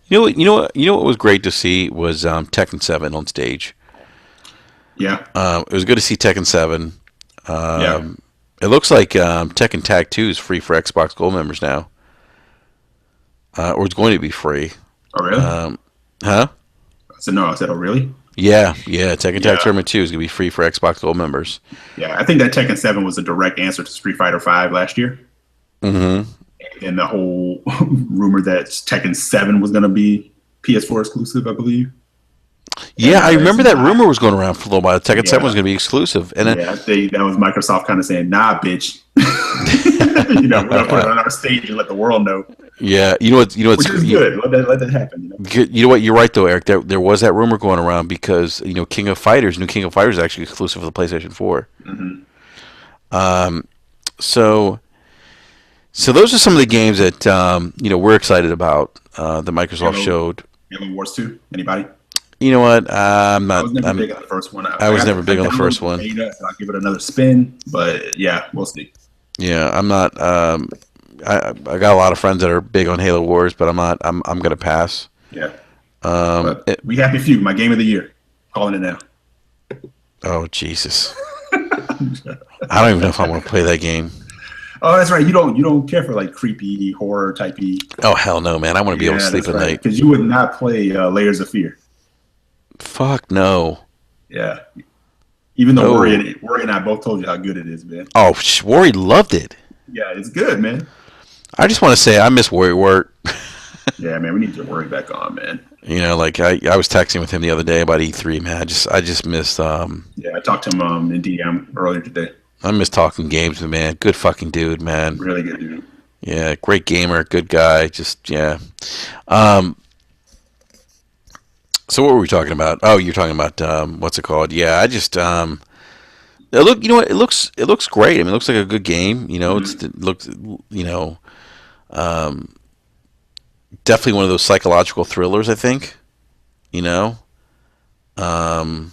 You know what? You know what? You know what was great to see was Tekken 7 on stage. Yeah, It was good to see Tekken 7. yeah. It looks like Tekken Tag 2 is free for Xbox Gold members now, or it's going to be free. Oh, really? Um, huh? I said no. I said, oh, really? Yeah, yeah. Tekken Tag Yeah, Tournament 2 is going to be free for Xbox Gold members. yeah. I think that Tekken 7 was a direct answer to Street Fighter 5 last year. Hmm. And the whole rumor that Tekken 7 was going to be PS4 exclusive, I believe. Yeah, And I it's remember that not. rumor was going around for a little while. Tekken 7 was Yeah, going to be exclusive, and then yeah. That was Microsoft kind of saying, nah, bitch. We're going to put it on our stage and let the world know, yeah, you know what? You know what's which is good. Let that happen. you know what? You're right though, Eric. There was that rumor going around because King of Fighters, new King of Fighters, is actually exclusive for the PlayStation 4. Mm-hmm. Um, so so those are some of the games that we're excited about that Microsoft Halo, showed. Halo Wars 2. Anybody? You know what? I'm I not. was never I'm. big on the first one. I was never I big on the downloaded first the one. beta, and I'll give it another spin. But yeah, we'll see. Yeah, I'm not. I got a lot of friends that are big on Halo Wars, but I'm not. I'm gonna pass. Yeah, Um. but it- We Happy Few, my game of the year. Calling it now. oh Jesus! I don't even know if I want to play that game. Oh, that's right. You don't care for like creepy horror typey. Oh hell no, man! I want to be able to Yeah, sleep that's at right. night. Because you would not play Layers of Fear. Fuck no. Yeah. Even though No. Worry and I both told you how good it is, man. Oh, Worry loved it. Yeah, it's good, man. I just want to say I miss Worry Wart. Yeah, man, we need to get Worry back on, man. Like I was texting with him the other day about E3, man. I just missed Yeah, I talked to him in DM earlier today. I miss talking games with man. Good fucking dude, man. Really good dude. Yeah, great gamer, good guy. Just yeah. Um, so what were we talking about? Oh, you're talking about what's it called? Yeah, I just you know what? It looks great. I mean, it looks like a good game. Hmm. It looks um, definitely one of those psychological thrillers. I think. You know. Um,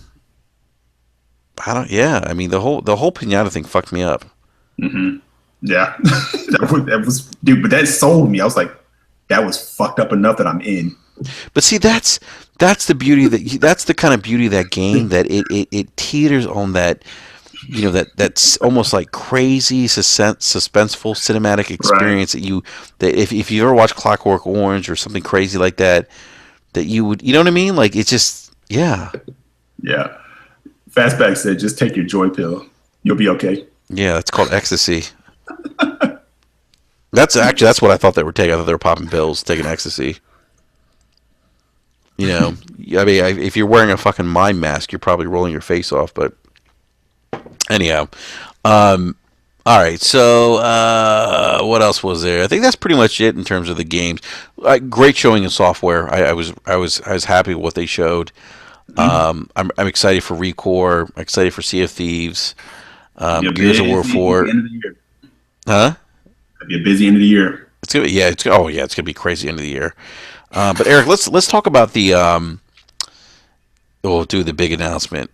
I don't. Yeah, I mean the whole pinata thing fucked me up. Hmm. Yeah, dude. But that sold me. I was like, that was fucked up enough that I'm in. But see, that's the beauty that's the kind of beauty of that game that it teeters on that that's almost like crazy suspenseful cinematic Right. experience that if you ever watch Clockwork Orange or something crazy like that you would what I mean, like it's just yeah. Yeah. Fastback said, just take your joy pill. You'll be okay. Yeah, that's called ecstasy. That's what I thought they were taking. I thought they were popping pills, taking ecstasy. I mean, if you're wearing a fucking mind mask, you're probably rolling your face off. But anyhow, um, all right. So what else was there? I think that's pretty much it in terms of the games. Great showing in software. I was happy with what they showed. Mhm. I'm excited for Recore. I'm excited for Sea of Thieves. Be a Gears of War busy 4. end of the year. Huh? It'll be a busy end of the year. It's gonna yeah. It's gonna be crazy end of the year. But Eric, let's talk about the we'll do the big announcement.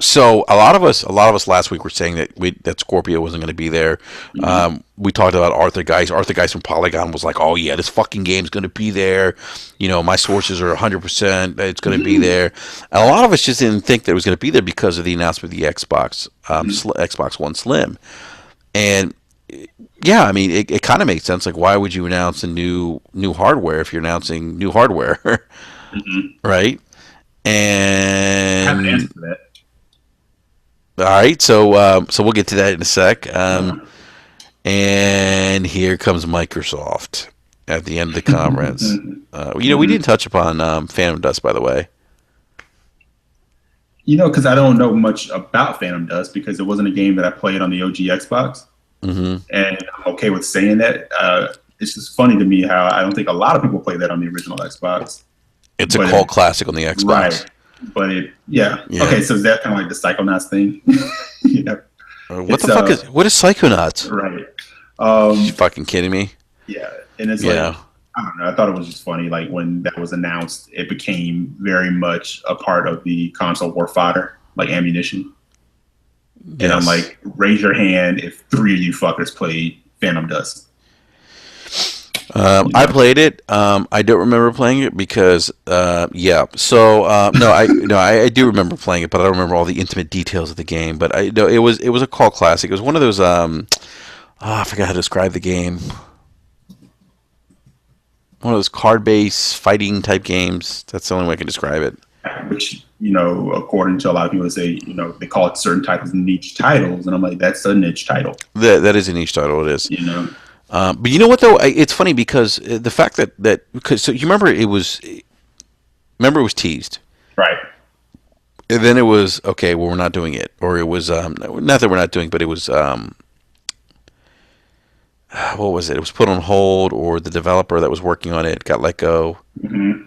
So a lot of us last week were saying that Scorpio wasn't going to be there. Hmm. We talked about Arthur Geis. Arthur Geis from Polygon was like, "Oh yeah, this fucking game's going to be there." My sources are 100%. It's going to be there. And a lot of us just didn't think that it was going to be there because of the announcement of the Xbox, Xbox One Slim. And yeah, I mean, it kind of makes sense. Like, why would you announce a new hardware if you're announcing new hardware, Hmm. right? I have an answer And for that. All right, so we'll get to that in a sec. And here comes Microsoft at the end of the conference. We Mhm. didn't touch upon Phantom Dust, by the way. Because I don't know much about Phantom Dust because it wasn't a game that I played on the OG Xbox, Hmm. and I'm okay with saying that. It's just funny to me how I don't think a lot of people play that on the original Xbox, It's a but cult classic on the Xbox. right, yeah. Yeah. Okay, so is that kind of like the Psychonauts thing? Yeah, What the it's fuck what is Psychonauts? right. You Um, fucking kidding me? yeah, and it's Yeah. like I don't know. I thought it was just funny. Like when that was announced, it became very much a part of the console war fodder, like ammunition. And I'm Yes. like, raise your hand if three of you fuckers played Phantom Dust. You I know, played it. I don't remember playing it because, yeah. So no, I do remember playing it, but I don't remember all the intimate details of the game. But I know it was a cult classic. It was one of those. I forgot how to describe the game. One of those card-based fighting type games. That's the only way I can describe it. which according to a lot of people, say they call it certain titles niche titles, and I'm like, that's a niche title. That is a niche title. It is. You know, But you know what though? It's funny because the fact that because so you remember it was teased. right? And then it was okay. Well, we're not doing it, or it was not that we're not doing, but it was what was it? It was put on hold, or the developer that was working on it got let go. Hmm.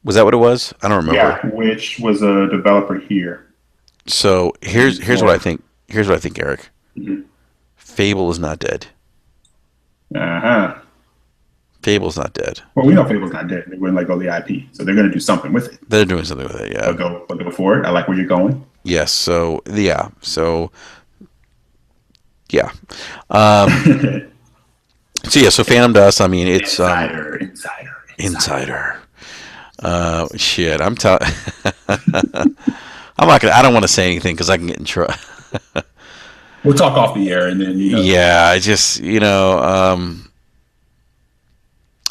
Was that what it was? I don't remember. Yeah, which was a developer here So in here's what I Florida. think. Here's what I think, Eric. Hmm. Fable is not dead. Uh-huh. Fable's not dead. Well, we know Fable's not dead. They wouldn't let go of the IP, so they're going to do something with it. They're doing something with it. Yeah. But go for it. I like where you're going. Yes. So yeah. So yeah. Um, so yeah. So Phantom Dust. I mean, it's Insider. Insider. Shit. I'm telling. I'm not gonna. I don't want to say anything because I can get in trouble. We'll talk off the air, and then Yeah. I just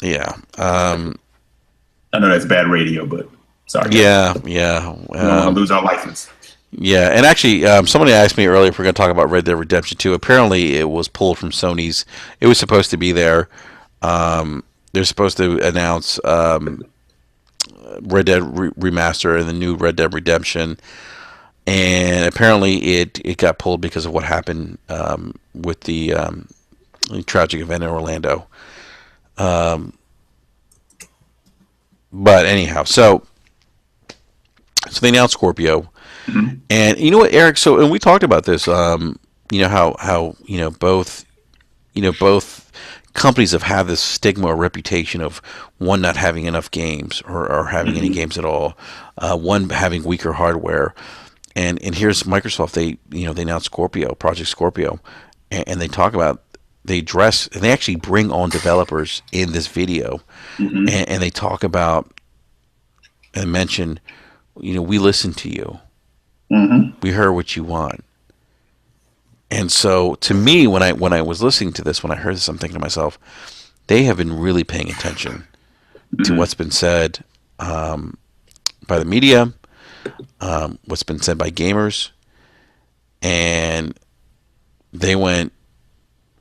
yeah. I know that's bad radio, but sorry, guys. Yeah. Yeah. We don't want to lose our license. Yeah, and actually, somebody asked me earlier if we're going to talk about Red Dead Redemption 2. Apparently, it was pulled from Sony's. It was supposed to be there. They're supposed to announce Red Dead Remaster and the new Red Dead Redemption, and apparently, it got pulled because of what happened with the tragic event in Orlando. But anyhow, so they announced Scorpio. Hmm. And you know what, Eric? So, and we talked about this. How both companies have had this stigma or reputation of one not having enough games or having any Hmm. games at all, one having weaker hardware, and here's Microsoft. They announced Project Scorpio, and they talk about they address and they actually bring on developers in this video, Hmm. and they talk about and mention, we listened to you, Hmm. we heard what you want. And so, to me, when I was listening to this, when I heard this, I'm thinking to myself, they have been really paying attention to Hmm. what's been said by the media, what's been said by gamers, and they went,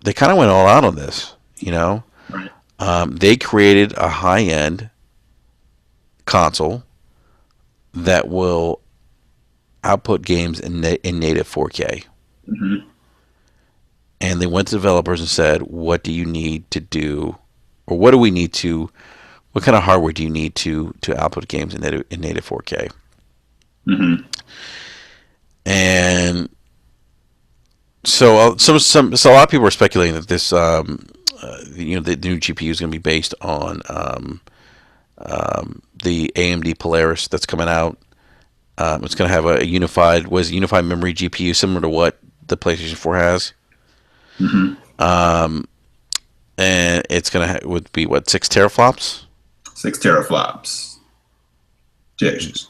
they kind of went all out on this. Right. They created a high end console that will output games in native 4K. Hmm. And they went to developers and said, "What do you need to do, or what do we need to? What kind of hardware do you need to output games in native 4K?" Hmm. And so a lot of people are speculating that this the new GPU is going to be based on the AMD Polaris that's coming out. It's going to have a unified memory GPU similar to what the PlayStation 4 has. Hmm. And it's gonna would be what, 6 teraflops? 6 teraflops. Texas.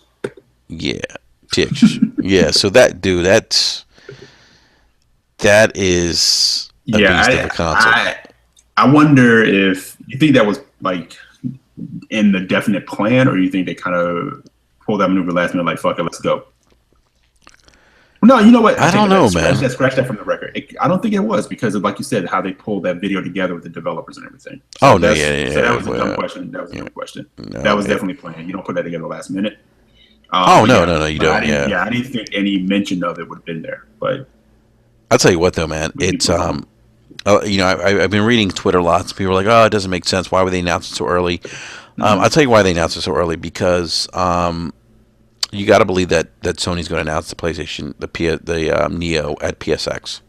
Yeah, TX. Yeah, so that is a Yeah, beast of a console. I wonder if you think that was like in the definite plan, or you think they kind of pulled that maneuver last minute, like fuck it, let's go. No, you know what? I I take don't it back. know, man. Scratch that from the record. I don't think it was because of, like you said, how they pulled that video together with the developers and everything. Oh So no, yeah, so that yeah, was a dumb question. That was a yeah. dumb question. That No, was definitely planned. You don't put that together last minute. oh But no, yeah, no, no, you but I don't. didn't. Yeah, Yeah, I didn't think any mention of it would have been there. But I'll tell you what though, man. we can be It's proven wrong. I've been reading Twitter lots. People are like, oh, it doesn't make sense. Why would they announce it so early? I'll Hmm. tell you why they announced it so early because you got to believe that Sony's going to announce the PlayStation, the Neo at PSX.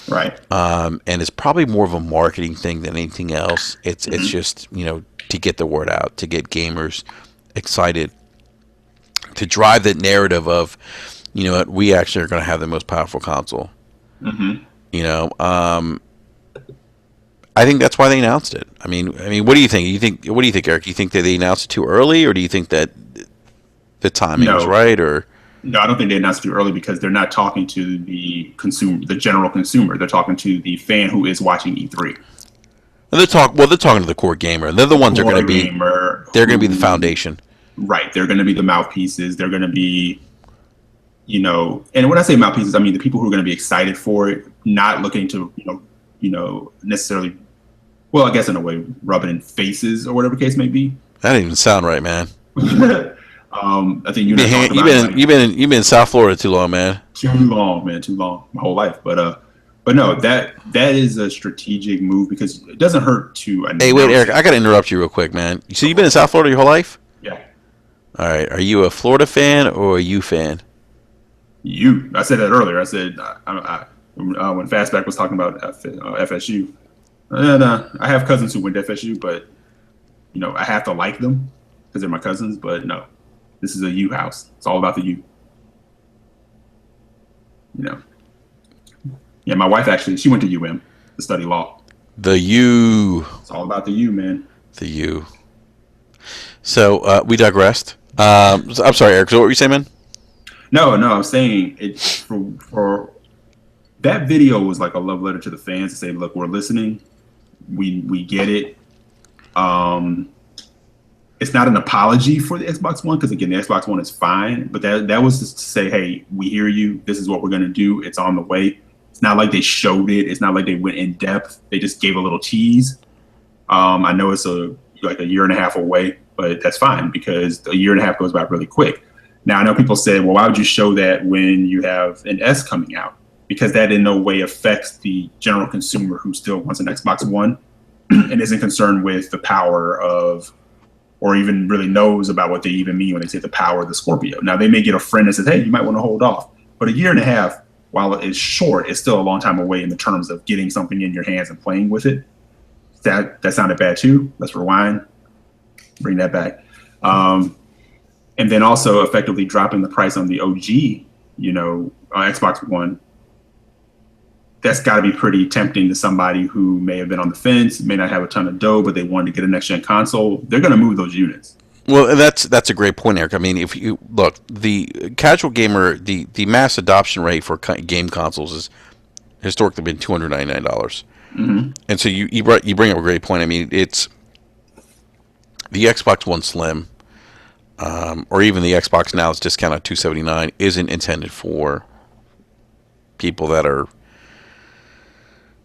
Right. And it's probably more of a marketing thing than anything else. It's Hmm. just to get the word out, to get gamers excited, to drive that narrative of what, we actually are going to have the most powerful console. Hmm. You know, I think that's why they announced it. I mean, what do you think? What do you think, Eric? Do you think that they announced it too early, or do you think that the timing was No, right? Or no, I don't think they announced it too early because they're not talking to the consumer, the general consumer. They're talking to the fan who is watching E3, they're talking to the core gamer. They're the ones that are going core to be gamer they're going to be the who, foundation. right? They're going to be the mouthpieces. They're going to be, and when I say mouthpieces, I mean the people who are going to be excited for it, not looking to, necessarily, well, I guess in a way, rub it in faces or whatever case may be. That didn't even sound right, man. I think you and I talked about it like You've been in South Florida too long, man. too long, man, too long, my whole life. But no, that is a strategic move because it doesn't hurt to Hey, wait, announce Eric, it. I got to interrupt you real quick, man. So Go you've been for in it. South Florida your whole life? Yeah, All right. Are you a Florida fan or a U fan? I said that earlier. I said when Fastback was talking about FSU, and I have cousins who went to FSU, but I have to like them because they're my cousins. But no, this is a U house. It's all about the U. You know. Yeah, my wife actually she went to UM to study law. The U, It's all about the U, man. the U. So we digressed. I'm sorry, Eric. So what were you saying, man? No, no, I'm saying it for that video was like a love letter to the fans to say, look, we're listening. We get it. Um, it's not an apology for the Xbox One because again, the Xbox One is fine, but that was just to say, hey, we hear you. This is what we're gonna do. It's on the way. It's not like they showed it. It's not like they went in depth. They just gave a little tease. I know it's like a year and a half away, but that's fine because a year and a half goes by really quick. Now I know people say, well, why would you show that when you have an S coming out? Because that in no way affects the general consumer who still wants an Xbox One and isn't concerned with the power of, or even really knows about what they even mean when they say the power of the Scorpio. Now they may get a friend that says, hey, you might want to hold off. But a year and a half, while it's short, it's still a long time away in the terms of getting something in your hands and playing with it. That sounded bad too. Let's rewind, bring that back. And then also effectively dropping the price on the OG, Xbox One. That's got to be pretty tempting to somebody who may have been on the fence, may not have a ton of dough, but they wanted to get a next gen console. They're going to move those units. Well, that's a great point, Eric. I mean, if you look, the casual gamer, the mass adoption rate for game consoles has historically been $299, Mm-hmm. and so you bring up a great point. I mean, it's the Xbox One Slim, or even the Xbox Now is discounted at $279, isn't intended for people that are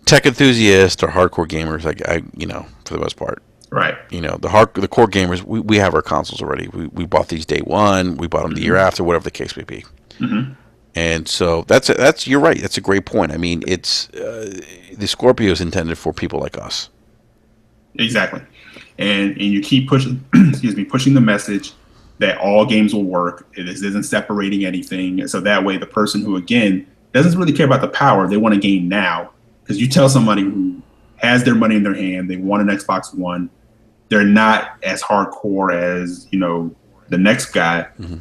tech enthusiasts or hardcore gamers. Like for the most part. Right. The core gamers, we have our consoles already. We bought these day one, we bought them the year Mm-hmm. after, whatever the case may be. Mm-hmm. And so that's you're right. That's a great point. I mean, it's the Scorpio is intended for people like us. Exactly. And you keep pushing, excuse me, pushing the message that all games will work. This isn't separating anything. So that way, the person who again doesn't really care about the power, they want a game now. Because you tell somebody who has their money in their hand, they want an Xbox One, they're not as hardcore as the next guy. Mm-hmm.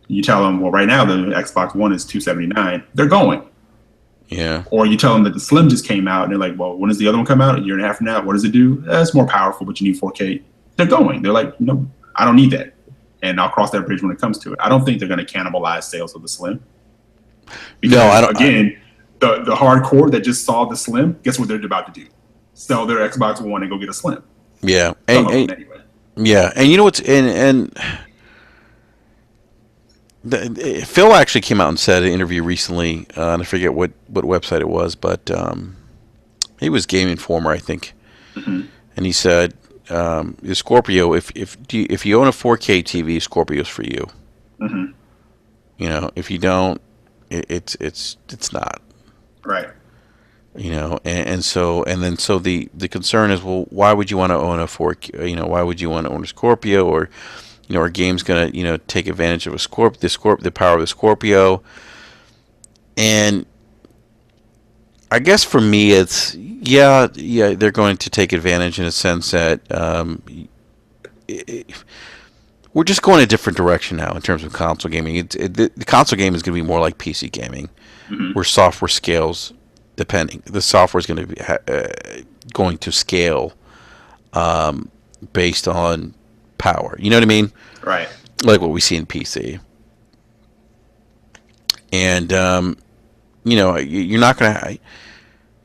You tell them, well, right now the Xbox One is $279. They're going. Yeah. Or you tell them that the Slim just came out, and they're like, well, when does the other one come out? A year and a half from now. What does it do? It's more powerful, but you need 4K. They're going. They're like, no, I don't need that. And I'll cross that bridge when it comes to it. I don't think they're going to cannibalize sales of the Slim. Because, No, I don't. again, the hardcore that just saw the Slim, guess what they're about to do? Sell their Xbox One and go get a Slim. Yeah. Some of them, anyway. Yeah, and you know what's and Phil actually came out and said in an interview recently, and I forget what website it was, but he was Game Informer, I think, Hmm. and he said, the Scorpio, if you own a 4K TV, Scorpio's for you. Hmm. You know, if you don't, it's not. Right. You know, so the concern is, well, why would you want to own a 4K? You know, why would you want to own a Scorpio, or you know, our game's gonna take advantage of the power of the Scorpio, and I guess for me, it's yeah, they're going to take advantage in a sense that it, we're just going a different direction now in terms of console gaming. The console game is going to be more like PC gaming, Hmm. where software scales depending. The software is going to be going to scale based on power. You know what I mean? Right. Like what we see in PC, and you're not going to.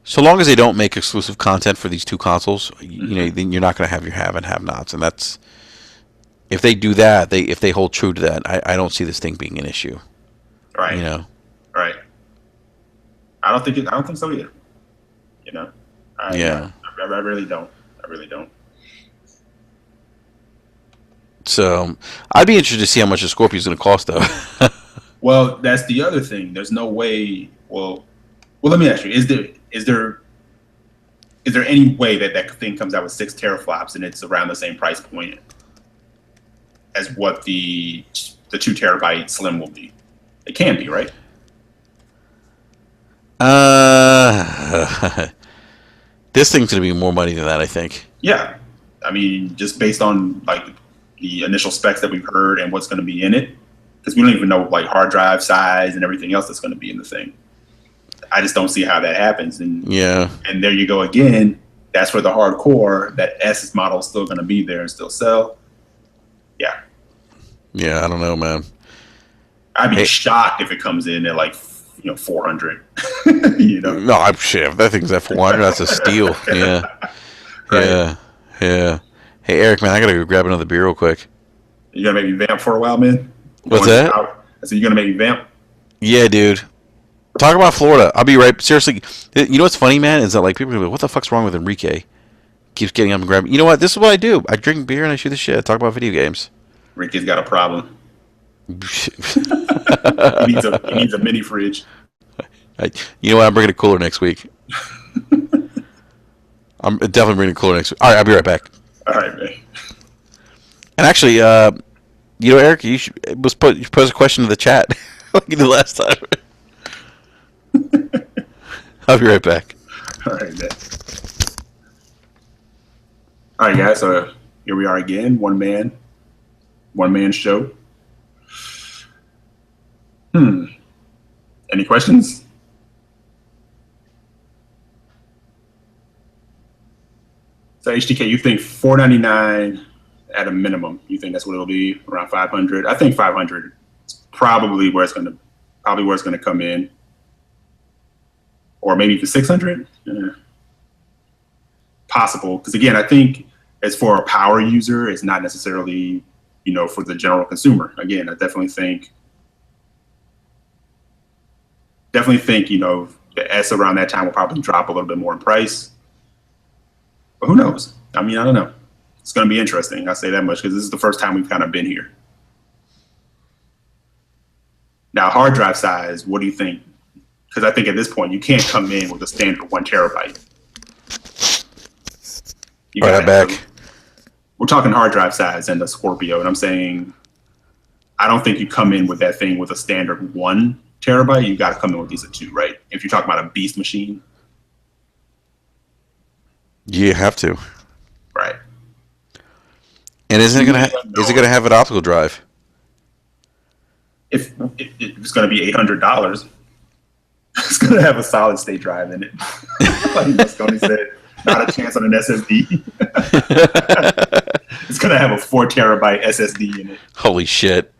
So long as they don't make exclusive content for these two consoles, Hmm. then you're not going to have your have and have nots, and that's if they do that. If they hold true to that, I don't see this thing being an issue. Right. You know? Right. I don't think so either. You know, Yeah. I really don't. I really don't. So I'd be interested to see how much the Scorpio is going to cost, though. Well, that's the other thing. There's no way. Well, let me ask you: is there any way that that thing comes out with 6 teraflops and it's around the same price point as what the 2 terabyte Slim will be? It can be, right? uh, this thing's going to be more money than that, I think. Yeah. I mean, just based on like the initial specs that we've heard and what's going to be in it, because we don't even know like hard drive size and everything else that's going to be in the thing. I just don't see how that happens. Yeah. And there you go again. That's where the hardcore, that S model is still going to be there and still sell. Yeah. Yeah, I don't know, man. I'd be Hey, shocked if it comes in at like, 400, you know? no, I'm shit. If that thing's at 400, that's a steal. Yeah. Right. Yeah. Yeah. Hey, Eric, man, I got to go grab another beer real quick. You going to make me vamp for a while, man? What's Going that? out. I said, you going to make me vamp? Yeah, dude. Talk about Florida. I'll be right. Seriously, you know what's funny, man, is that like people are like, "What the fuck's wrong with Enrique?" Keeps getting up and grabbing. You know what? This is what I do. I drink beer and I shoot the shit. I talk about video games. Ricky's got a problem. He needs a mini fridge. You know what? I'm bringing a cooler next week. I'm definitely bringing a cooler next week. All right, I'll be right back. All right, man. And actually, Eric, you pose a question to the chat like you did last time. I'll be right back. All right, man. All right, guys. So here we are again. One man show. Any questions? So HTK, you think 499 at a minimum? You think that's what it'll be, around 500? I think 500 is probably where it's gonna come in, or maybe even 600. Possible, because again, I think as for a power user, it's not necessarily for the general consumer. Again, I definitely think the S around that time will probably drop a little bit more in price. But who knows? I mean, I don't know. It's going to be interesting. I say that much because this is the first time we've kind of been here. Now, hard drive size, what do you think? Because I think at this point, you can't come in with a standard 1 terabyte. You All right, got I'm back. We're talking hard drive size and the Scorpio, and I'm saying I don't think you come in with that thing with a standard 1 terabyte. You got to come in with these at 2, right? If you're talking about a beast machine, You have to. right? And isn't it gonna is it gonna have an optical drive? If it's going to be $800, it's going to have a solid state drive in it. Like Moscone said, not a chance on an SSD. It's going to have a 4 terabyte SSD in it. Holy shit.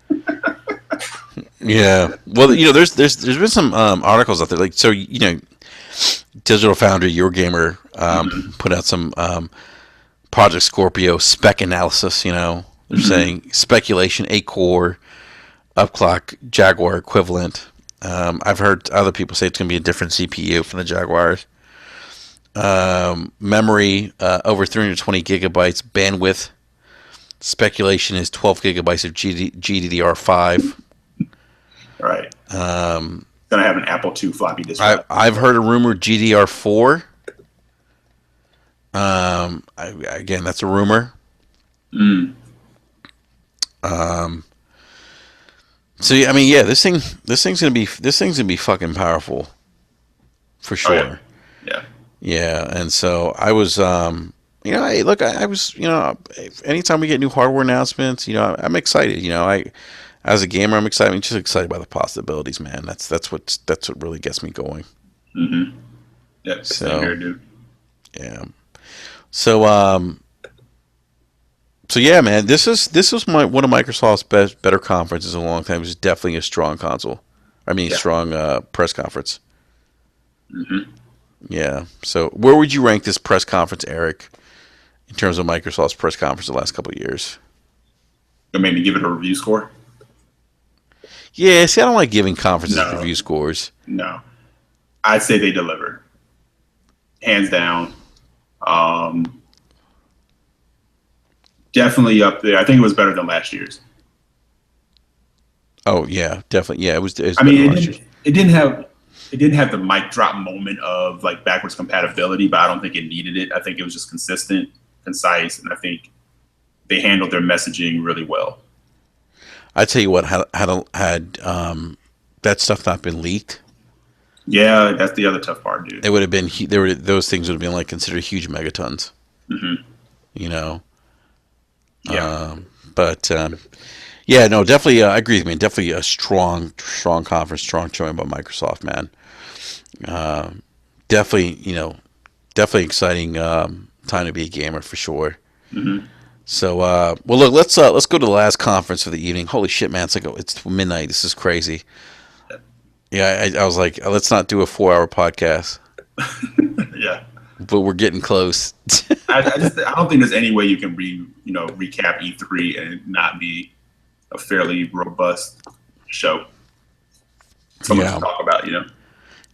Yeah. Well, there's been some articles out there, like, so Digital Foundry, Eurogamer, put out some Project Scorpio spec analysis. They're saying speculation, 8 core, upclock Jaguar equivalent. I've heard other people say it's going to be a different CPU from the Jaguars. Memory over 320 gigabytes. Bandwidth speculation is 12 gigabytes of GDDR5. All right. Um, Gonna have an Apple II floppy disk drive. I've heard a rumor GDR4. Again, that's a rumor. Mm. Um, so yeah, I mean, yeah, this thing's gonna be fucking powerful for Oh yeah. sure. Yeah. Yeah, and so I was, hey, look, I was, anytime we get new hardware announcements, I'm excited. As a gamer, I'm excited. I'm just excited by the possibilities, man. That's what really gets me going. Mm-hmm. Yeah. Same So here, dude. yeah, so so yeah, man, this was one of Microsoft's better conferences in a long time. It was definitely a strong console. I mean, Yeah. strong press conference. Mm-hmm. Yeah. So where would you rank this press conference, Eric, in terms of Microsoft's press conference the last couple of years? It made me give it a review score. Yeah, see, I don't like giving conferences No. review scores. No. I'd say they delivered, hands down. Um, Definitely up there. I think it was better than last year's. Oh yeah, definitely. Yeah, it was I better than mean, last year's. it didn't have the mic drop moment of like backwards compatibility, but I don't think it needed it. I think it was just consistent, concise, and I think they handled their messaging really well. I tell you what, had that stuff not been leaked, Yeah, that's the other tough part, dude. it would have been those things would have been like considered huge megatons. Hmm. You know, Yeah. but yeah, no, definitely. I agree with me. Definitely a strong conference, strong showing by Microsoft, man. Um, definitely, definitely exciting time to be a gamer for sure. Hmm. So, well, look, let's go to the last conference of the evening. Holy shit, man! It's midnight. This is crazy. Yeah, I was like, let's not do a 4 hour podcast, Yeah. but we're getting close. I don't think there's any way you can recap E3 and not be a fairly robust show. So much to Yeah, talk about.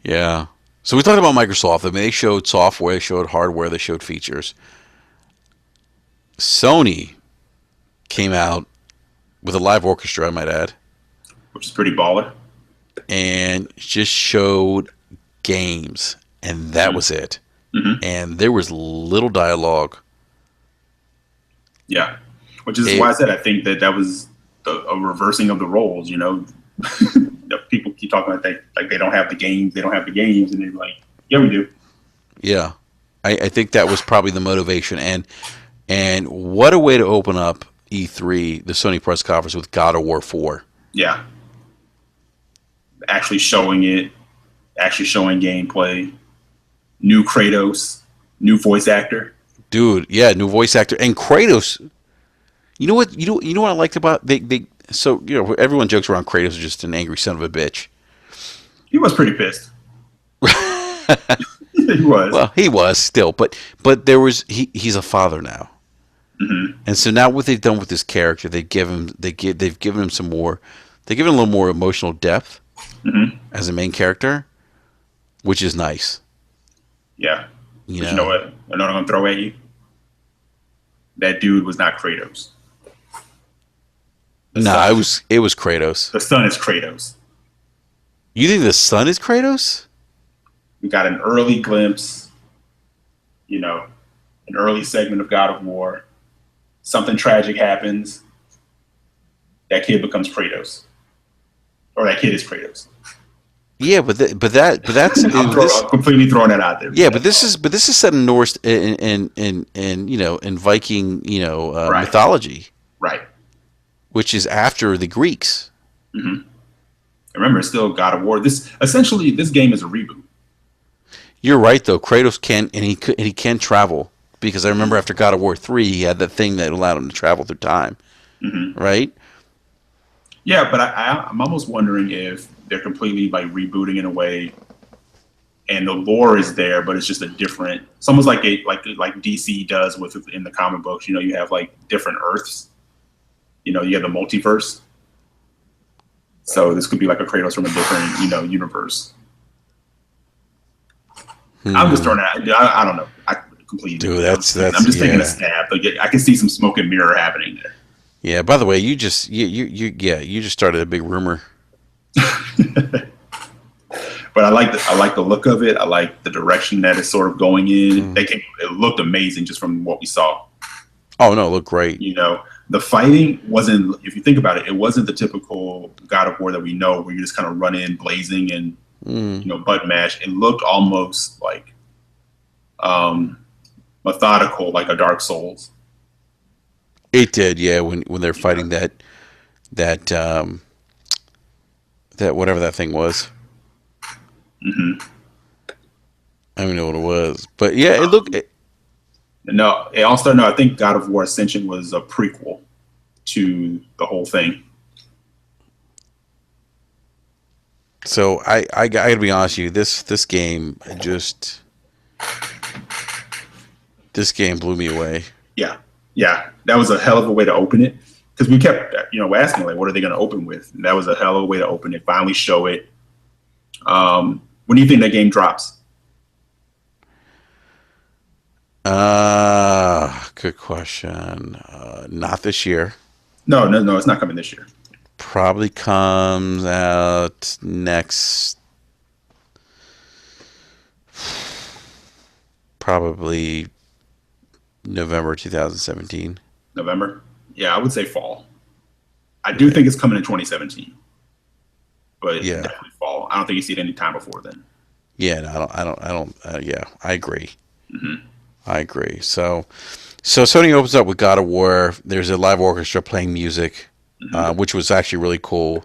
yeah. So we talked about Microsoft. I mean, they showed software, they showed hardware, they showed features. Sony came out with a live orchestra, I might add, Which is pretty baller. and just showed games, and that Hmm. was it. Hmm. And there was little dialogue. Yeah, which is why I It, said I think that was a reversing of the roles. People keep talking about that like they don't have the games, and they're like, yeah, we do. yeah, I think that was probably the motivation, and what a way to open up E3, the Sony press conference with God of War 4. Yeah, actually showing it, actually showing gameplay, new Kratos, new voice actor. Dude, yeah, new voice actor and Kratos. You know what I liked about they so everyone jokes around Kratos is just an angry son of a bitch. He was pretty pissed. He was. Well, he was still, but there was he's a father now. Hmm. And so now what they've done with this character, they've given him some more, they've given him a little more emotional depth Hmm. as a main character, which is nice. Yeah, You but you know know, what? I know what I'm gonna throw at you. That dude was not Kratos. The nah, son, it was Kratos. the son is Kratos. You think the son is Kratos? We got an early glimpse, you know, an early segment of God of War. Something tragic happens. That kid becomes Kratos, or that kid is Kratos. Yeah, but that's this. I'm completely throwing that out there. Yeah, but That's this all. is but this is set in Norse in in Viking Right, mythology, right. which is after the Greeks. Hmm. Remember, it's still God of War. This game is a reboot. You're right though. Kratos can and he can travel because I remember after God of War 3 he had that thing that allowed him to travel through time, Hmm. right? Yeah, but I'm almost wondering if they're completely like rebooting in a way, and the lore is there, but it's just a different. It's almost like DC does with in the comic books. You have like different Earths. You have the multiverse. So this could be like a Kratos from a different, universe. I'm just throwing that. I don't know. I completely. Dude, I'm just taking a yeah. stab. But yeah, I can see some smoke and mirror happening there. Yeah. By the way, you just started a big rumor. But I like the look of it. I like the direction that it's sort of going in. It looked amazing just from what we saw. Oh no, look great. The fighting wasn't. If you think about it, it wasn't the typical God of War that we know, where you just kind of run in blazing and butt mash. It looked almost like methodical, like a Dark Souls. It did, yeah. When they're fighting that that whatever that thing was. Mm-hmm. I don't even know what it was, but yeah, it looked. No, it all started. No, I think God of War Ascension was a prequel to the whole thing. So I gotta be honest with you. This game blew me away. Yeah, that was a hell of a way to open it because we kept, asking like, what are they going to open with? And that was a hell of a way to open it. Finally, show it. When do you think that game drops? Good question. Not this year. No, it's not coming this year. Probably comes out next. Probably November 2017. November? Yeah, I would say fall. I do think it's coming in 2017, but Yeah, definitely fall. I don't think you see it any time before then. yeah. No, I don't. Yeah, I agree. Mm-hmm. I agree. So Sony opens up with God of War. There's a live orchestra playing music, Mm-hmm. which was actually really cool.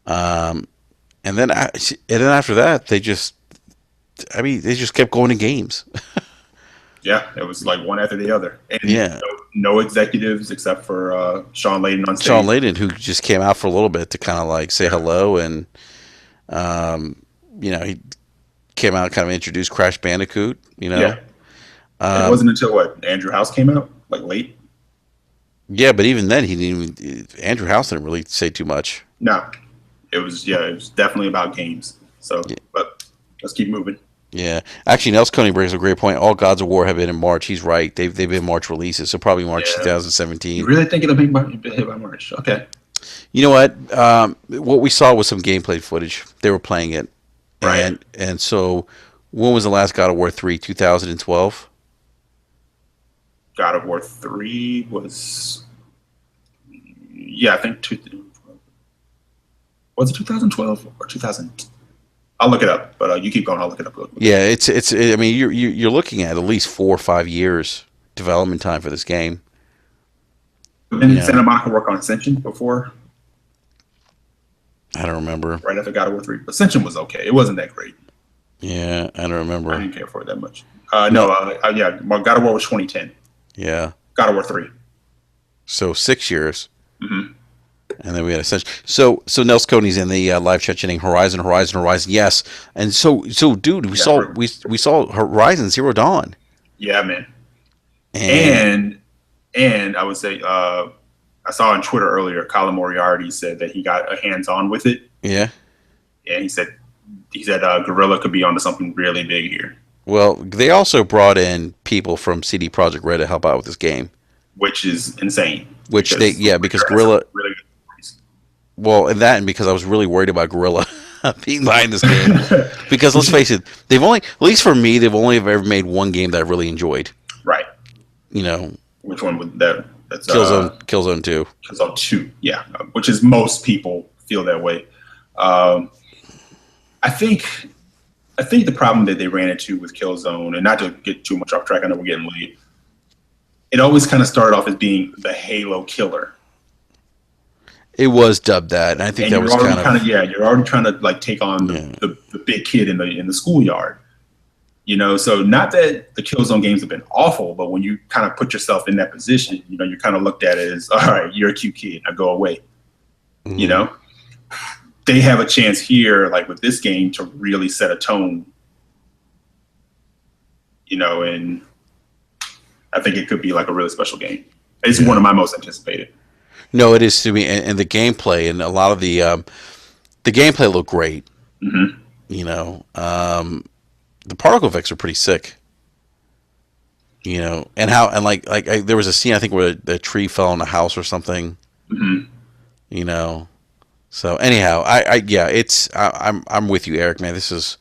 Um, and then after that, they just kept going to games. Yeah, it was like one after the other, and Yeah, no executives except for Sean Layden on Sean stage. Layden, who just came out for a little bit to kind of like say hello, and um, he came out, kind of introduced Crash Bandicoot. Yeah, and it Um, wasn't until what Andrew House came out, like late. yeah, but even then, he didn't. Even, Andrew House didn't really say too much. No, it was definitely about games. So, Yeah, but let's keep moving. yeah. Actually, Nels Coney brings a great point. All Gods of War have been in March. He's right. They've been March releases, so probably March Yeah, you 2017. really think it'll be hit by March? Okay, You know what? What we saw was some gameplay footage. They were playing it, right. and so when was the last God of War 3? 2012. God of War 3 was, yeah, I think was it 2012 or 2000? I'll look it up, but you keep going. I'll look it up real quick. Yeah, I mean, you're looking at least 4 or 5 years development time for this game. Didn't Yeah, Santa Monica work on Ascension before, I don't remember. right after God of War 3? Ascension was okay. It wasn't that great. Yeah, I don't I remember. didn't care for it that much. No, Yeah, God of War was 2010. yeah. God of War 3. So 6 years, Mm-hmm. and then we had Ascension. So Nels Coney's in the live chat chatting Horizon, Horizon, Horizon. Yes, and so dude, we Yeah, saw we saw Horizon Zero Dawn, yeah, man. and And I would say I saw on Twitter earlier, Colin Moriarty said that he got a hands-on with it, yeah. and he said Gorilla could be onto something really big here, Well, they also brought in people from CD Projekt Red to help out with this game, which is insane which they because because Witcher has some Gorilla. really good Well, and because I was really worried about Gorilla being behind this game. stories. Because let's face it, they've only, at least for me, they've only ever made one game that I really enjoyed. Right. You know, Which one would that? That's Killzone 2. Killzone 2. Yeah, which is most people feel that way. Um, I think the problem that they ran into with Killzone, and not to get too much off track, I know we're getting late. It always kind of started off as being the Halo killer, It was dubbed that, and I think and that you're was already kind kind of of yeah, you're already trying to like take on yeah, the big kid in the schoolyard. So not that the Killzone games have been awful, but when you kind of put yourself in that position, you're kind of looked at it as, all right, you're a cute kid, now go away. You mhm, know, they have a chance here, like with this game, to really set a tone. And I think it could be like a really special game. It's one yeah. of my most anticipated. No, it is to me, and the gameplay and a lot of the gameplay looked great. Hmm. You know, the particle effects are pretty sick. You know, and how and there was a scene I think where the tree fell on a house or something. Hmm. You know, so anyhow, yeah, I'm with you, Eric. Man, this is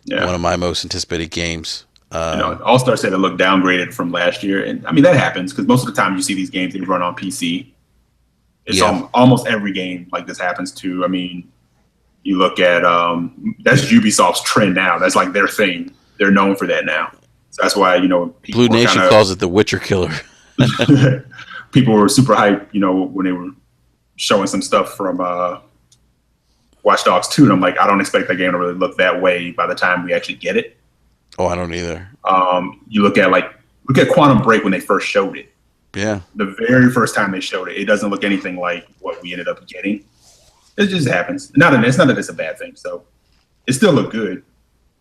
Yeah. one of my most anticipated games. All Star said it looked downgraded from last year, and I mean that happens because most of the time you see these games they run on PC. It's Yeah, almost every game like this happens to. I mean, you look at that's Ubisoft's trend now. That's like their thing. They're known for that now. So that's why people Blue were kind Nation of calls it the Witcher killer. people were super hyped. When they were showing some stuff from Watch Dogs 2, and I'm like, I don't expect that game to really look that way by the time we actually get it. Oh, I don't either. You look at Quantum Break when they first showed it. Yeah. The very first time they showed it, it doesn't look anything like what we ended up getting. It just happens. It's not that it's a bad thing. So it still looked good.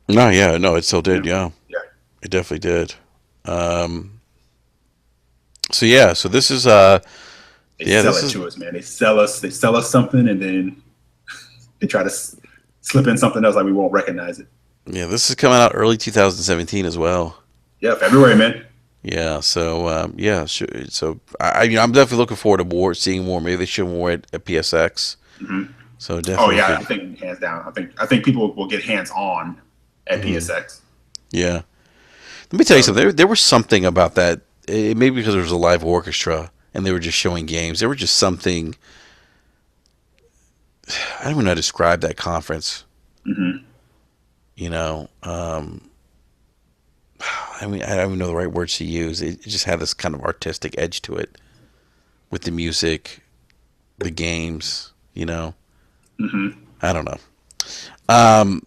No, yeah, no, it still did. Yeah, Yeah. it definitely did. Um, so yeah, so this is They yeah, sell this it is to us, man. They sell us something, and then they try to slip in something else like we won't recognize it. yeah, this is coming out early 2017 as well. Yeah, February, man. Yeah, so yeah, sure. So I'm definitely looking forward to seeing more. Maybe they show more at PSX. Hmm. So Oh definitely yeah, good. I think hands down. I think people will get hands on at Hmm. PSX. Yeah, let me tell you So something. There was something about that. Maybe because there was a live orchestra and they were just showing games. There was just something. I don't even know how to describe that conference. hmm You know, I mean, I don't even know the right words to use. It just had this kind of artistic edge to it with the music, the games. You know, hmm I don't know. Um,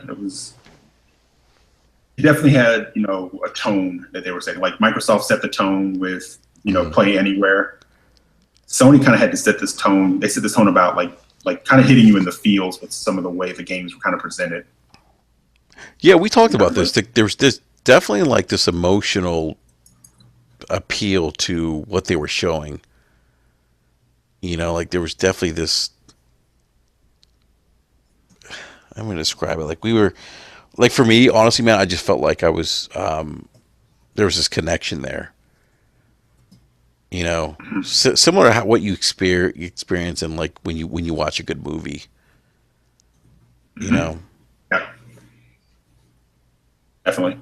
it was. It definitely had a tone that they were setting. Like Microsoft set the tone with mhm. play anywhere. Sony kind of had to set this tone. They set this tone about like kind of hitting you in the feels with some of the way the games were kind of presented. Yeah, we talked about Like this. There's this definitely like this emotional appeal to what they were showing. You know, like there was definitely this. I'm going to describe it. Like we were, like for me, honestly, man, I just felt like I was. There was this connection there. You know, similar to what you experience in like when you watch a good movie. You know. yeah, definitely.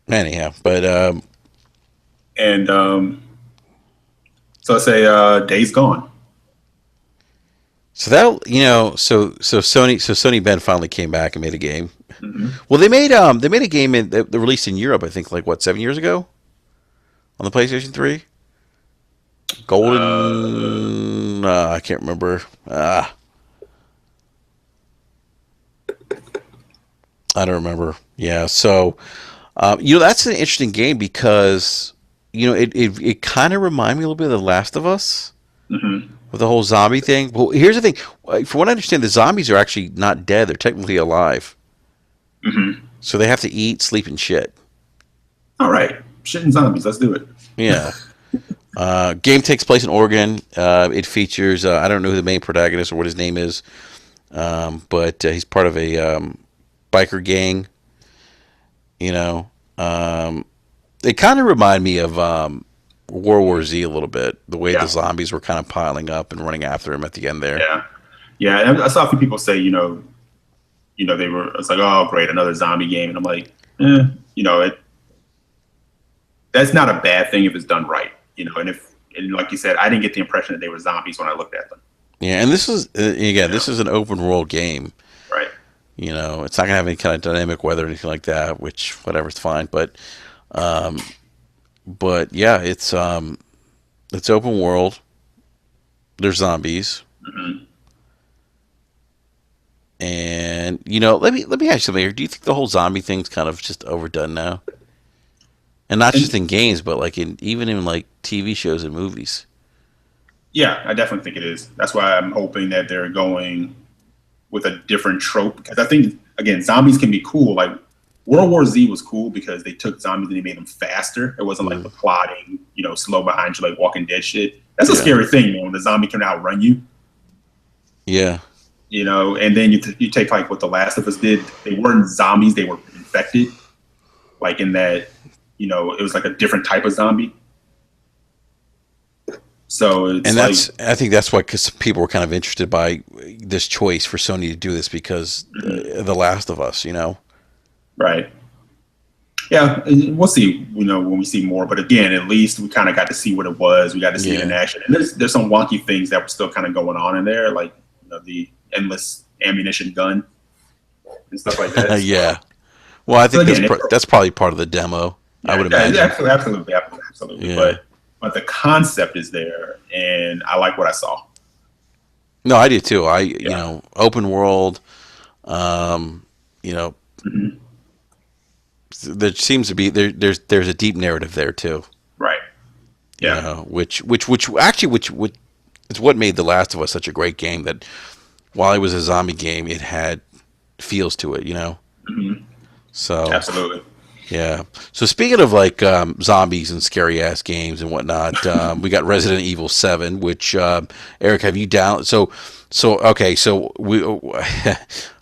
Anyhow, but And so I say Days Gone. so that Sony Ben finally came back and made a game. Hmm. Well, they made a game that released in Europe. I think like what 7 years ago on the PlayStation 3. Uh, Golden. I can't remember. I don't remember. Yeah. So that's an interesting game because it kind of reminded me a little bit of The Last of Us hmm with the whole zombie thing. Well, here's the thing. From what I understand, the zombies are actually not dead. They're technically alive. hmm So they have to eat, sleep, and shit. All right, shit and zombies. Let's do it. Yeah. Game takes place in Oregon. It features I don't know who the main protagonist or what his name is, but he's part of a biker gang. You know, it kind of reminded me of World War Z a little bit. The way the Yeah, zombies were kind of piling up and running after him at the end there. yeah, yeah. And I saw a few people say, they were. It's like, oh, great, another zombie game, and I'm like, it. That's not a bad thing if it's done right, and like you said, I didn't get the impression that they were zombies when I looked at them. Yeah, and this is again, You know, this is an open world game. right? You know, it's not gonna have any kind of dynamic weather or anything like that. Which whatever's fine, um, but yeah, it's open world. There's zombies. Hmm. And let me ask you something here. Do you think the whole zombie thing's kind of just overdone now? And not just And in games, but like even in like TV shows and movies. yeah, I definitely think it is. That's why I'm hoping that they're going with a different trope because I think again, zombies can be cool. Like World War Z was cool because they took zombies and they made them faster. It wasn't like Mm. the plodding, slow behind you like Walking Dead shit. That's a Yeah. scary thing, man. When the zombie can outrun you, Yeah. and then you take like what The Last of Us did. They weren't zombies; they were infected. Like in that, it was like a different type of zombie. So it's And like, I think that's why, because people were kind of interested by this choice for Sony to do this because The Last of Us, right. Yeah, we'll see. When we see more, but again, at least we kind of got to see what it was. We got to see it in Yeah. action, and there's some wonky things that were still kind of going on in there, like the endless ammunition gun and stuff like that. Yeah. Well, I So think again, that's probably part of the demo. I yeah, would yeah, imagine. absolutely, absolutely. Yeah. But the concept is there, and I like what I saw. No, I do too. Yeah. Open world. Um, you know, Hmm. there seems to be there's a deep narrative there too. Right. Yeah. Which actually which is what made The Last of Us such a great game. That while it was a zombie game, it had feels to it. Hmm. So Absolutely. yeah. So speaking of like zombies and scary ass games and whatnot, we got Resident Evil 7, which Eric, have you down? So okay. So we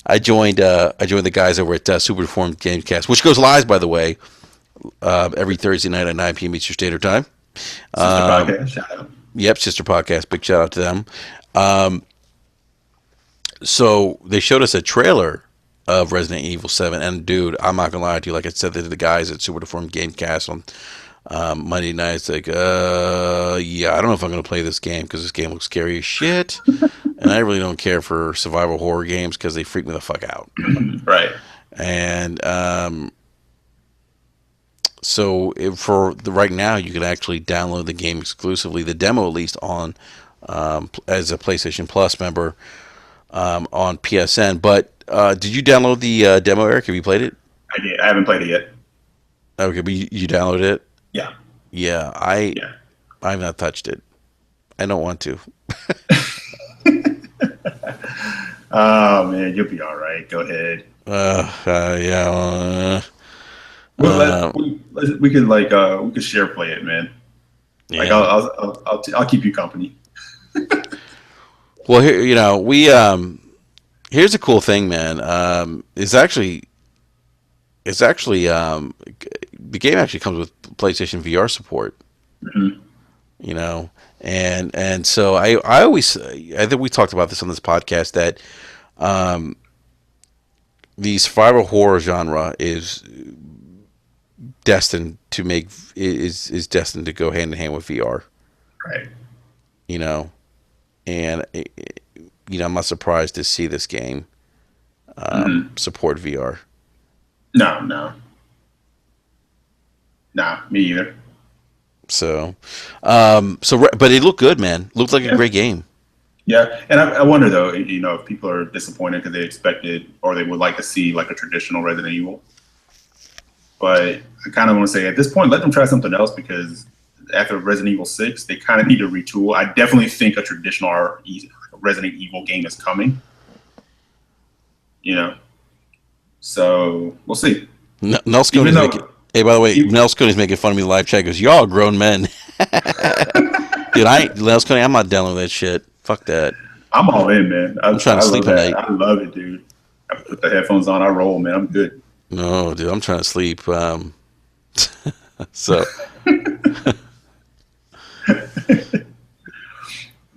I joined the guys over at Superformed Gamecast, which goes live by the way every Thursday night at 9 p.m. Eastern Standard Time. Sister Um, podcast. Shout out. yep, sister podcast. Big shout out to them. Um, so they showed us a trailer of Resident Evil 7, and dude, I'm not gonna lie to you. Like I said to the guys at Super Deformed Gamecast on Monday night, it's like, yeah, I don't know if I'm gonna play this game because this game looks scary as shit, and I really don't care for survival horror games because they freak me the fuck out. Right. And so for the right now, you can actually download the game exclusively, the demo at least, on as a PlayStation Plus member on PSN. But did you download the demo, Eric? Have you played it? I did. I haven't played it yet. Okay, but you downloaded it? Yeah. Yeah, I Yeah. I've not touched it. I don't want to. Oh man, you'll be all right. Go ahead. Yeah, Well, uh, we could share play it, man. Like yeah. I'll keep you company. Well, here we here's a cool thing, man. It's actually the game actually comes with PlayStation VR support. Hmm. You know, and so I think we talked about this on this podcast that um, the survival horror genre destined to make is destined to go hand in hand with VR. Right. You know, and I'm not surprised to see this game Hmm. support VR. No, no, no, me either. But it looked good, man. Looked like a Yeah. great game. Yeah, and I wonder though, if people are disappointed because they expected or they would like to see like a traditional Resident Evil. But I kind of want to say at this point, let them try something else because after Resident Evil 6, they kind of need to retool. I definitely think a traditional Resident Evil game is coming. You know, so we'll see. Even Nelsconi's making. though, Hey, by the way, even, Nelsconi's making fun of me in the live chat. He goes, y'all are grown men. Dude, Nelsconi, I'm not downloading that shit. Fuck that. I'm all in, man. I'm trying to I love sleep at that. night. I love it, dude. I put the headphones on. I roll, man. I'm good. No, dude, I'm trying to sleep. So,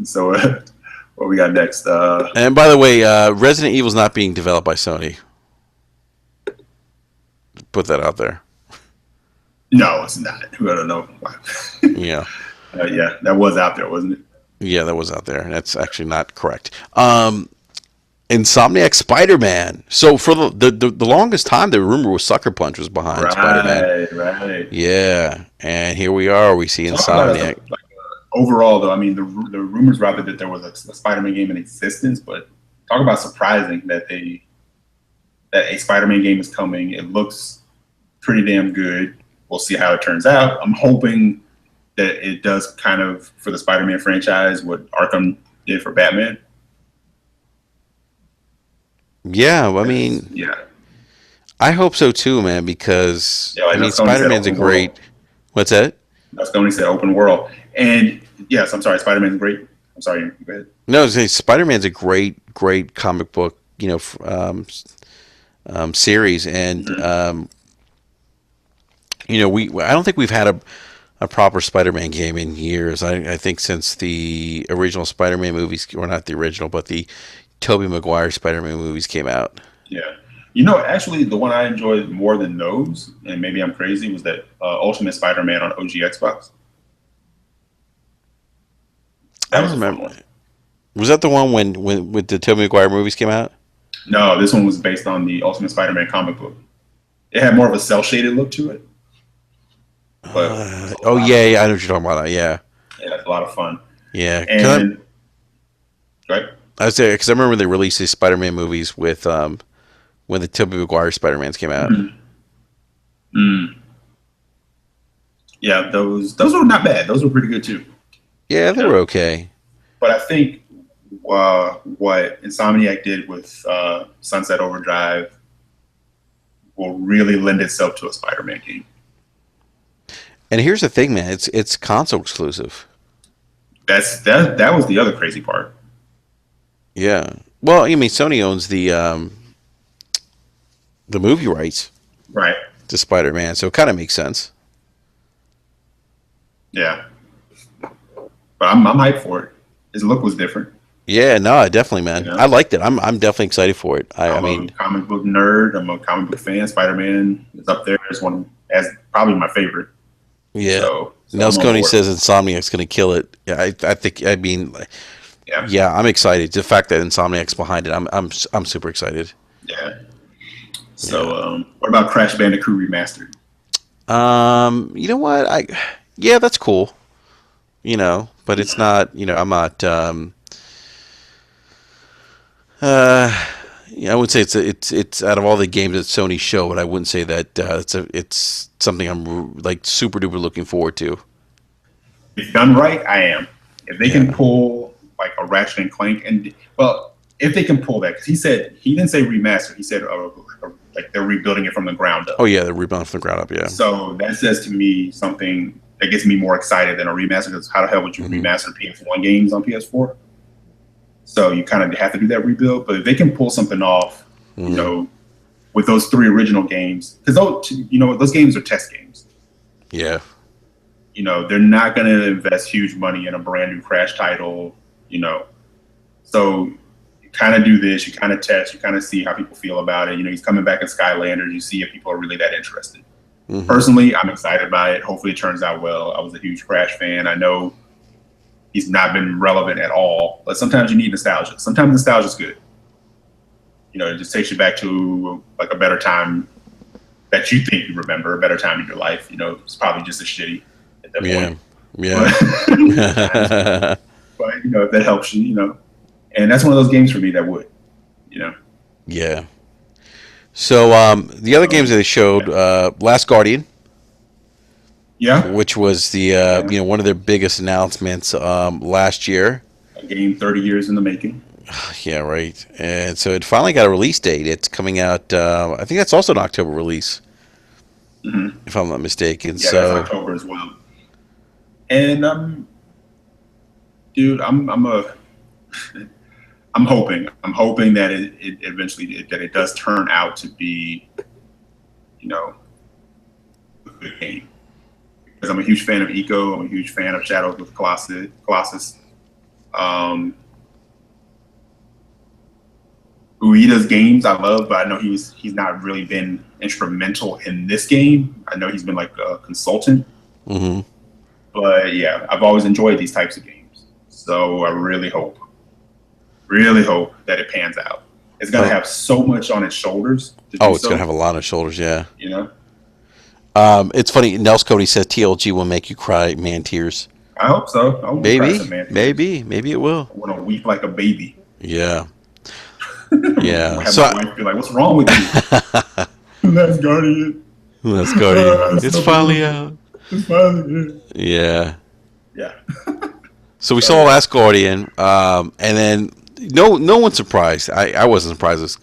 So, what we got next? and by the way, Resident Evil's not being developed by Sony. Put that out there. No, it's not. I don't know. Yeah. Yeah, that was out there, wasn't it? Yeah, that was out there. That's actually not correct. Insomniac Spider-Man. So for the longest time, the rumor was Sucker Punch was behind Spider-Man. Right, right. Yeah, and here we are. We see Talk about it Insomniac. like overall, though. I mean, the rumors were out there that there was a Spider-Man game in existence, but talk about surprising that a Spider-Man game is coming. It looks pretty damn good. We'll see how it turns out. I'm hoping that it does kind of for the Spider-Man franchise what Arkham did for Batman. Yeah, I mean, Yeah, I hope so too, man. Because yeah. Like I mean, that's Sony said Spider-Man's a open world. great. What's that? That's Sony said open world. And yes, I'm sorry, Spider-Man's great. I'm sorry, go ahead. No, Spider-Man's a great comic book, series, and Mm-hmm. we I don't think we've had a proper Spider-Man game in years. I think since the original Spider-Man movies, or not the original, but the Tobey Maguire Spider-Man movies came out. Yeah. Actually, the one I enjoyed more than those, and maybe I'm crazy, was that Ultimate Spider-Man on OG Xbox. I That don't was a fun remember. one. Was that the one when with the Tobey Maguire movies came out? No, this one was based on the Ultimate Spider-Man comic book. It had more of a cell-shaded look to it, but it was a Oh lot of yeah, fun. yeah, I know what you're talking about. Yeah, Yeah, it's a lot of fun. yeah. And right, I was there because I remember they released these Spider-Man movies with when the Tobey Maguire Spider-Mans came out. mm, mm, yeah, those were not bad. Those were pretty good too. Yeah, You they were know, okay. but I think what Insomniac did with Sunset Overdrive will really lend itself to a Spider-Man game. And here's the thing, man. It's console exclusive. That was the other crazy part. Yeah. Well, I mean, Sony owns the movie rights Right. to Spider-Man, so it kind of makes sense. Yeah. But I'm hyped for it. His look was different. Yeah, no, definitely, You man. know, I liked it. I'm definitely excited for it. I I'm a mean, comic book nerd. I'm a comic book fan. Spider-Man is up there as probably my favorite. yeah. So I'm on Nelsconi board. says Insomniac's going to kill it. Yeah, I think. I mean, Yeah. yeah, I'm excited. The fact that Insomniac's behind it, I'm super excited. Yeah. Yeah. So what about Crash Bandicoot Remastered? You know what? Yeah, that's cool. But it's not. I'm not. Yeah, I would say it's out of all the games that Sony showed, I wouldn't say that it's something I'm like super duper looking forward to. If done right, I am. If they can Yeah. pull like a Ratchet and Clank, and well, if they can pull that, because he didn't say remaster, he said like they're rebuilding it from the ground Oh up. yeah, the rebound from the ground up. Yeah. So that says to me something that gets me more excited than a remaster. Because how the hell would you Hmm. remaster PS1 games on PS4? So you kind of have to do that rebuild. But if they can pull something off, you Hmm. know, with those three original games, because those games are test games. Yeah. They're not going to invest huge money in a brand new Crash title. You know, so you kind of do this, you kind of test, you kind of see how people feel about it. He's coming back in Skylanders. You see if people are really that interested. Hmm. Personally, I'm excited by it. Hopefully, it turns out well. I was a huge Crash fan. I know he's not been relevant at all, but sometimes you need nostalgia. Sometimes nostalgia is good. It just takes you back to like a better time that you think you remember, a better time in your life. It's probably just as shitty at that Yeah. point. Yeah. But, but if that helps you. And that's one of those games for me that would, you know. Yeah. So the other games that they showed, Last Guardian, Yeah, which was the yeah, one of their biggest announcements last year. a game 30 years in the making. Yeah, right. And so it finally got a release date. It's coming out. I think that's also an October release, Hmm. if I'm not mistaken. Yeah, that's So October as well. And dude, I'm hoping that it eventually that it does turn out to be, a good game. Because I'm a huge fan of Eco. I'm a huge fan of Shadows with Colossus. Um, Ueda's games I love, but I know he's not really been instrumental in this game. I know he's been like a consultant, hmm but yeah, I've always enjoyed these types of games. So I really hope that it pans out. It's gonna oh, have so much on its shoulders to do oh, it's gonna so. have a lot on shoulders. Yeah. You know, It's funny. Nels Cody says TLG will make you cry man tears. I hope so. I want to cry some Maybe, man tears. maybe it will. I want to weep like a baby. Yeah, yeah. Have So my wife be like, "What's wrong with you?" Last Guardian. Last Guardian. It's It's so finally beautiful. out. It's finally here. Yeah. Yeah. So we So saw yeah. Last Guardian, and then no one's surprised. I wasn't surprised.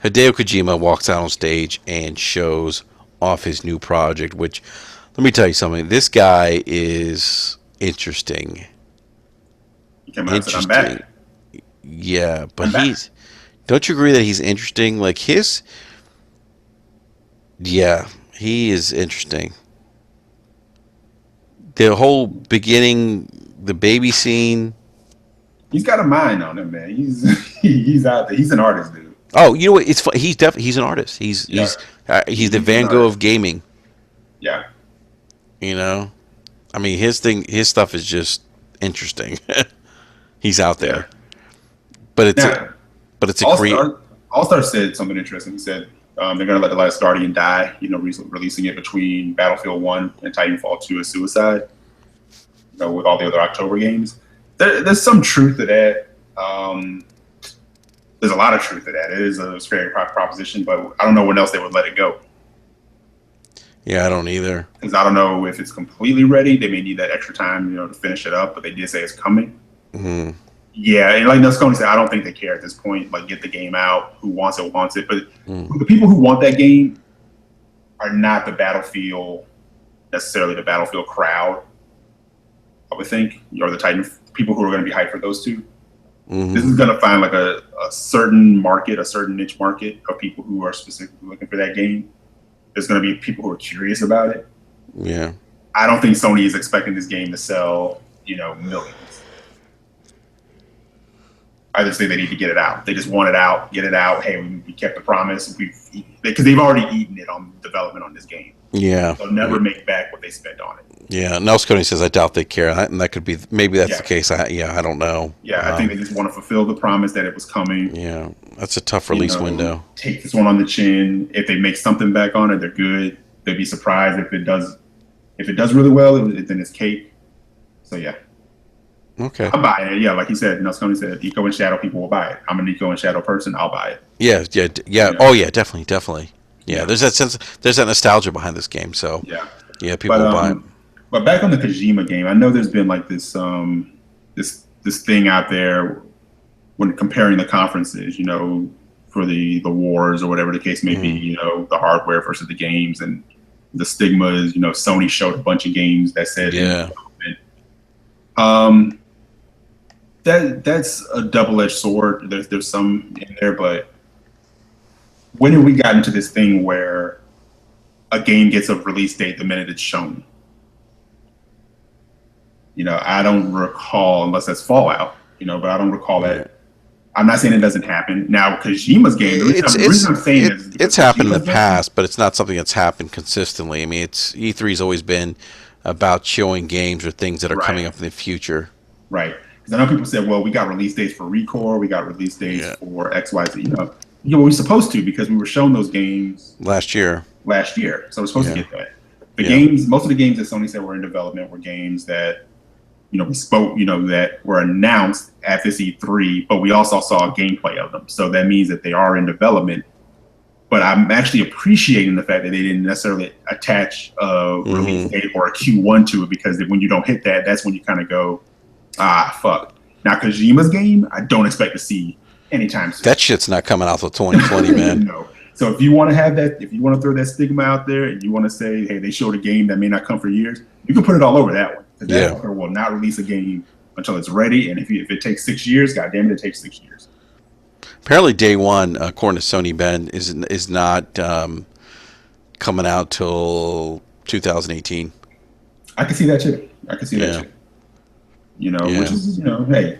Hideo Kojima walks out on stage and shows off his new project. Which, let me tell you something. This guy is interesting. He came out and said, "I'm Interesting. back. Yeah, but I'm back." he's. Don't you agree that he's interesting? Like his. Yeah, he is interesting. The whole beginning, the baby scene. He's got a mind on him, man. He's out there. He's an artist, dude. Oh, you know what? It's he's definitely he's an artist. Yeah, He's the he's an Van Gogh artist. of gaming. Yeah, You know, I mean his stuff is just interesting. He's out yeah. there, but Now, it's a All create. Star All Star said something interesting. He said they're going to let the Last Guardian die. Releasing it between Battlefield 1 and Titanfall 2 as Suicide. With all the other October games. There's some truth to that. There's a lot of truth to that. It is a scary proposition, but I don't know when else they would let it go. Yeah, I don't either. Because I don't know if it's completely ready. They may need that extra time, to finish it up. But they did say it's coming. Hmm. Yeah, and like Nusconi said, I don't think they care at this point. Like, get the game out. Who wants it wants it. But Mm. the people who want that game are not necessarily the Battlefield crowd. I would think, or the Titan people who are going to be hyped for those two. This Hmm. is going to find like a certain market, a certain niche market of people who are specifically looking for that game. There's going to be people who are curious about it. Yeah. I don't think Sony is expecting this game to sell, millions. I just think they need to get it out. They just want it out, get it out. Hey, we kept the promise. Because they've already eaten it on development on this game. Yeah. They'll never make back what they spent on it. Yeah. Nelsconi says I doubt they care, and that could be maybe that's Yeah. the case. I don't know. Yeah, I think they just want to fulfill the promise that it was coming. Yeah, that's a tough release window. Take this one on the chin. If they make something back on it, they're good. They'd be surprised if it does. If it does really well, then it's cake. So yeah, Okay. I'm buying it. Yeah, like he said, Sconey said, Eco and Shadow people will buy it. I'm an Eco and Shadow person. I'll buy it. Yeah. Yeah. Yeah. Yeah. Oh yeah. Definitely. Definitely. Yeah. Yeah. There's that sense. There's that nostalgia behind this game. So Yeah, yeah, people but will buy it. but back on the Kojima game, I know there's been like this this thing out there when comparing the conferences, for the wars or whatever the case may be, the hardware versus the games and the stigmas. Sony showed a bunch of games that said, Yeah. That's a double-edged sword. There's some in there, but when have we gotten into this thing where a game gets a release date the minute it's shown? I don't recall, unless that's Fallout, but I don't recall that. I'm not saying it doesn't happen. Now, Kojima's game, the reason I'm saying is it's happened in the Kojima's game- past, but it's not something that's happened consistently. I mean, it's E3's always been about showing games or things that are coming up in the future. Right. Because I know people said, well, we got release dates for Recore, we got release dates for XYZ. We're supposed to, because we were shown those games Last year. So we're supposed to get that. The Yeah. games, most of the games that Sony said were in development were games that, we spoke, that were announced at this E3, but we also saw gameplay of them. So that means that they are in development. But I'm actually appreciating the fact that they didn't necessarily attach a release date or a Q1 to it, because when you don't hit that, that's when you kind of go, fuck. Now, Kojima's game, I don't expect to see anytime soon. That shit's not coming out till 2020, man. No. So if you want to have that, if you want to throw that stigma out there and you want to say, hey, they showed a game that may not come for years, you can put it all over that one. Because that fucker will not release a game until it's ready. And if it takes 6 years, goddamn it takes 6 years. Apparently, day one, according to Sony Ben, is not coming out till 2018. I can see that too. Which is, hey.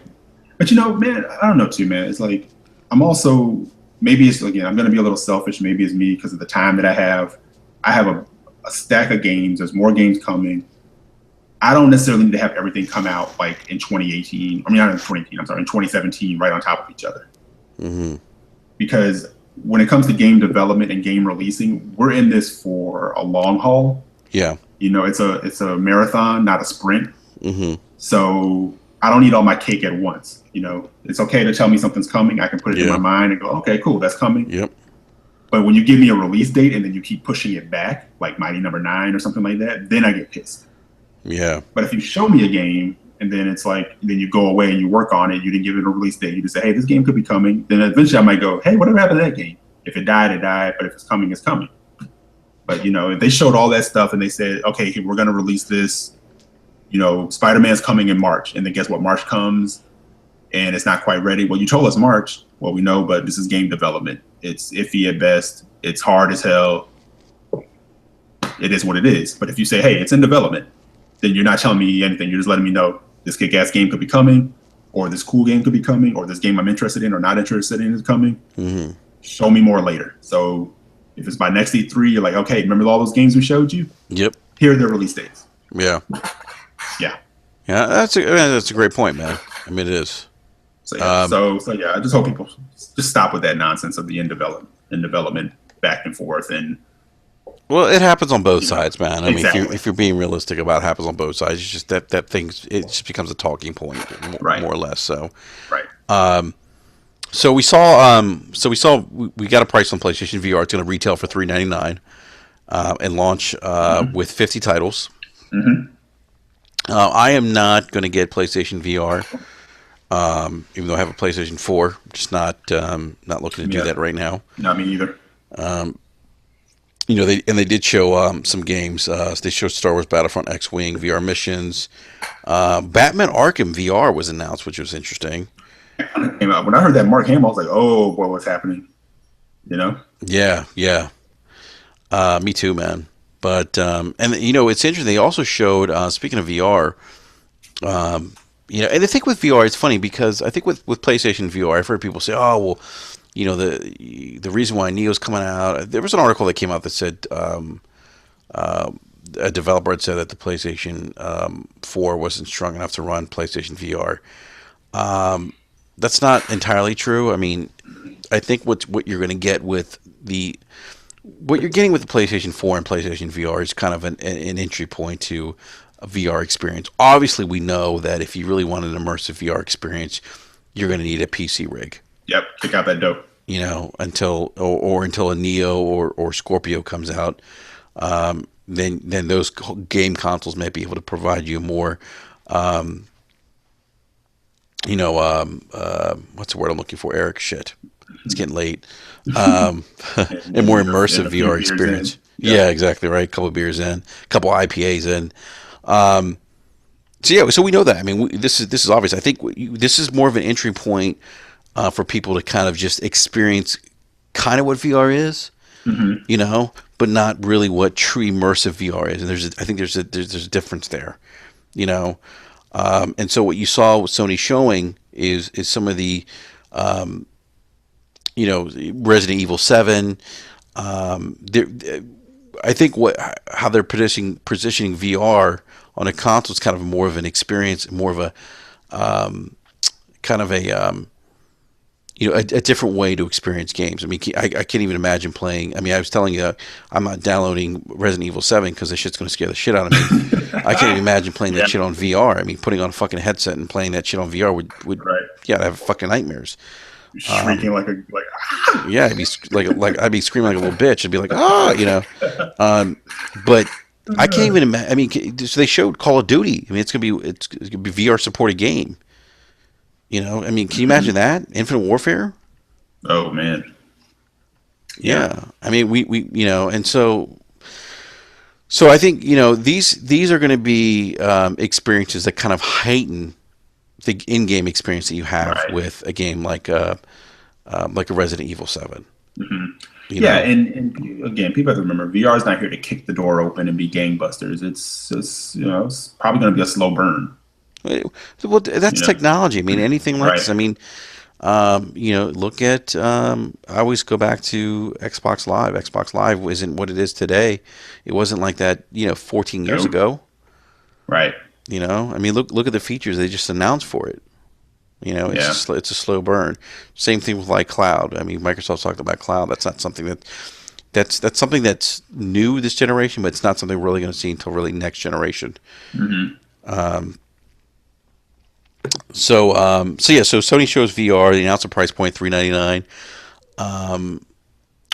But, man, I don't know too, man. It's like, I'm also, maybe it's, again, I'm going to be a little selfish. Maybe it's me because of the time that I have. I have a stack of games. There's more games coming. I don't necessarily need to have everything come out like in 2018. I mean, not in 2018. I'm sorry, in 2017, right on top of each other. Mm-hmm. Because when it comes to game development and game releasing, we're in this for a long haul. Yeah. It's a marathon, not a sprint. Mm-hmm. So I don't need all my cake at once. It's okay to tell me something's coming. I can put it in my mind and go, okay, cool, that's coming. Yep. But when you give me a release date and then you keep pushing it back, like Mighty Number 9 or something like that, then I get pissed. Yeah. But if you show me a game and then it's like, then you go away and you work on it, you didn't give it a release date, you just say, hey, this game could be coming. Then eventually I might go, hey, whatever happened to that game? If it died, it died. But if it's coming, it's coming. But, if they showed all that stuff and they said, okay, we're going to release this Spider-Man's coming in March, and then guess what? March comes and it's not quite ready. Well, you told us March. Well, we know, but this is game development. It's iffy at best. It's hard as hell. It is what it is. But if you say, hey, it's in development, then you're not telling me anything. You're just letting me know this kick-ass game could be coming, or this cool game could be coming, or this game I'm interested in or not interested in is coming. Mm-hmm. Show me more later. So if it's by next E3, you're like, okay, remember all those games we showed you? Yep. Here are their release dates. Yeah. Yeah. Yeah, that's a great point, man. I mean, it is. So yeah, I just hope people just stop with that nonsense of the in development back and forth. And well, it happens on both sides, man. I exactly. mean, if you're being realistic about it, happens on both sides. It's just that it just becomes a talking point, more or less. So, right. So we saw we got a price on PlayStation VR. It's going to retail for $399 and launch with 50 titles. Mm-hmm. I am not going to get PlayStation VR, even though I have a PlayStation 4. I'm just not looking to do that right now. Not me either. They did show some games. They showed Star Wars Battlefront X-Wing VR missions. Batman Arkham VR was announced, which was interesting. When I heard that Mark Hamill, I was like, "Oh boy, what's happening?" Yeah. Me too, man. But it's interesting. They also showed, speaking of VR, and I think with VR, it's funny because I think with PlayStation VR, I've heard people say, "Oh, well, the reason why Neo's coming out." There was an article that came out that said a developer had said that the PlayStation 4 wasn't strong enough to run PlayStation VR. That's not entirely true. I mean, I think what you're going to get with what you're getting with the PlayStation 4 and PlayStation VR is kind of an entry point to a VR experience. Obviously, we know that if you really want an immersive VR experience, you're going to need a PC rig. Yep, kick out that dope. Until a Neo or Scorpio comes out, then those game consoles may be able to provide you more. What's the word I'm looking for? Eric, shit. It's getting late. And more immersive VR experience. Yeah, exactly right. A couple of beers in, a couple IPAs in. So we know that. I mean, this is obvious. I think this is more of an entry point for people to kind of just experience kind of what VR is, but not really what true immersive VR is. And I think there's a difference there, And so what you saw with Sony showing is some of the Resident Evil 7. I think how they're positioning VR on a console is kind of more of an experience, more of a a different way to experience games. I mean, I can't even imagine playing. I mean, I was telling you, I'm not downloading Resident Evil 7 because that shit's going to scare the shit out of me. I can't even imagine playing that shit on VR. I mean, putting on a fucking headset and playing that shit on VR would I'd have fucking nightmares. Shrieking yeah, I'd be I'd be screaming like a little bitch. I'd be like, but I can't even imagine. I mean, so they showed Call of Duty. I mean, it's gonna be VR supported game. I mean, can you imagine that? Infinite Warfare? Oh man. Yeah. I mean, we and so I think these are going to be experiences that kind of heighten the in-game experience that you have with a game like a Resident Evil 7. Mm-hmm. And again, people have to remember, VR is not here to kick the door open and be gangbusters. It's probably going to be a slow burn. Well, that's technology. I mean, anything like this. I mean, look at. I always go back to Xbox Live. Xbox Live isn't what it is today. It wasn't like that, 14 years ago. Right. I mean, look at the features they just announced for it. It's a slow burn. Same thing with like cloud. I mean, Microsoft's talked about cloud. That's not something that's something that's new this generation, but it's not something we're really going to see until really next generation. Mm-hmm. So Sony shows VR. They announced a price point, $399.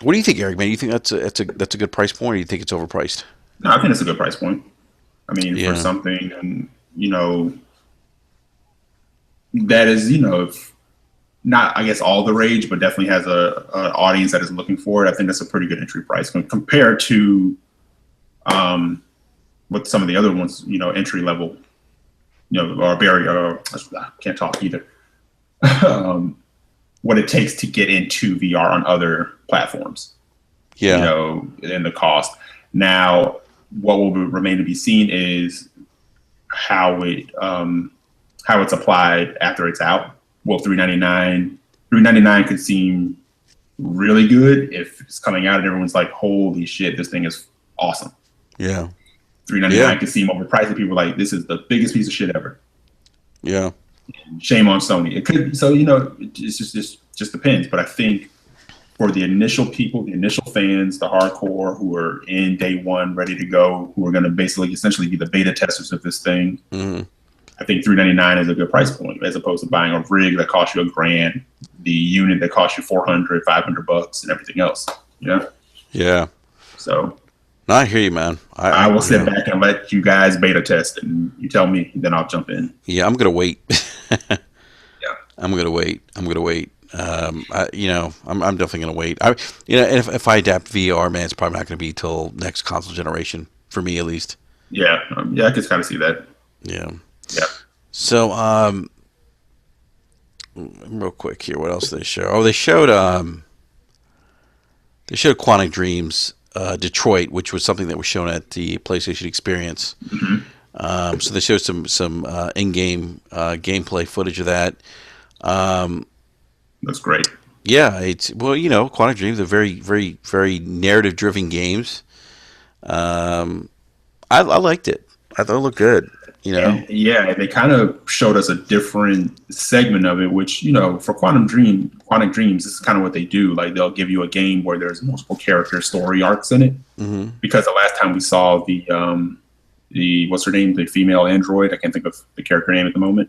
What do you think, Eric? Man, you think that's a good price point, or do you think it's overpriced? No, I think it's a good price point. I mean, for something, that is, not, I guess, all the rage, but definitely has an audience that is looking for it. I think that's a pretty good entry price compared to what some of the other ones, entry level or Barry, I can't talk either. um, what it takes to get into VR on other platforms, Yeah. and the cost. Now, what will remain to be seen is how it's applied after it's out. Will 399 could seem really good if it's coming out and everyone's like, holy shit, this thing is awesome. Yeah. 399 could seem overpriced and people are like, this is the biggest piece of shit ever. Yeah. Shame on Sony. It could, so it just depends. But I think for the initial people, the initial fans, the hardcore who are in day one, ready to go, who are going to basically essentially be the beta testers of this thing, I think $399 is a good price point as opposed to buying a rig that costs you $1,000, the unit that costs you $400-$500 and everything else. Yeah. So no, I hear you, man. I will sit back and let you guys beta test, and you tell me, then I'll jump in. Yeah, I'm gonna wait. Yeah, I'm gonna wait. I'm definitely gonna wait. If I adapt VR, man, it's probably not gonna be till next console generation for me, at least. Yeah, I can kind of see that. Yeah. Yeah. So, real quick here, what else did they show? Oh, they showed Quantic Dreams Detroit, which was something that was shown at the PlayStation Experience. So they showed some in-game gameplay footage of that. That's great. Yeah, Quantic Dreams are very, very, very narrative-driven games. I liked it. I thought it looked good. And, yeah, they kind of showed us a different segment of it, which, for Quantic Dreams, this is kind of what they do. Like, they'll give you a game where there's multiple character story arcs in it. Mm-hmm. Because the last time we saw the what's her name, the female android, I can't think of the character name at the moment.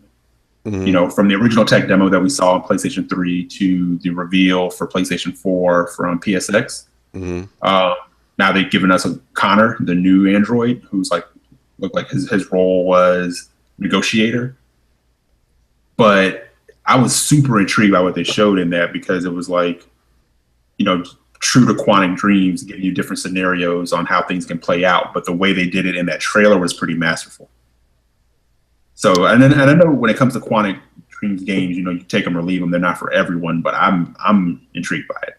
Mm-hmm. From the original tech demo that we saw on PlayStation 3 to the reveal for PlayStation 4 from PSX. Mm-hmm. Now they've given us a Connor, the new android, who's looked like his role was negotiator. But I was super intrigued by what they showed in that because it was true to Quantic Dreams, giving you different scenarios on how things can play out. But the way they did it in that trailer was pretty masterful. So, and I know when it comes to Quantic Dreams games, you take them or leave them. They're not for everyone, but I'm intrigued by it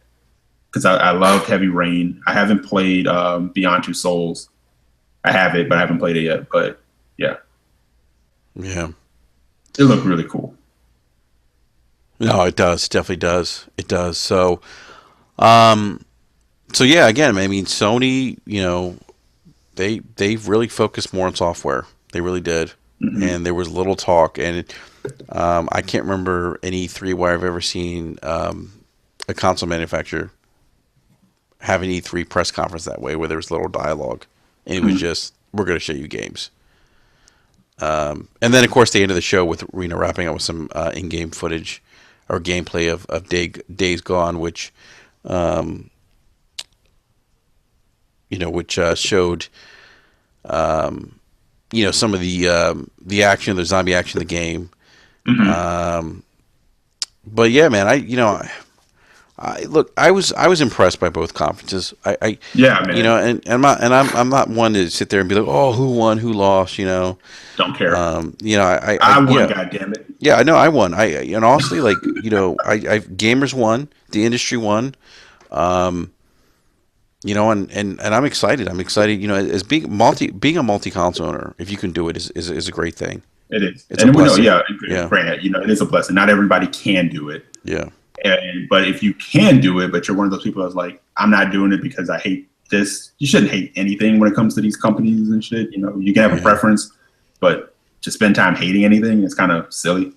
because I love Heavy Rain. I haven't played Beyond Two Souls. I have it, but I haven't played it yet. But yeah, it looked really cool. No, it does. Definitely does. It does. So, yeah. Again, I mean, Sony, they've really focused more on software. They really did. Mm-hmm. And there was little talk, and I can't remember any E3 where I've ever seen a console manufacturer have an E3 press conference that way, where there was little dialogue, and it was just, we're going to show you games. And then, of course, the end of the show with wrapping up with some in-game footage or gameplay of Days Gone, which showed some of the action, the zombie action in the game. Mm-hmm. But yeah, man, I was impressed by both conferences. Yeah, man. And I'm not one to sit there and be like, oh, who won, who lost, Don't care. I won, goddammit. Yeah, I know I won. And honestly, gamers won, the industry won. And I'm excited. I'm excited. As being a multi-console owner, if you can do it, is a great thing. It is. It's a blessing. Granted, it is a blessing. Not everybody can do it. Yeah. But if you can do it, but you're one of those people that's like, I'm not doing it because I hate this. You shouldn't hate anything when it comes to these companies and shit. You can have a preference, but to spend time hating anything, it's kind of silly.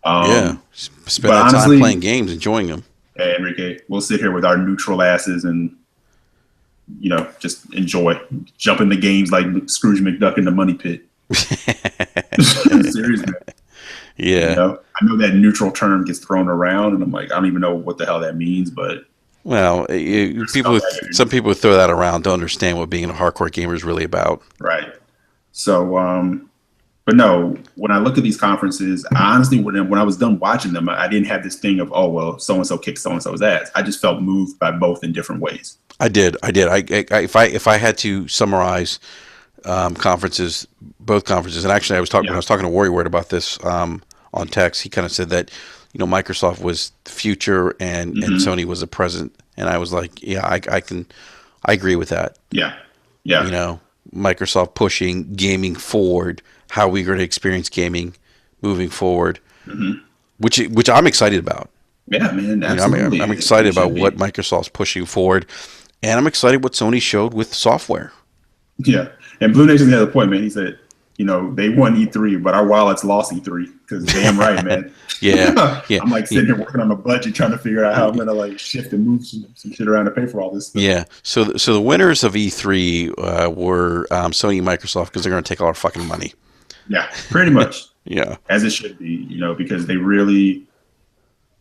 Spend that time playing games, enjoying them. Hey, Enrique, we'll sit here with our neutral asses and just enjoy. Jump in the games like Scrooge McDuck in the money pit. Seriously. Yeah. I know that neutral term gets thrown around, and I'm like, I don't even know what the hell that means, but. Well, some people who throw that around don't understand what being a hardcore gamer is really about. Right. So, but no, when I look at these conferences, I honestly, when I was done watching them, I didn't have this thing of, oh, well, so-and-so kicked so-and-so's ass. I just felt moved by both in different ways. I did. If I had to summarize conferences both conferences. And actually, I was talking when I Yeah. was talking to Warrior Word about this on text. He kind of said that Microsoft was the future and Hmm. Sony was the present. And I was like, yeah, I agree with that. Yeah. You Yeah. know, Microsoft pushing gaming forward, how we're going to experience gaming moving forward, Hmm. which I'm excited about. Yeah, man. I'm Absolutely. excited It about should what be. Microsoft's pushing forward, and I'm excited what Sony showed with software. Yeah. And Blue Nation had a point, man. He said, they won E3, but our wallets lost E3. Because damn right, man. Yeah, yeah, I'm like sitting here working on a budget trying to figure out how I'm gonna like shift and move some shit around to pay for all this stuff. yeah. So the winners of E3 were Sony and Microsoft because they're going to take all our fucking money. Yeah, pretty much. Yeah, As it should be, because they really,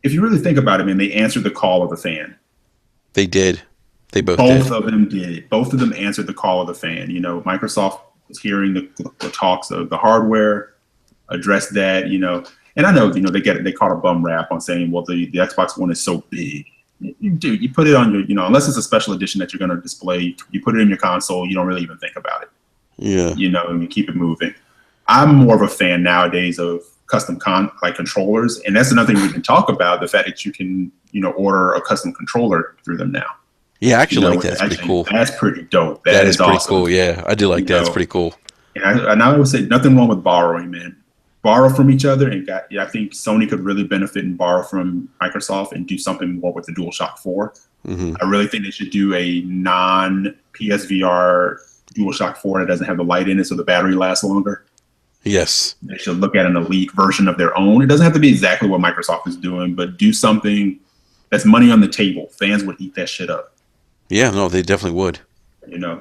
if you really think about it, man, they answered the call of the fan. they did. They both Both did. of them did it. Both of them answered the call of the fan. Microsoft was hearing the talks of the hardware, addressed that, and I know, they caught a bum rap on saying, well, the Xbox One is so big. Dude, you put it on your, unless it's a special edition that you're going to display, you put it in your console, you don't really even think about it, Yeah, and you keep it moving. I'm more of a fan nowadays of custom like controllers, and that's another thing we can talk about, the fact that you can, order a custom controller through them now. yeah. I actually like that. It's pretty cool. That's pretty dope. That That is is pretty awesome. cool. Yeah, I do like You that. It's know, pretty cool. and I would say nothing wrong with borrowing, man. Borrow from each other, and I think Sony could really benefit and borrow from Microsoft and do something more with the DualShock 4. Hmm. I really think they should do a non PSVR DualShock 4 that doesn't have the light in it, so the battery lasts longer. Yes. They should look at an elite version of their own. It doesn't have to be exactly what Microsoft is doing, but do something that's money on the table. Fans would eat that shit up, Yeah. No, they definitely would.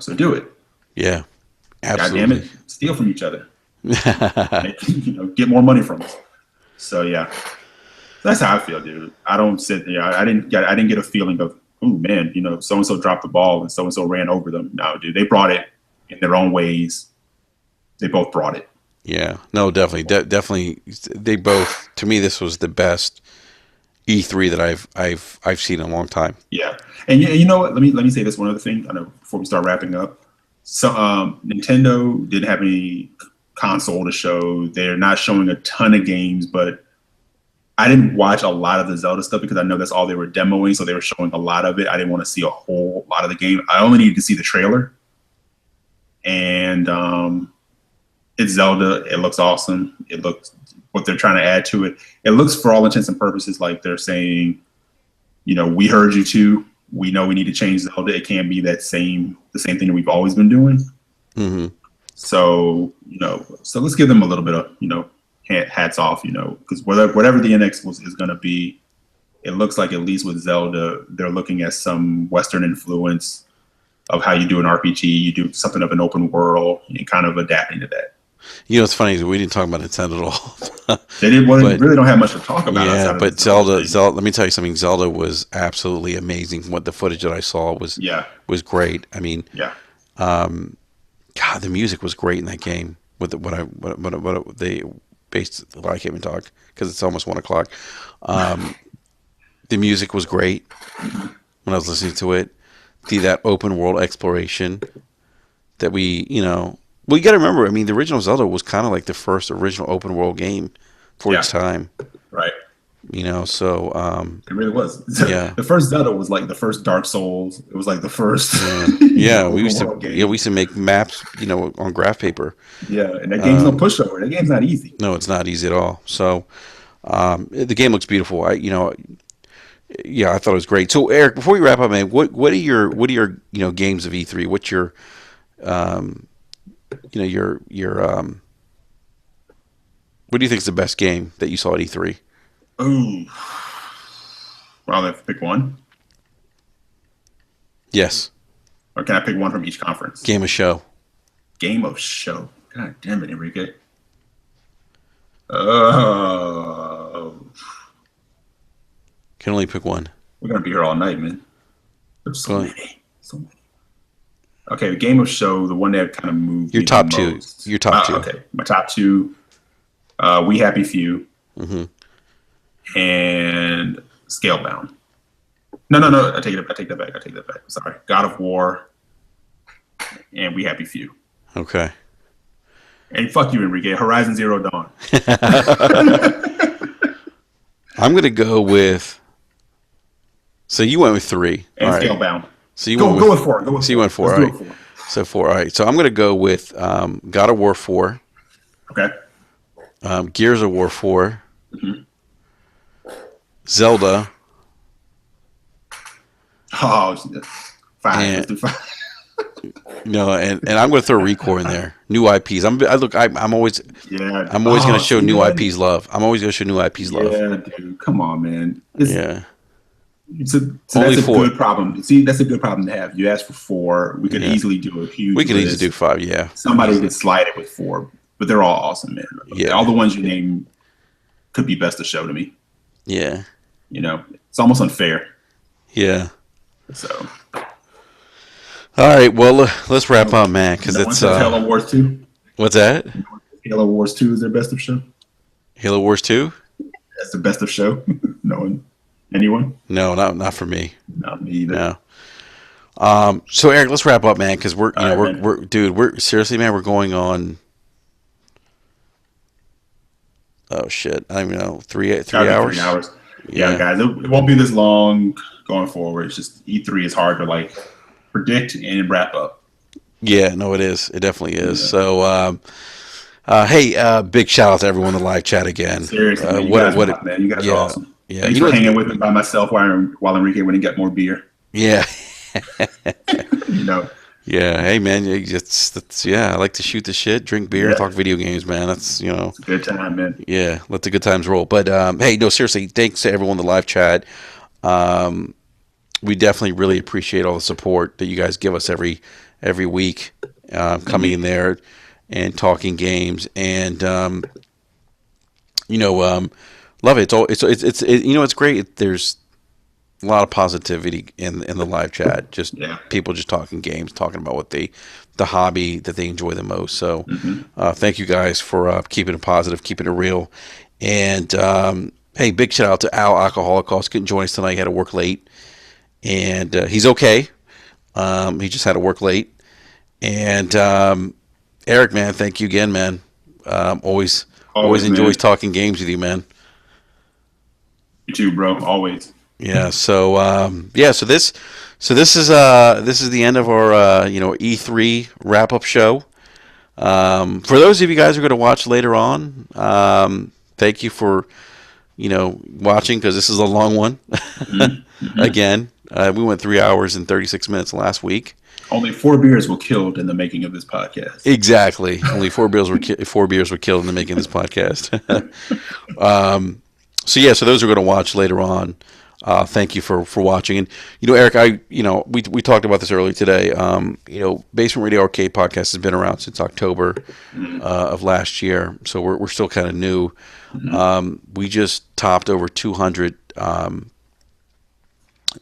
So do it. Yeah. God damn Absolutely. it, steal from each other. Get more money from us. So yeah, that's how I feel, dude. I don't sit there. I didn't get a feeling of, oh man, so and so dropped the ball and so ran over them. No, dude, they brought it in their own ways. They both brought it. Yeah. No, definitely. Definitely. They both. To me, this was the best E3 that I've seen in a long time. Yeah, and you know what? Let me say this one other thing. I know before we start wrapping up. So Nintendo didn't have any console to show. They're not showing a ton of games, but I didn't watch a lot of the Zelda stuff because I know that's all they were demoing. So they were showing a lot of it. I didn't want to see a whole lot of the game. I only needed to see the trailer, and it's Zelda. It looks awesome. It looks what they're trying to add to it. It looks, for all intents and purposes, like they're saying, we heard you too. We know we need to change Zelda. It can't be the same thing that we've always been doing. Hmm. So, so let's give them a little bit of, hats off, because whatever the NX is going to be, it looks like, at least with Zelda, they're looking at some Western influence of how you do an RPG. You do something of an open world and kind of adapting to that. It's funny is we didn't talk about Nintendo at all. They didn't But really don't have much to talk about yeah, outside of the but Zelda thing. Zelda. Let me tell you something. Zelda was absolutely amazing. What the footage that I saw Yeah, was great. I mean, yeah, um, God, the music was great in that game. With what they based. Well, I can't even talk because it's almost 1 o'clock. Um, the music was great when I was listening to it. That open world exploration that well, you got to remember. I mean, the original Zelda was kind of like the first original open world game for yeah, its time. right. So It really was. yeah, The first Zelda was like the first Dark Souls. It was like the first, yeah, yeah. open world We game. used to make maps, on graph paper. Yeah, and that game's no Um, pushover. That game's not easy. no, it's not easy at all. So the game looks beautiful. Yeah, I thought it was great. So Eric, before we wrap up, man, what are your games of E3? What's your um, what do you think is the best game that you saw at E3? Ooh, well, I have to pick one, Yes, or can I pick one from each conference? game of show. Game of show. God damn it, Enrique. Oh, Can only pick one. we're gonna be here all night, man. There's so Well, many, so many. Okay, the game of show, the one that kind of moved your me the top two. most. Your top two. Okay, my top two. We Happy Few Hmm. and Scalebound. No. I take it. I take that back. I take that back. Sorry. God of War and We Happy Few. Okay. And fuck you, Enrique. Horizon Zero Dawn. I'm gonna go with. So you went with 3. All And right. Scalebound. So you went Go with. with 4. Go with So you 4. went 4. Let's All do right. it 4. So 4. All right. So I'm gonna go with God of War 4, Okay. Gears of War 4, Mm-hmm. Zelda, Oh, 5. Let's and do 5. and I'm gonna throw Recore in there. New IPs. Yeah. I'm always gonna Oh, show see new that? IPs love. I'm always gonna show new IPs love. Yeah, dude. Come on, man. Yeah. So Only that's a 4. good problem. See, that's a good problem to have. You asked for 4. We could Yeah. easily do a huge We could easily do list. 5. Yeah. Somebody Easily. could slide it with 4, but they're all awesome, man. All Yeah. the ones you name could be best of show to me. Yeah. It's almost unfair. Yeah. So, All right. Well, let's wrap up, man, because no one it's says Halo Wars 2. what's that? Halo Wars 2 is their best of show. Halo Wars 2? That's the best of show. No one, anyone? No, not for me. Not me either. No. So Eric, let's wrap up, man, because we're All right, man. we're seriously, man, we're going on. Oh shit! I don't even know, three Gotta be hours. 3 hours. Yeah, Yeah, guys, it won't be this long going forward. It's just E3 is hard to like predict and wrap up. yeah, no, it is. It definitely is. Yeah. So, hey, big shout out to everyone in the live chat again. Seriously, man, you What guys what? rock, man. You guys are Yeah, awesome. yeah. Thanks You for know, hanging with me by myself while Enrique went and get more beer. yeah, You know, yeah. Hey, man, yeah. I like to shoot the shit, drink beer, and yeah, talk video games, man. That's it's a good time, man. yeah. Let the good times roll. But hey, no, seriously, thanks to everyone in the live chat. Um, we definitely really appreciate all the support that you guys give us every week, coming in there and talking games, and love it. It's great. There's a lot of positivity in the live chat. Just Yeah. people just talking games, talking about the hobby that they enjoy the most. So Hmm. thank you guys for keeping it positive, keeping it real, and hey, big shout out to Al Alcoholic. Couldn't join us tonight. He had to work late, and he's okay. He just had to work late. And Eric, man, thank you again, man. Always Always, enjoys man. talking games with you, man. You too, bro. Always. Yeah. So this is the end of our E3 wrap up show. For those of you guys who are going to watch later on, thank you for watching, because this is a long one. Hmm. Hmm. Again, we went 3 hours and 36 minutes last week. Only 4 beers were killed in the making of this podcast. Exactly. Only 4 beers were killed in the making of this podcast. So those who are going to watch later on, thank you for watching. And Eric, we talked about this earlier today. Basement Radio Arcade Podcast has been around since October of last year, so we're still kind of new. We just topped over 200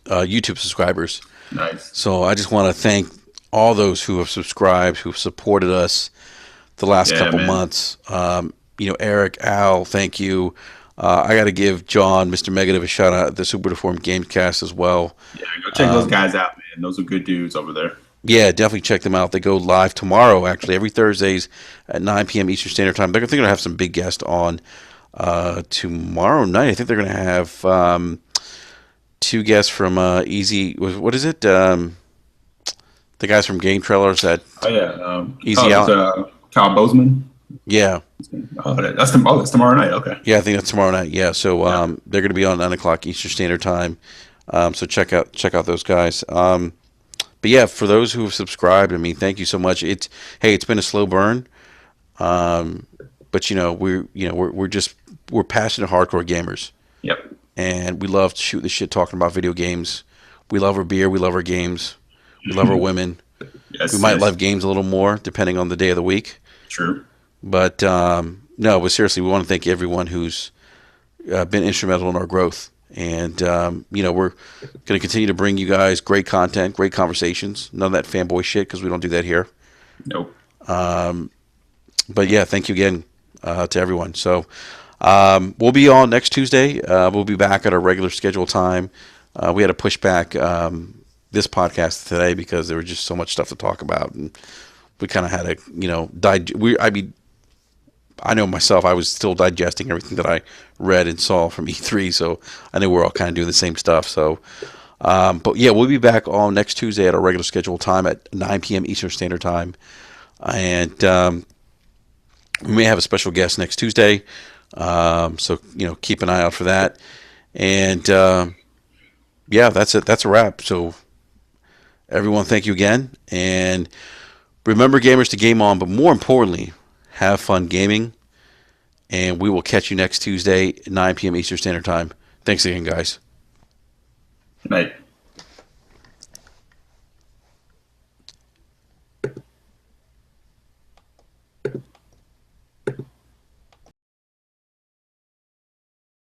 YouTube subscribers. Nice. So I just want to thank all those who have subscribed, who've supported us the last Yeah, couple man. months. Eric, Al, thank you. I got to give John, Mr. Negative, a shout out at the Super Deformed Gamecast as well. Yeah, go check those guys out, man. Those are good dudes over there. Yeah, definitely check them out. They go live tomorrow, actually, every Thursdays at 9 p.m. Eastern Standard Time. They're going to have some big guests on tomorrow night. I think they're going to have 2 guests from Easy. What is it? The guys from Game Trailers at Oh yeah, Easy Out. Kyle Bozeman. Yeah. That's tomorrow night. Okay. Yeah, I think that's tomorrow night. Yeah, so they're going to be on 9 o'clock Eastern Standard Time. So check out those guys. But yeah, for those who have subscribed, I mean, thank you so much. It's been a slow burn, but we're passionate hardcore gamers, Yep. and we love to shoot the shit talking about video games. We love our beer, we love our games, we love our women. Yes. We might yes. love games a little more depending on the day of the week. True. But no, but seriously, we want to thank everyone who's been instrumental in our growth. And, we're going to continue to bring you guys great content, great conversations. None of that fanboy shit, because we don't do that here. Nope. But yeah, thank you again to everyone. So we'll be on next Tuesday. We'll be back at our regular scheduled time. We had to push back this podcast today because there was just so much stuff to talk about. And we kind of had to, I know myself, I was still digesting everything that I read and saw from E3, so I know we're all kind of doing the same stuff. So, but yeah, we'll be back on next Tuesday at our regular scheduled time at 9 p.m. Eastern Standard Time, and we may have a special guest next Tuesday. So keep an eye out for that. And yeah, that's it. That's a wrap. So everyone, thank you again, and remember, gamers, to game on, but more importantly, have fun gaming. And we will catch you next Tuesday at 9 p.m. Eastern Standard Time. Thanks again, guys. Good night.